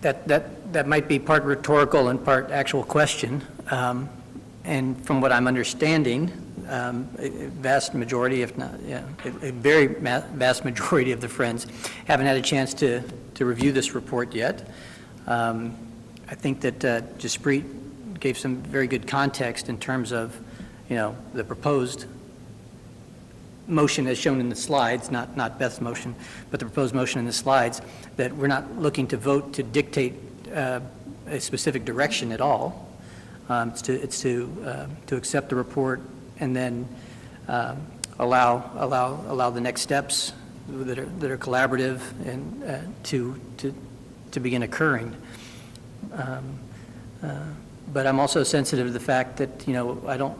That might be part rhetorical and part actual question. And from what I'm understanding, a vast majority, if not, a very vast majority of the Friends haven't had a chance to review this report yet. I think that Jaspreet gave some very good context in terms of, the proposed motion as shown in the slides, not Beth's motion, but the proposed motion in the slides, that we're not looking to vote to dictate a specific direction at all. It's to accept the report and then allow the next steps that are collaborative and to begin occurring. But I'm also sensitive to the fact that I don't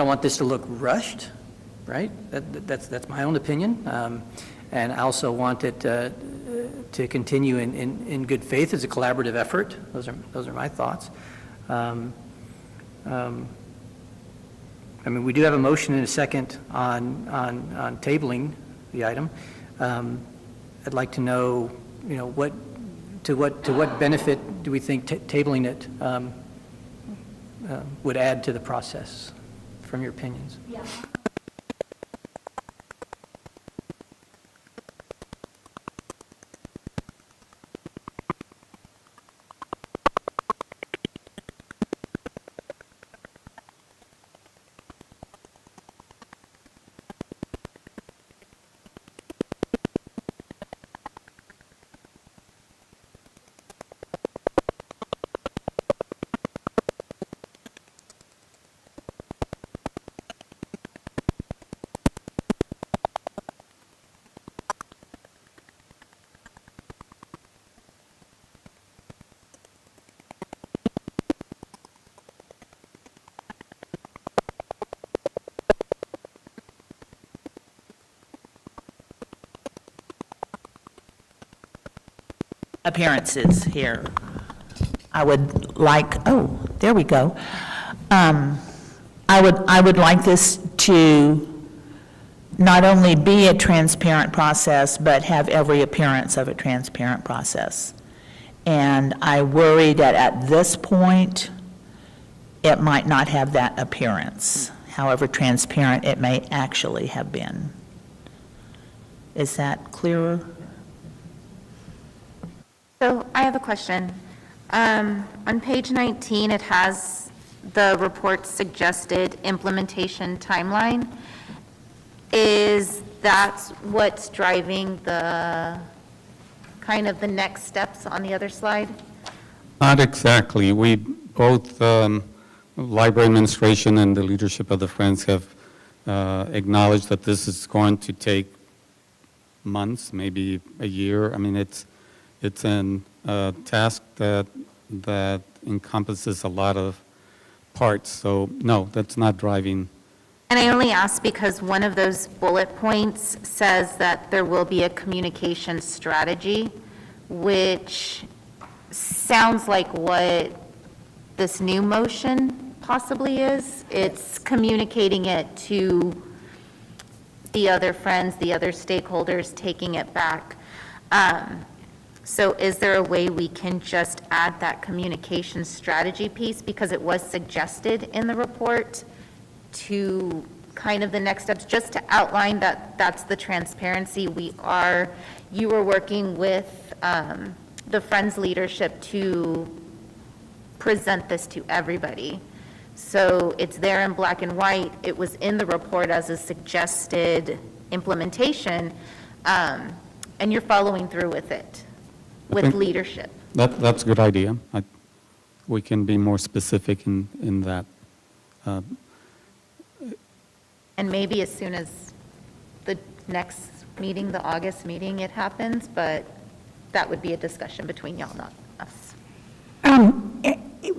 want this to look rushed, right? That's my own opinion, and I also want it to continue in good faith as a collaborative effort. Those are my thoughts. I mean, we do have a motion and a second on tabling the item. I'd like to know, to what benefit do we think tabling it would add to the process, from your opinions? Yeah. Appearances here. I would like, oh, there we go. I would like this to not only be a transparent process, but have every appearance of a transparent process. And I worry that at this point, it might not have that appearance, however transparent it may actually have been. Is that clearer? So I have a question. On page 19, it has the report's suggested implementation timeline. Is that what's driving the kind of the next steps on the other slide? Not exactly. We both, library administration and the leadership of the Friends have acknowledged that this is going to take months, maybe a year. I mean, it's a task that encompasses a lot of parts. So no, that's not driving. And I only ask because one of those bullet points says that there will be a communication strategy, which sounds like what this new motion possibly is. It's communicating it to the other friends, the other stakeholders taking it back. So is there a way we can just add that communication strategy piece, because it was suggested in the report, to kind of the next steps, just to outline that that's the transparency you were working with the Friends leadership to present this to everybody. So it's there in black and white. It was in the report as a suggested implementation, and you're following through with it, with leadership. That's a good idea. We can be more specific in that. And maybe as soon as the next meeting, the August meeting, it happens, but that would be a discussion between y'all, not us.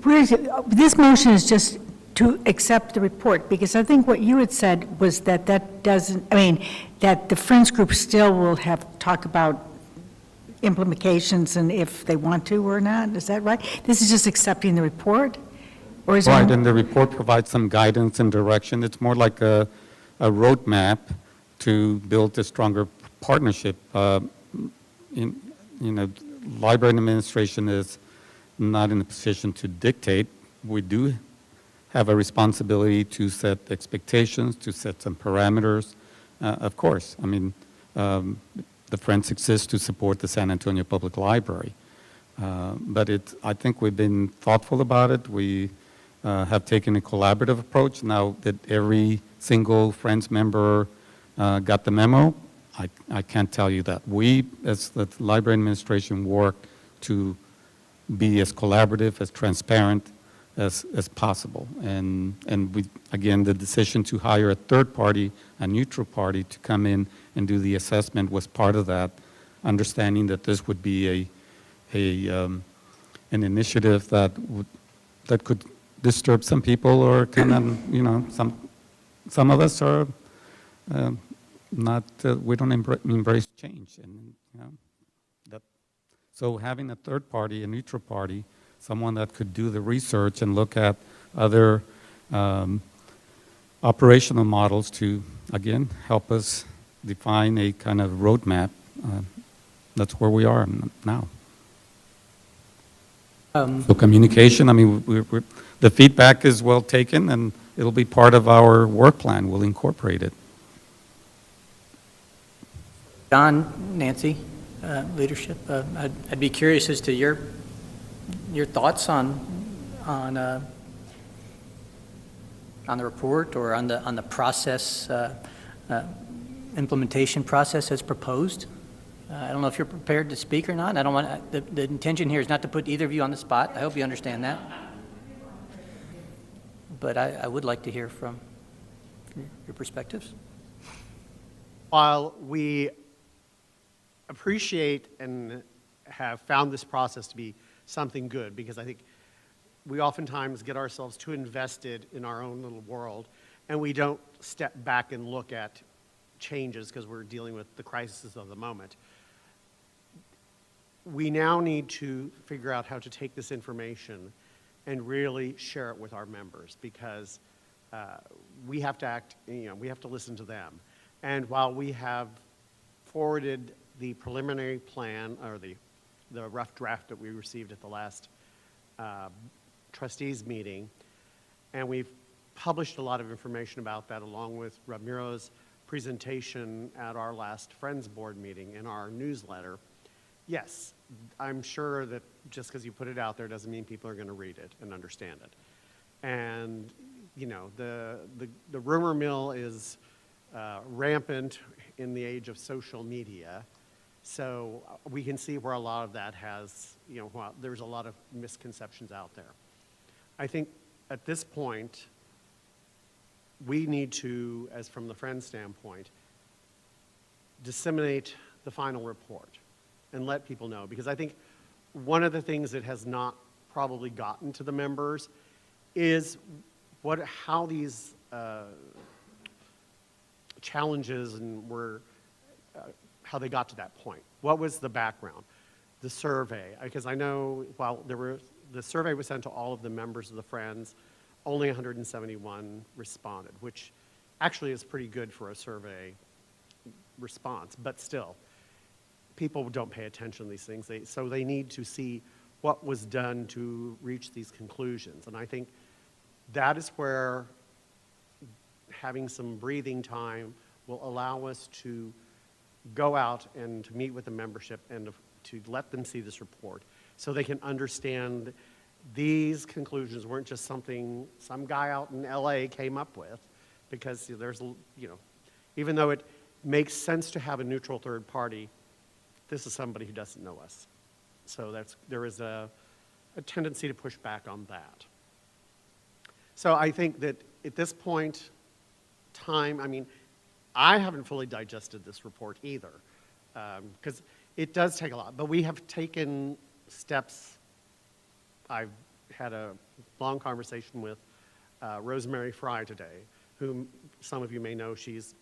Where is it? This motion is just to accept the report, because I think what you had said was that that the Friends group still will have to talk about implications and if they want to or not. Is that right? This is just accepting the report? Or is Right, and the report provides some guidance and direction. It's more like a roadmap to build a stronger partnership. Library administration is not in a position to dictate. We do have a responsibility to set expectations, to set some parameters. Of course, the Friends exist to support the San Antonio Public Library. But I think we've been thoughtful about it. We have taken a collaborative approach. Now that every single Friends member got the memo, I can't tell you that. We, as the library administration, work to be as collaborative, as transparent as possible. And we, again, the decision to hire a third party, a neutral party, to come in and do the assessment was part of that, understanding that this would be an initiative that could disturb some people, or kind of, some of us are not, we don't embrace change. And, so having a third party, a neutral party, someone that could do the research and look at other operational models to, again, help us define a kind of roadmap, that's where we are now. So communication, the feedback is well taken, and it'll be part of our work plan. We'll incorporate it. John, Nancy, leadership, I'd be curious as to your thoughts on the report, or on the process, implementation process as proposed. I don't know if you're prepared to speak or not. I don't want the intention here is not to put either of you on the spot. I hope you understand that. But I would like to hear from your perspectives. While we appreciate and have found this process to be something good, because I think we oftentimes get ourselves too invested in our own little world, and we don't step back and look at changes because we're dealing with the crisis of the moment. We now need to figure out how to take this information and really share it with our members, because we have to act, we have to listen to them. And while we have forwarded the preliminary plan, or the rough draft that we received at the last trustees meeting, and we've published a lot of information about that, along with Ramiro's presentation at our last Friends Board meeting in our newsletter. Yes, I'm sure that just because you put it out there doesn't mean people are going to read it and understand it. And, the rumor mill is rampant in the age of social media. So we can see where a lot of that has, there's a lot of misconceptions out there. I think at this point, we need to, as from the Friends standpoint, disseminate the final report and let people know. Because I think one of the things that has not probably gotten to the members is how these challenges and how they got to that point. What was the background? The survey, because I know while the survey was sent to all of the members of the Friends, only 171 responded, which actually is pretty good for a survey response, but still, people don't pay attention to these things, so they need to see what was done to reach these conclusions. And I think that is where having some breathing time will allow us to go out and to meet with the membership and to let them see this report so they can understand these conclusions weren't just something some guy out in LA came up with, because there's, even though it makes sense to have a neutral third party, this is somebody who doesn't know us. So there is a tendency to push back on that. So I think that at this point, I haven't fully digested this report either, because it does take a lot, but we have taken steps. I've had a long conversation with Rosemary Fry today, whom some of you may know.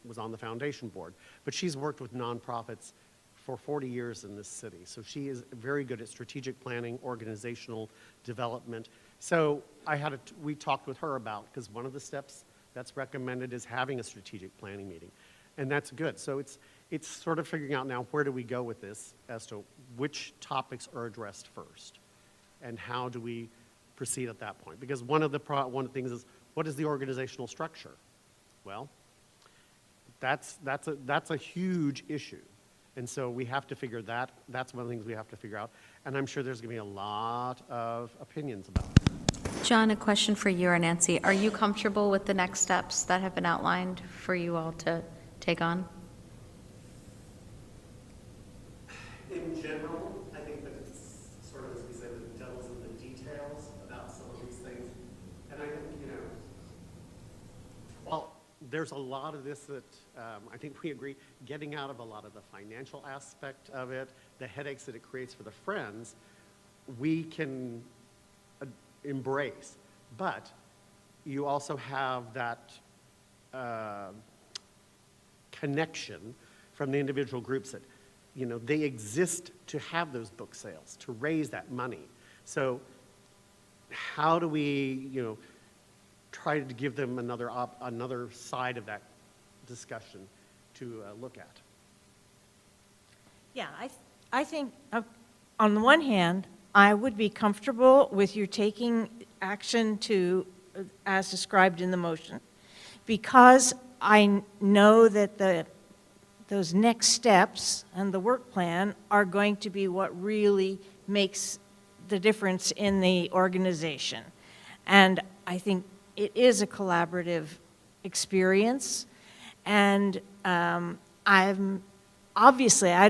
Was on the foundation board, but she's worked with nonprofits for 40 years in this city. So she is very good at strategic planning, organizational development. So we talked with her about, because one of the steps that's recommended is having a strategic planning meeting. And that's good. So it's sort of figuring out now, where do we go with this as to which topics are addressed first? And how do we proceed at that point? Because one of the things is, what is the organizational structure? Well, that's a huge issue. And so we have to figure that. That's one of the things we have to figure out. And I'm sure there's going to be a lot of opinions about it. John, a question for you or Nancy. Are you comfortable with the next steps that have been outlined for you all to take on? In general, I think that it's sort of, as we say, the devil's in the details about some of these things. And I think, well, there's a lot of this that I think we agree, getting out of a lot of the financial aspect of it, the headaches that it creates for the friends, we can embrace. But you also have that connection from the individual groups that, they exist to have those book sales, to raise that money. So how do we, try to give them another side of that discussion to look at? Yeah, I think, on the one hand, I would be comfortable with you taking action as described in the motion, because I know that those next steps and the work plan are going to be what really makes the difference in the organization. And I think it is a collaborative experience. And I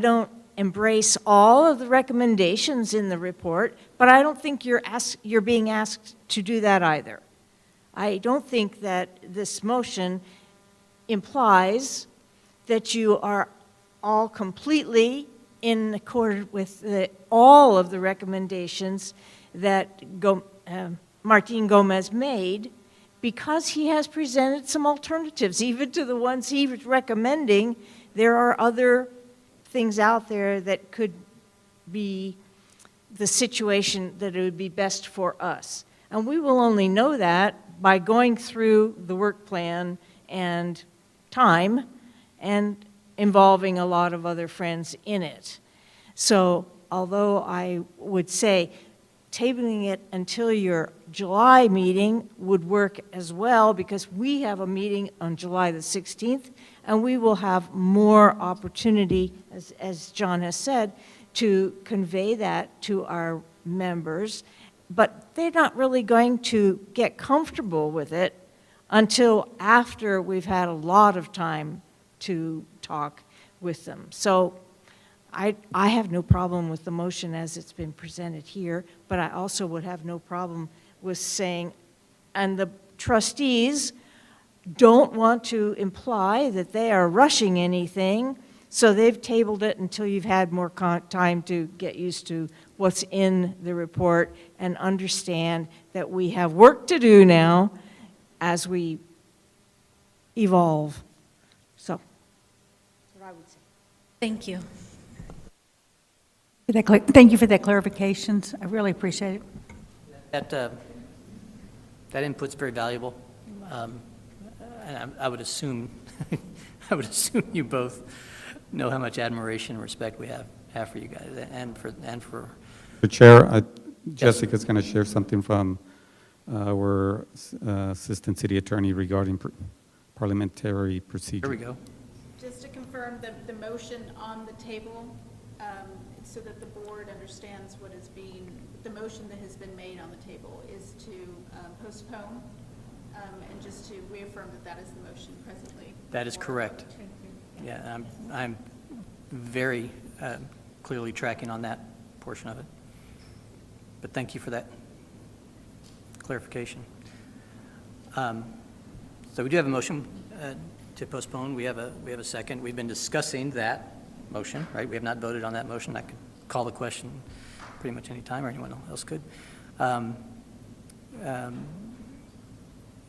don't embrace all of the recommendations in the report, but I don't think you're being asked to do that either. I don't think that this motion implies that you are all completely in accord with all of the recommendations that Martin Gomez made, because he has presented some alternatives. Even to the ones he was recommending, there are other things out there that could be the situation that it would be best for us. And we will only know that by going through the work plan and time and involving a lot of other friends in it. So although I would say tabling it until your July meeting would work as well, because we have a meeting on July the 16th, and we will have more opportunity, as John has said, to convey that to our members. But they're not really going to get comfortable with it until after we've had a lot of time to talk with them. So I have no problem with the motion as it's been presented here, but I also would have no problem with saying, and the trustees don't want to imply that they are rushing anything, so they've tabled it until you've had more time to get used to what's in the report and understand that we have work to do now as we evolve. So, that's what I would say. Thank you. Thank you for that clarifications. I really appreciate it. That input's very valuable. And I would assume, you both know how much admiration and respect we have for you guys and for The Chair, Jessica's going to share something from our Assistant City Attorney regarding parliamentary procedure. Here we go. Just to confirm, the motion on the table, so that the board understands what is being, the motion that has been made on the table is to postpone, and just to reaffirm that that is the motion presently. That is correct. Yeah, I'm very clearly tracking on that portion of it. But thank you for that clarification. So we do have a motion to postpone. We have a second. We've been discussing that motion, right? We have not voted on that motion. I could call the question pretty much any time, or anyone else could.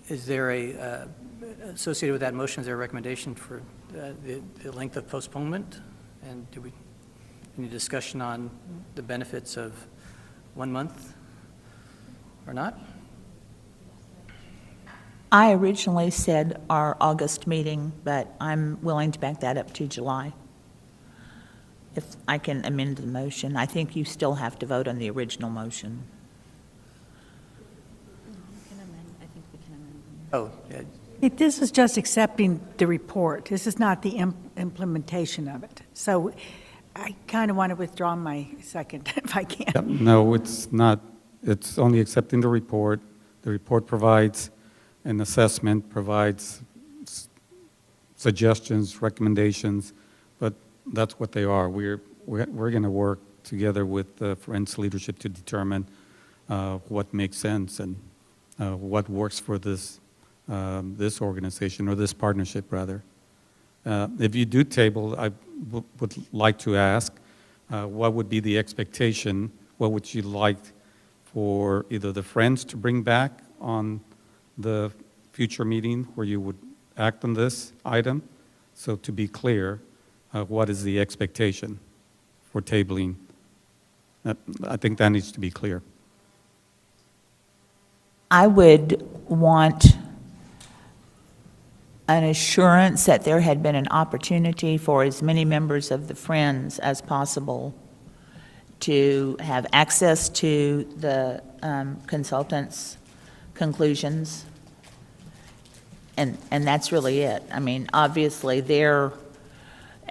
Is there associated with that motion, is there a recommendation for the length of postponement? And any discussion on the benefits of 1 month or not? I originally said our August meeting, but I'm willing to back that up to July. If I can amend the motion, I think you still have to vote on the original motion. Oh, yeah. This is just accepting the report. This is not the implementation of it. So I kind of want to withdraw my second, if I can. Yep, no, it's not. It's only accepting the report. The report provides an assessment, provides suggestions, recommendations, but that's what they are. We're going to work together with the Friends leadership to determine what makes sense and what works for this organization, or this partnership, rather. If you do table, I would like to ask, what would be the expectation? What would you like for either the Friends to bring back on the future meeting where you would act on this item? So to be clear, what is the expectation for tabling? I think that needs to be clear. I would want an assurance that there had been an opportunity for as many members of the Friends as possible to have access to the consultants' conclusions. And that's really it. I mean, obviously, their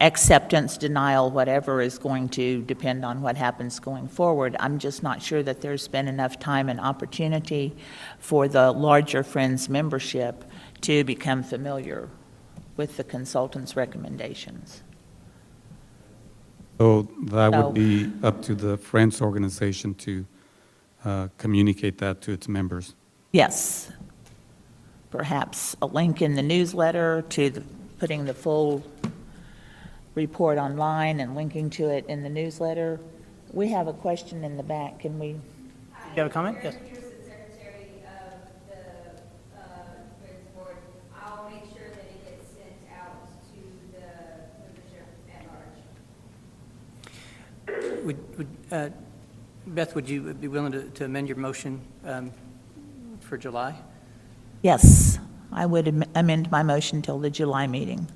acceptance, denial, whatever, is going to depend on what happens going forward. I'm just not sure that there's been enough time and opportunity for the larger Friends membership to become familiar with the consultants' recommendations. So that would be up to the Friends organization to communicate that to its members. Yes. Perhaps a link in the newsletter to putting the full report online and linking to it in the newsletter. We have a question in the back. Can we? You have a comment? Yes. Beth, would you be willing to amend your motion for July? Yes, I would amend my motion till the July meeting.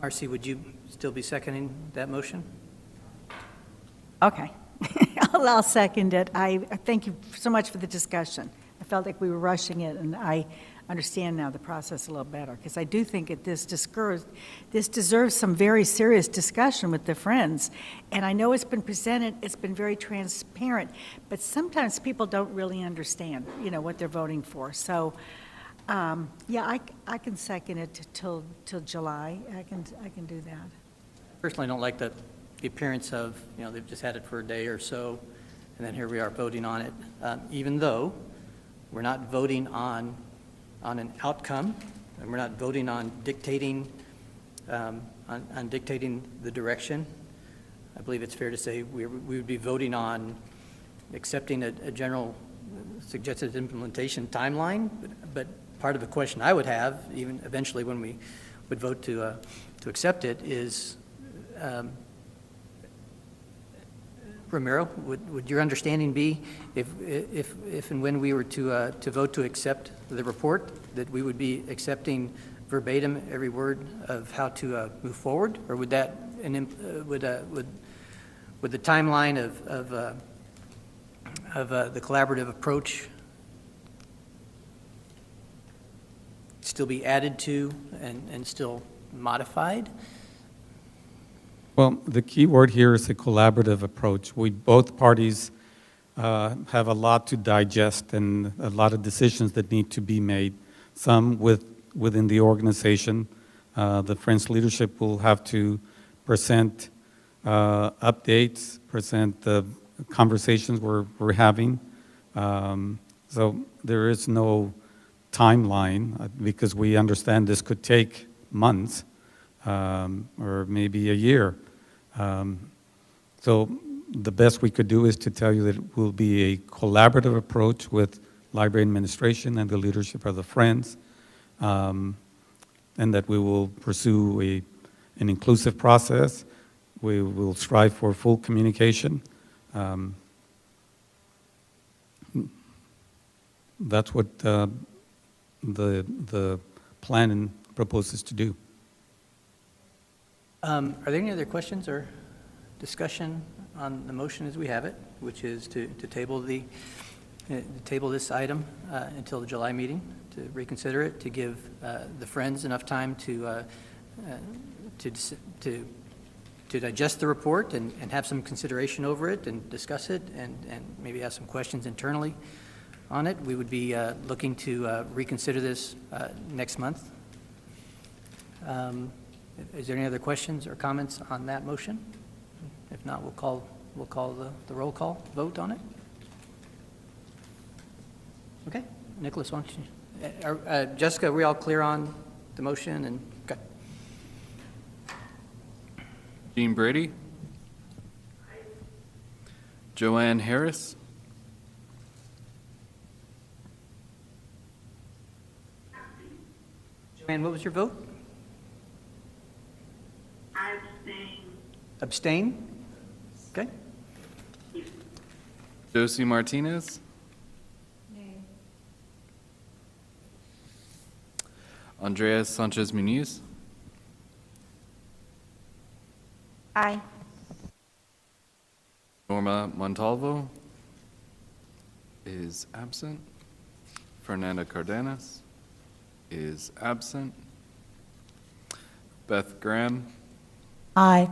Marcy, would you still be seconding that motion? Okay. I'll second it. I thank you so much for the discussion. I felt like we were rushing it, and I understand now the process a little better, because I do think this deserves some very serious discussion with the Friends. And I know it's been presented, it's been very transparent, but sometimes people don't really understand, what they're voting for. So, yeah, I can second it till July. I can do that. Personally, I don't like the appearance of, they've just had it for a day or so, and then here we are voting on it, even though we're not voting on an outcome, and we're not voting on dictating the direction. I believe it's fair to say we would be voting on accepting a general suggested implementation timeline, but part of the question I would have, even eventually when we would vote to accept it, is Ramiro, would your understanding be if and when we were to vote to accept the report, that we would be accepting verbatim every word of how to move forward? Or would that, would the timeline of the collaborative approach still be added to and still modified? Well, the key word here is a collaborative approach. Both parties have a lot to digest and a lot of decisions that need to be made. Some within the organization. The Friends leadership will have to present updates, present the conversations we're having. So there is no timeline because we understand this could take months or maybe a year. So the best we could do is to tell you that it will be a collaborative approach with library administration and the leadership of the Friends, and that we will pursue an inclusive process. We will strive for full communication. That's what the plan proposes to do. Are there any other questions or discussion on the motion as we have it, which is to table this item until the July meeting, to reconsider it, to give the Friends enough time to digest the report and have some consideration over it and discuss it and maybe have some questions internally on it? We would be looking to reconsider this next month. Is there any other questions or comments on that motion? If not, we'll call the roll call vote on it. Okay, Nicholas, why don't you? Jessica, are we all clear on the motion? And okay. Jean Brady? Joanne Harris? Joanne, what was your vote? I abstain. Abstain? Okay. Josie Martinez? Andrea Sanchez Muniz? Aye. Norma Montalvo is absent. Fernanda Cardenas is absent. Beth Graham? Aye.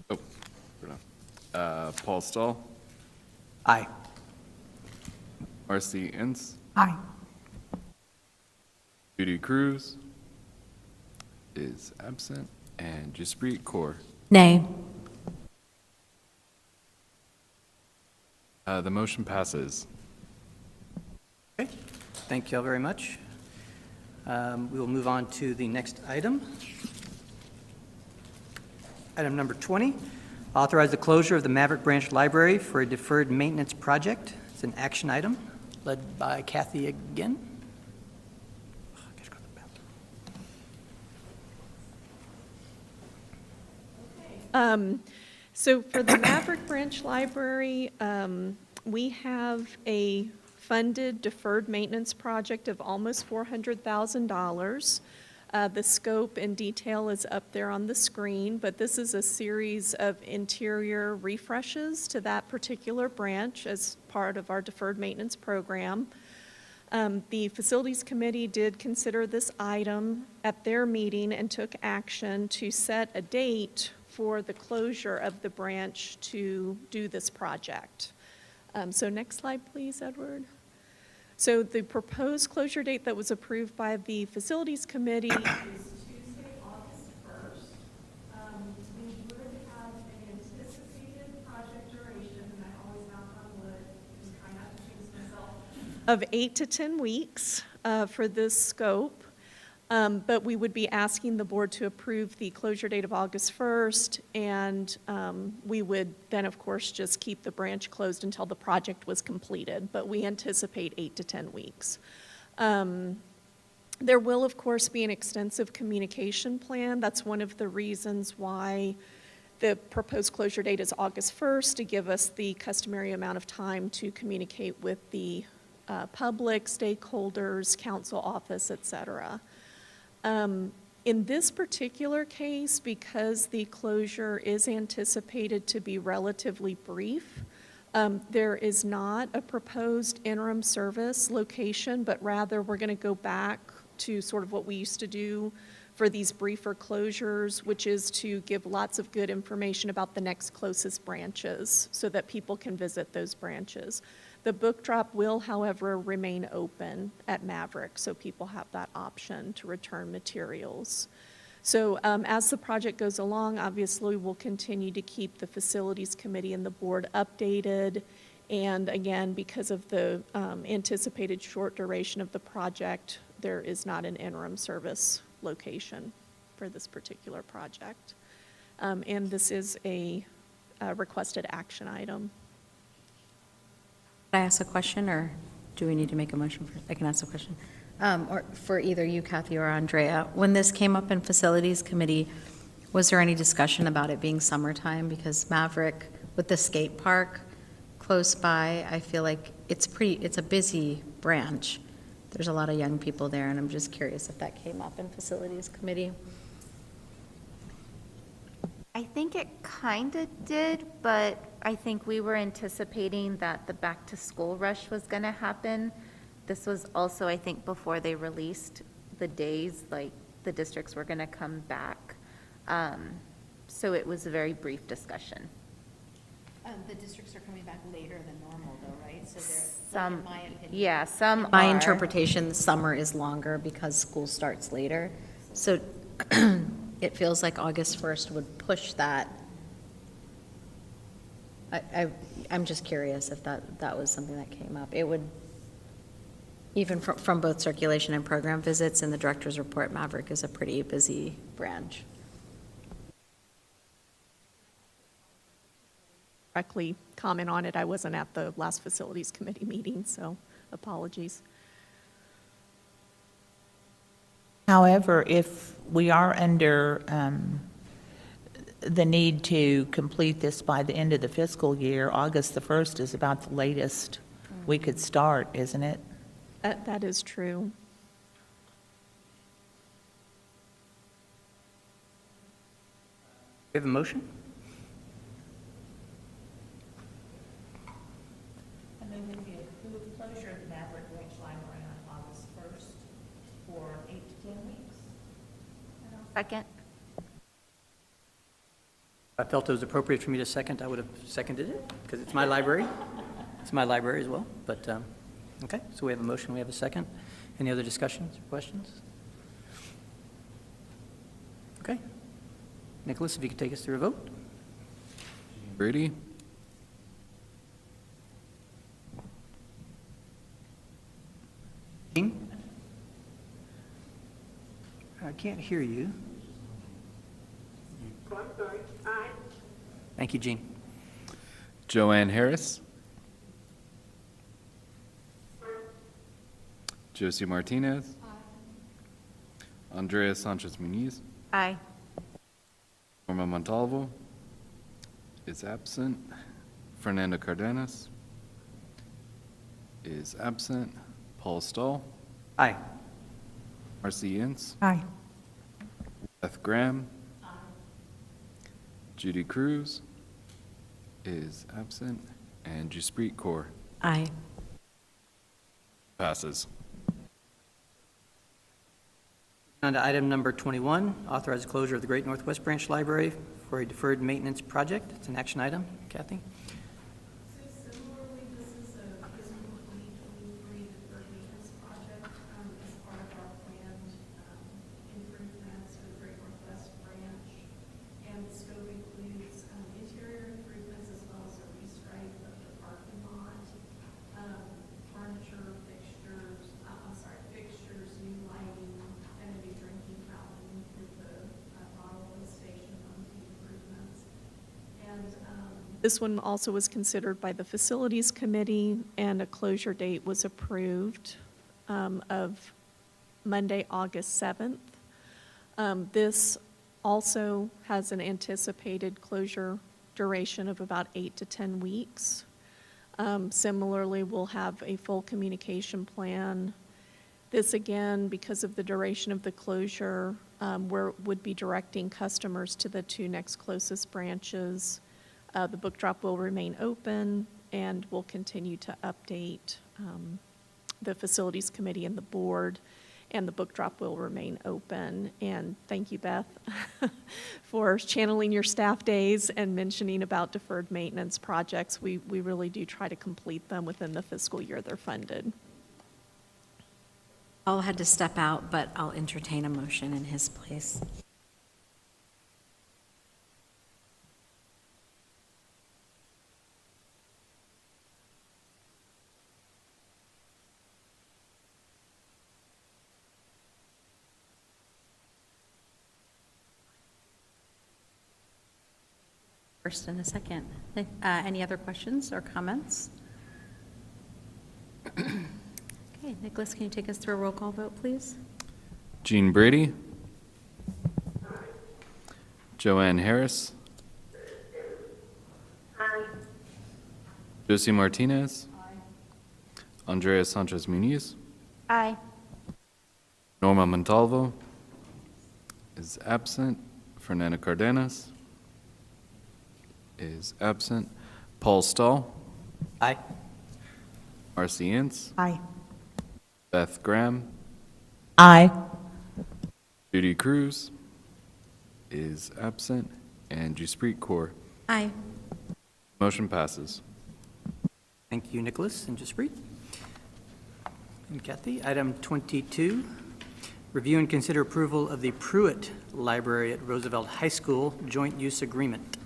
Oh, Paul Stahl? Aye. Marcy Ince? Aye. Judy Cruz is absent. And Jaspreet Kaur? Nay. The motion passes. Okay, thank you all very much. We will move on to the next item. Item number 20, authorize the closure of the Maverick Branch Library for a deferred maintenance project. It's an action item led by Kathy again. So for the Maverick Branch Library, we have a funded deferred maintenance project of almost $400,000. The scope and detail is up there on the screen, but this is a series of interior refreshes to that particular branch as part of our deferred maintenance program. The Facilities Committee did consider this item at their meeting and took action to set a date for the closure of the branch to do this project. So next slide, please, Edward. So the proposed closure date that was approved by the Facilities Committee is Tuesday, August 1st. We would have an anticipated project duration, and I always knock on wood, just try not to jinx myself, of 8 to 10 weeks for this scope. But we would be asking the board to approve the closure date of August 1st, and we would then, of course, just keep the branch closed until the project was completed, but we anticipate 8 to 10 weeks. There will, of course, be an extensive communication plan. That's one of the reasons why the proposed closure date is August 1st, to give us the customary amount of time to communicate with the public, stakeholders, council office, et cetera. In this particular case, because the closure is anticipated to be relatively brief, there is not a proposed interim service location, but rather we're going to go back to sort of what we used to do for these briefer closures, which is to give lots of good information about the next closest branches so that people can visit those branches. The book drop will, however, remain open at Maverick, so people have that option to return materials. So as the project goes along, obviously, we'll continue to keep the facilities committee and the board updated. And again, because of the anticipated short duration of the project, there is not an interim service location for this particular project. And this is a requested action item. Can I ask a question, or do we need to make a motion first? I can ask a question. Or for either you, Kathy, or Andrea. When this came up in Facilities Committee, was there any discussion about it being summertime? Because Maverick, with the skate park close by, I feel like it's a busy branch. There's a lot of young people there, and I'm just curious if that came up in Facilities Committee. I think it kind of did, but I think we were anticipating that the back-to-school rush was going to happen. This was also, I think, before they released the days, like the districts were going to come back. So it was a very brief discussion. The districts are coming back later than normal, though, right? So Some, in my opinion. yeah, some My are. interpretation, the summer is longer because school starts later. So it feels like August 1st would push that. I'm just curious if that was something that came up. It would, even from both circulation and program visits and the director's report, Maverick is a pretty busy branch. Directly comment on it. I wasn't at the last Facilities Committee meeting, so apologies. However, if we are under the need to complete this by the end of the fiscal year, August the 1st is about the latest we could start, isn't it? That is true. We have a motion? And then with the approved closure of the Maverick Branch Library on August 1st for 8 to 10 weeks. Second. I felt it was appropriate for me to second. I would have seconded it because it's my library. It's my library as well, but, okay. So we have a motion, we have a second. Any other discussions or questions? Okay. Nicholas, if you could take us through a vote. Brady? Jean? I can't hear you. I'm sorry. Aye. Thank you, Jean. Joanne Harris? Josie Martinez? Andrea Sanchez Muniz? Aye. Norma Montalvo is absent. Fernando Cardenas is absent. Paul Stahl? Aye. Marcy Ince? Aye. Beth Graham? Judy Cruz is absent. And Jaspreet Kaur Aye. passes. On to item number 21, authorize closure of the Great Northwest Branch Library for a deferred maintenance project. It's an action item. Kathy? So similarly, this is a fiscal 2023 deferred maintenance project as part of our planned improvements for the Great Northwest Branch. And the scope includes interior improvements as well as a restripe of the parking lot, furniture, fixtures, new lighting, and a new drinking fountain with the bottle station on the improvements. And This one also was considered by the Facilities Committee, and a closure date was approved of Monday, August 7th. This also has an anticipated closure duration of about 8 to 10 weeks. Similarly, we'll have a full communication plan. This, again, because of the duration of the closure, would be directing customers to the 2 next closest branches. The book drop will remain open, and we'll continue to update the Facilities Committee and the board, and the book drop will remain open. And thank you, Beth, for channeling your staff days and mentioning about deferred maintenance projects. We really do try to complete them within the fiscal year they're funded. Paul had to step out, but I'll entertain a motion in his place. First and a second. Any other questions or comments? Okay, Nicholas, can you take us through a roll call vote, please? Jean Brady. Joanne Harris. Josie Martinez. Andrea Sanchez Muniz. Aye. Norma Montalvo is absent. Fernanda Cardenas is absent. Paul Stahl. Aye. Marcy Ince. Aye. Beth Graham. Aye. Judy Cruz is absent. And Jaspreet Kaur. Aye. Motion passes. Thank you, Nicholas and Jaspreet. And Kathy, item 22, review and consider approval of the Pruitt Library at Roosevelt High School Joint Use Agreement.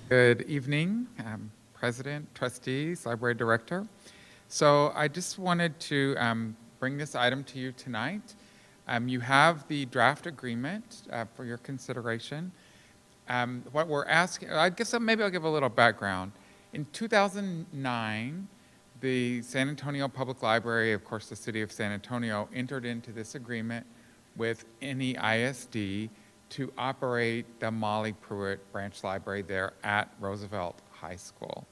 Good evening, President, Trustees, Library Director. So I just wanted to bring this item to you tonight. You have the draft agreement for your consideration. What we're asking, I guess maybe I'll give a little background. In 2009, the San Antonio Public Library, of course the City of San Antonio, entered into this agreement with NEISD to operate the Molly Pruitt Branch Library there at Roosevelt High School.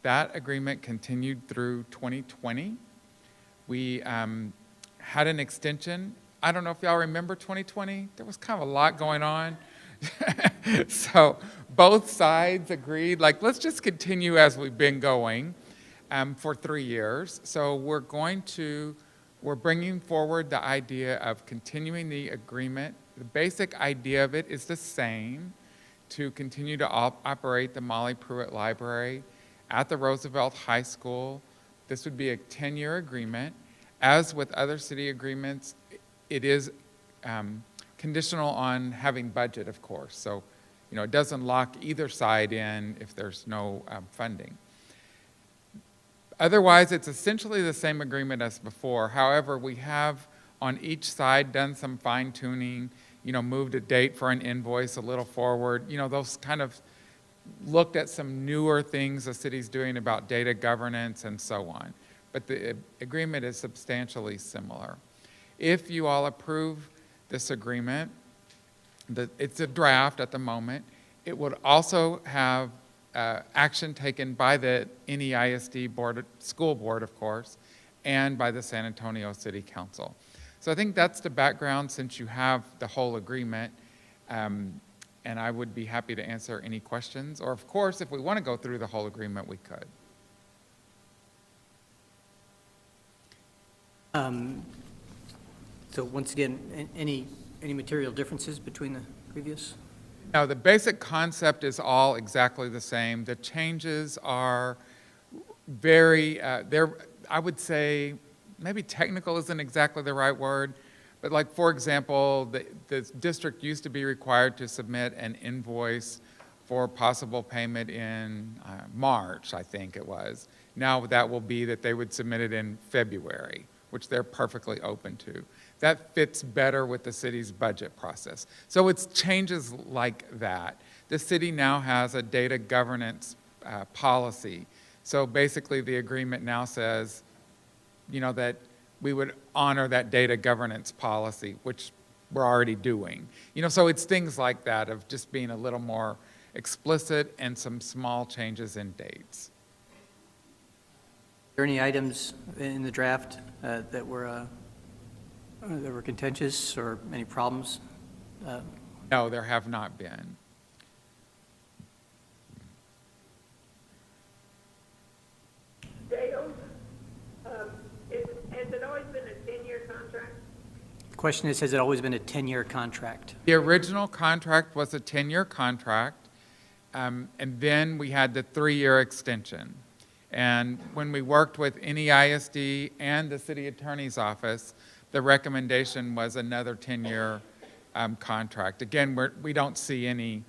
That agreement continued through 2020. We had an extension. I don't know if y'all remember 2020. There was kind of a lot going on. So both sides agreed, like, let's just continue as we've been going for 3 years. So we're bringing forward the idea of continuing the agreement. The basic idea of it is the same, to continue to operate the Molly Pruitt Library at the Roosevelt High School. This would be a 10-year agreement. As with other city agreements, it is conditional on having budget, of course. So, it doesn't lock either side in if there's no funding. Otherwise, it's essentially the same agreement as before. However, we have on each side done some fine-tuning, moved a date for an invoice a little forward, those kind of looked at some newer things the city's doing about data governance and so on. But the agreement is substantially similar. If you all approve this agreement, it's a draft at the moment, it would also have action taken by the NEISD board, school board, of course, and by the San Antonio City Council. So I think that's the background since you have the whole agreement, and I would be happy to answer any questions, or of course, if we want to go through the whole agreement, we could. So once again, any material differences between the previous? No, the basic concept is all exactly the same. The changes are very, I would say, maybe technical isn't exactly the right word, but like, for example, the district used to be required to submit an invoice for possible payment in March, I think it was. Now that will be that they would submit it in February, which they're perfectly open to. That fits better with the city's budget process. So it's changes like that. The city now has a data governance policy. So basically the agreement now says, that we would honor that data governance policy, which we're already doing. So it's things like that of just being a little more explicit and some small changes in dates. Are there any items in the draft that were contentious or any problems? No, there have not been. Dale, has it always been a 10-year contract? The question is, has it always been a 10-year contract? The original contract was a 10-year contract, and then we had the 3-year extension. And when we worked with NEISD and the city attorney's office, the recommendation was another 10-year contract. Again, we don't see any,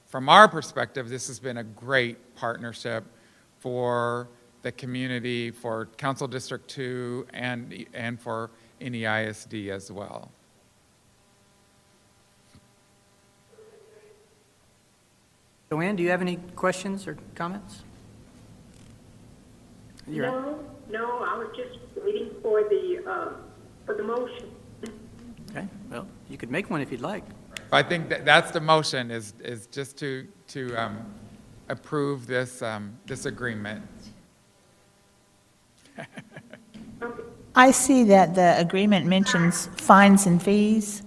from our perspective, this has been a great partnership for the community, for Council District 2, and for NEISD as well. Joanne, do you have any questions or comments? No, I was just waiting for the motion. Okay, well, you could make one if you'd like. I think that's the motion, is just to approve this, this agreement. I see that the agreement mentions fines and fees.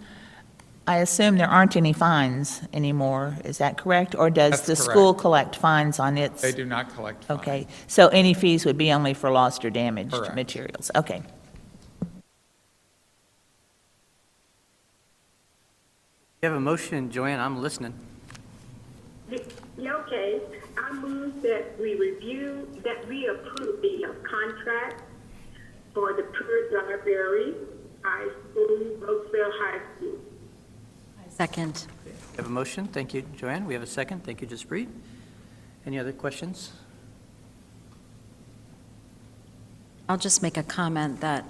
I assume there aren't any fines anymore, is that correct? Or does That's the correct. school collect fines on its? They do not collect fines. Okay, so any fees would be only for lost or damaged Correct. materials? Okay. You have a motion, Joanne, I'm listening. Yeah, okay. I move that we approve the contract for the Pruitt Library, High School, Roseville High School. Second. We have a motion. Thank you, Joanne. We have a second. Thank you, Jaspreet. Any other questions? I'll just make a comment that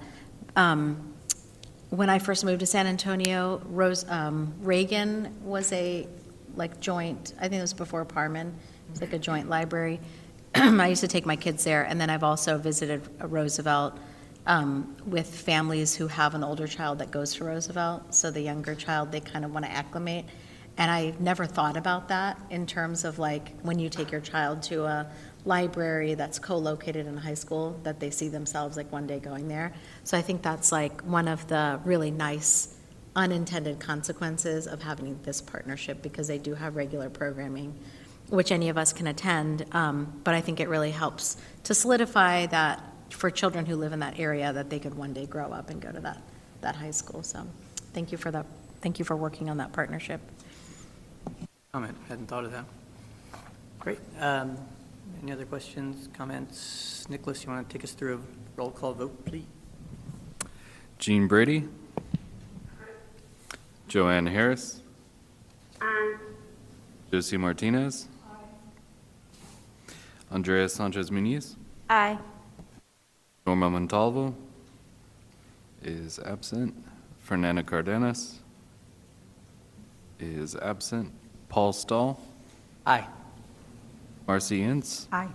when I first moved to San Antonio, Reagan was a joint, I think it was before Parman, it was like a joint library. I used to take my kids there, and then I've also visited Roosevelt with families who have an older child that goes to Roosevelt, so the younger child, they kind of want to acclimate. And I never thought about that in terms of when you take your child to a library that's co-located in a high school, that they see themselves one day going there. So I think that's one of the really nice unintended consequences of having this partnership, because they do have regular programming, which any of us can attend. But I think it really helps to solidify that for children who live in that area, that they could one day grow up and go to that high school. So thank you for that. Thank you for working on that partnership. Comment, hadn't thought of that. Great. Any other questions, comments? Nicholas, you want to take us through a roll call vote, please? Jean Brady. Joanne Harris. Aye. Josie Martinez. Andrea Sanchez Muniz. Aye. Norma Montalvo is absent. Fernanda Cardenas is absent. Paul Stahl. Aye. Marcy Ince. Aye.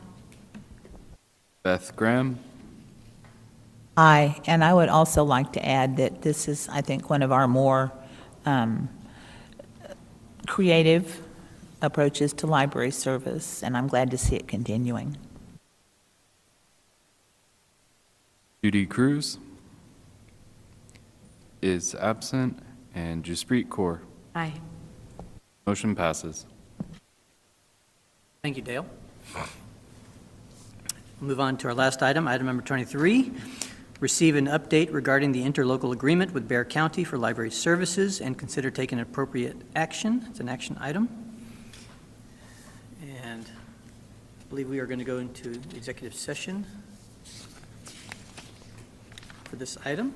Beth Graham. Aye, and I would also like to add that this is, I think, one of our more creative approaches to library service, and I'm glad to see it continuing. Judy Cruz is absent. And Jaspreet Kaur. Aye. Motion passes. Thank you, Dale. We'll move on to our last item, item number 23. Receive an update regarding the interlocal agreement with Bexar County for library services and consider taking appropriate action. It's an action item. And I believe we are going to go into executive session for this item.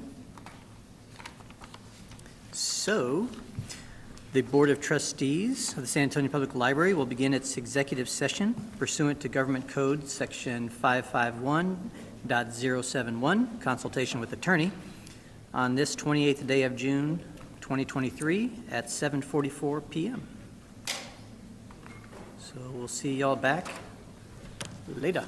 So, the Board of Trustees of the San Antonio Public Library will begin its executive session pursuant to Government Code Section 551.071, consultation with attorney, on this 28th day of June, 2023 at 7:44 p.m. So we'll see y'all back later.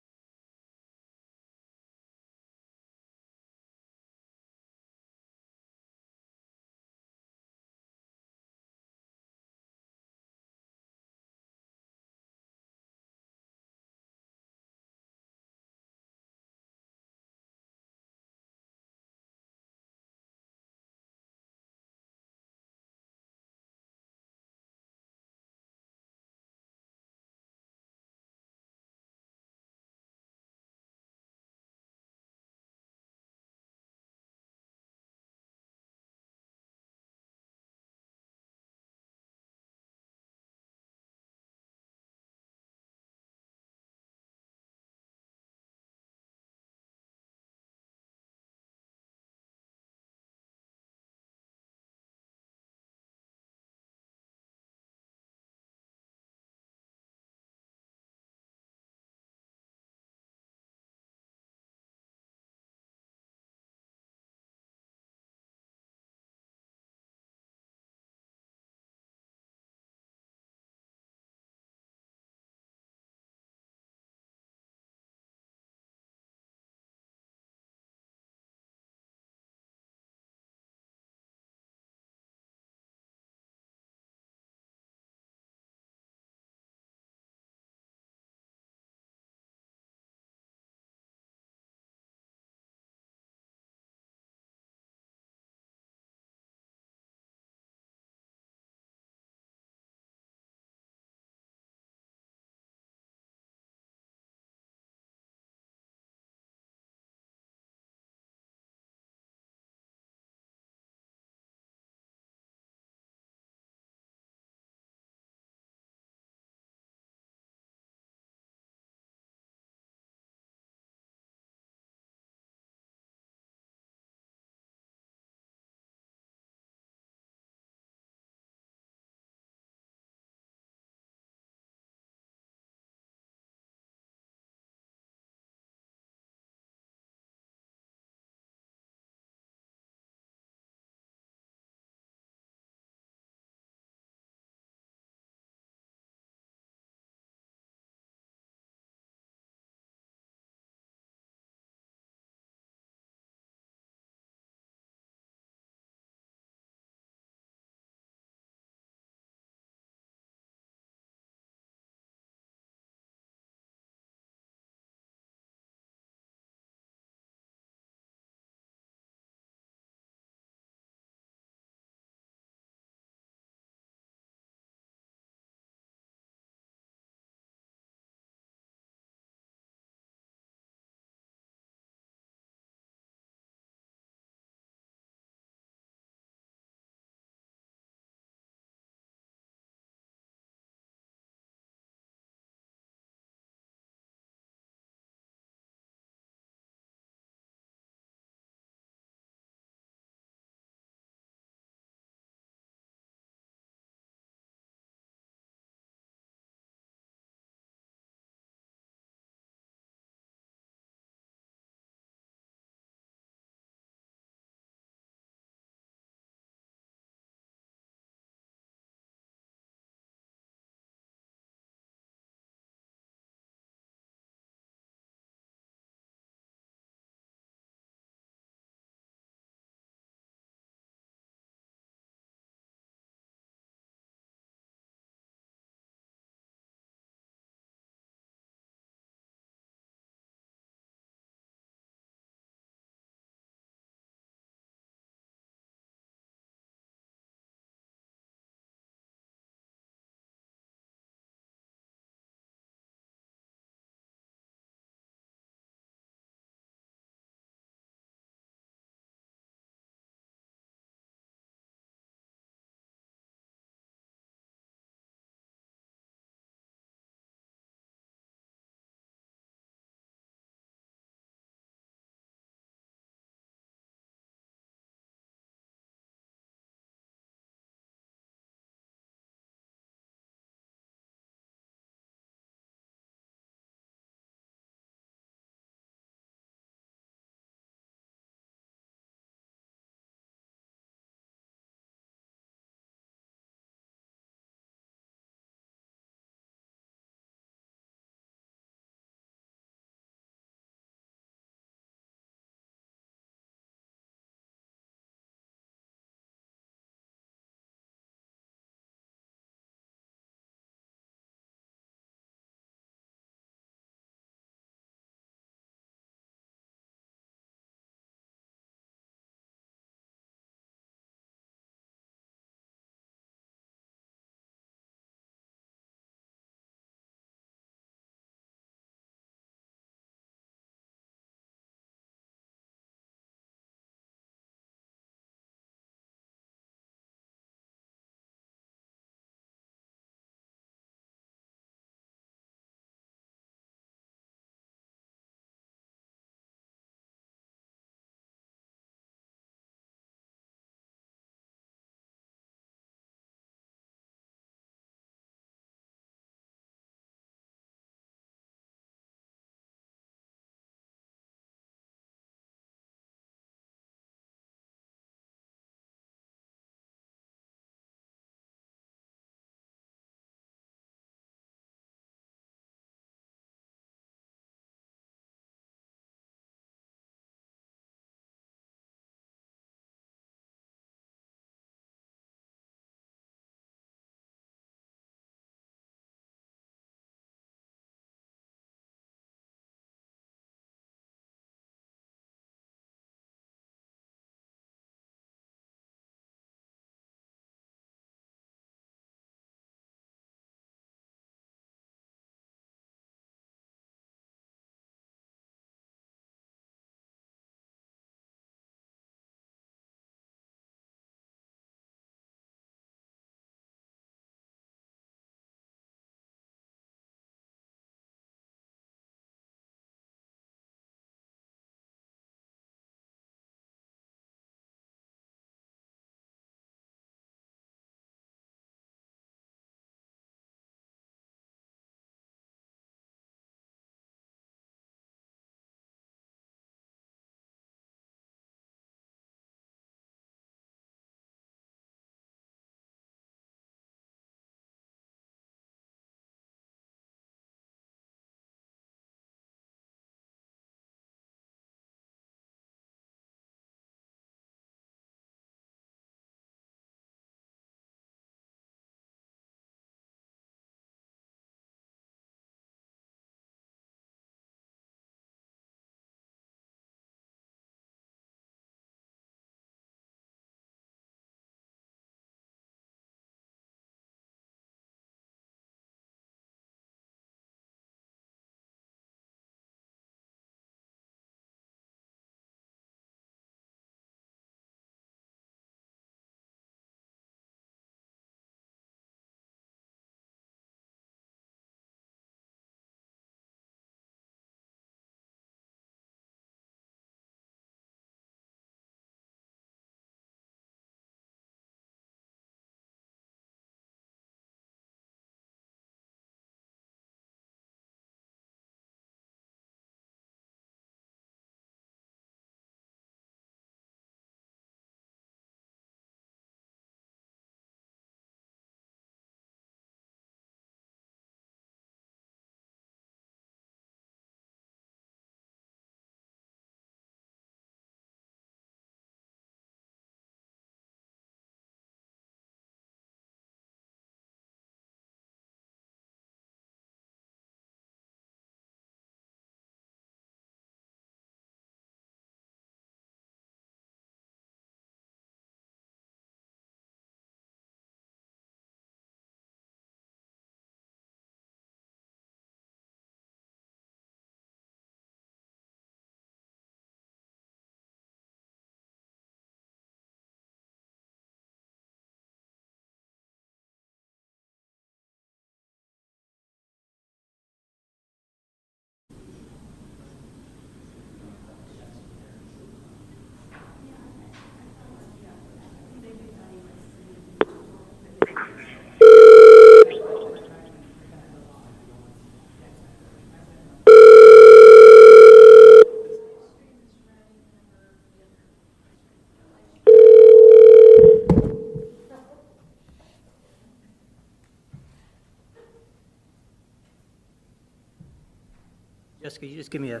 Jessica, you just give me a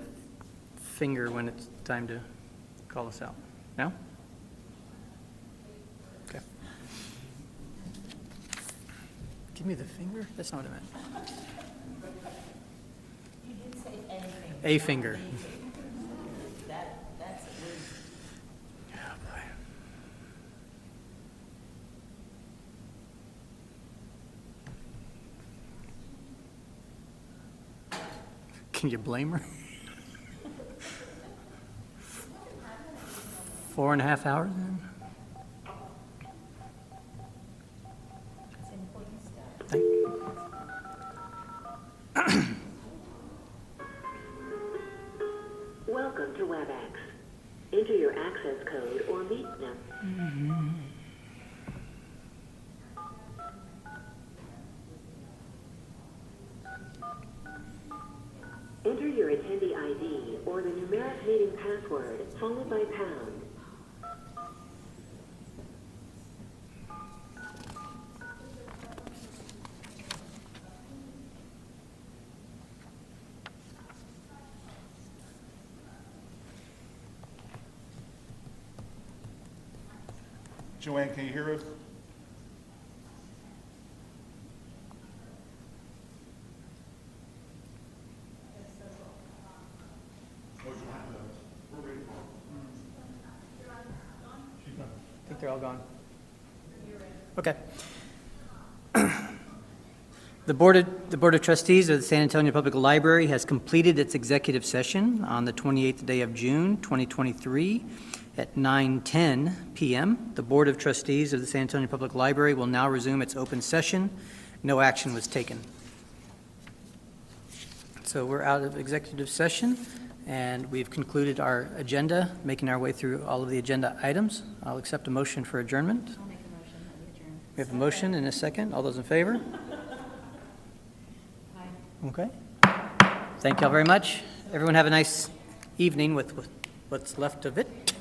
finger when it's time to call us out. No? Okay. Give me the finger? That's not what I meant. You did say a finger. A finger. That's a word. Can you blame her? 4.5 hours then? It's important stuff. Thank you. Welcome to WebEx. Enter your access code or meet number. Enter your attendee ID or the numeric meeting password followed by pound. Joanne, can you hear us? I think they're all gone. Okay. The Board of Trustees of the San Antonio Public Library has completed its executive session on the 28th day of June, 2023, at 9:10 p.m. The Board of Trustees of the San Antonio Public Library will now resume its open session. No action was taken. So we're out of executive session, and we've concluded our agenda, making our way through all of the agenda items. I'll accept a motion for adjournment. I'll make a motion that we adjourn. We have a motion and a second. All those in favor? Aye. Okay. Thank you all very much. Everyone have a nice evening with what's left of it.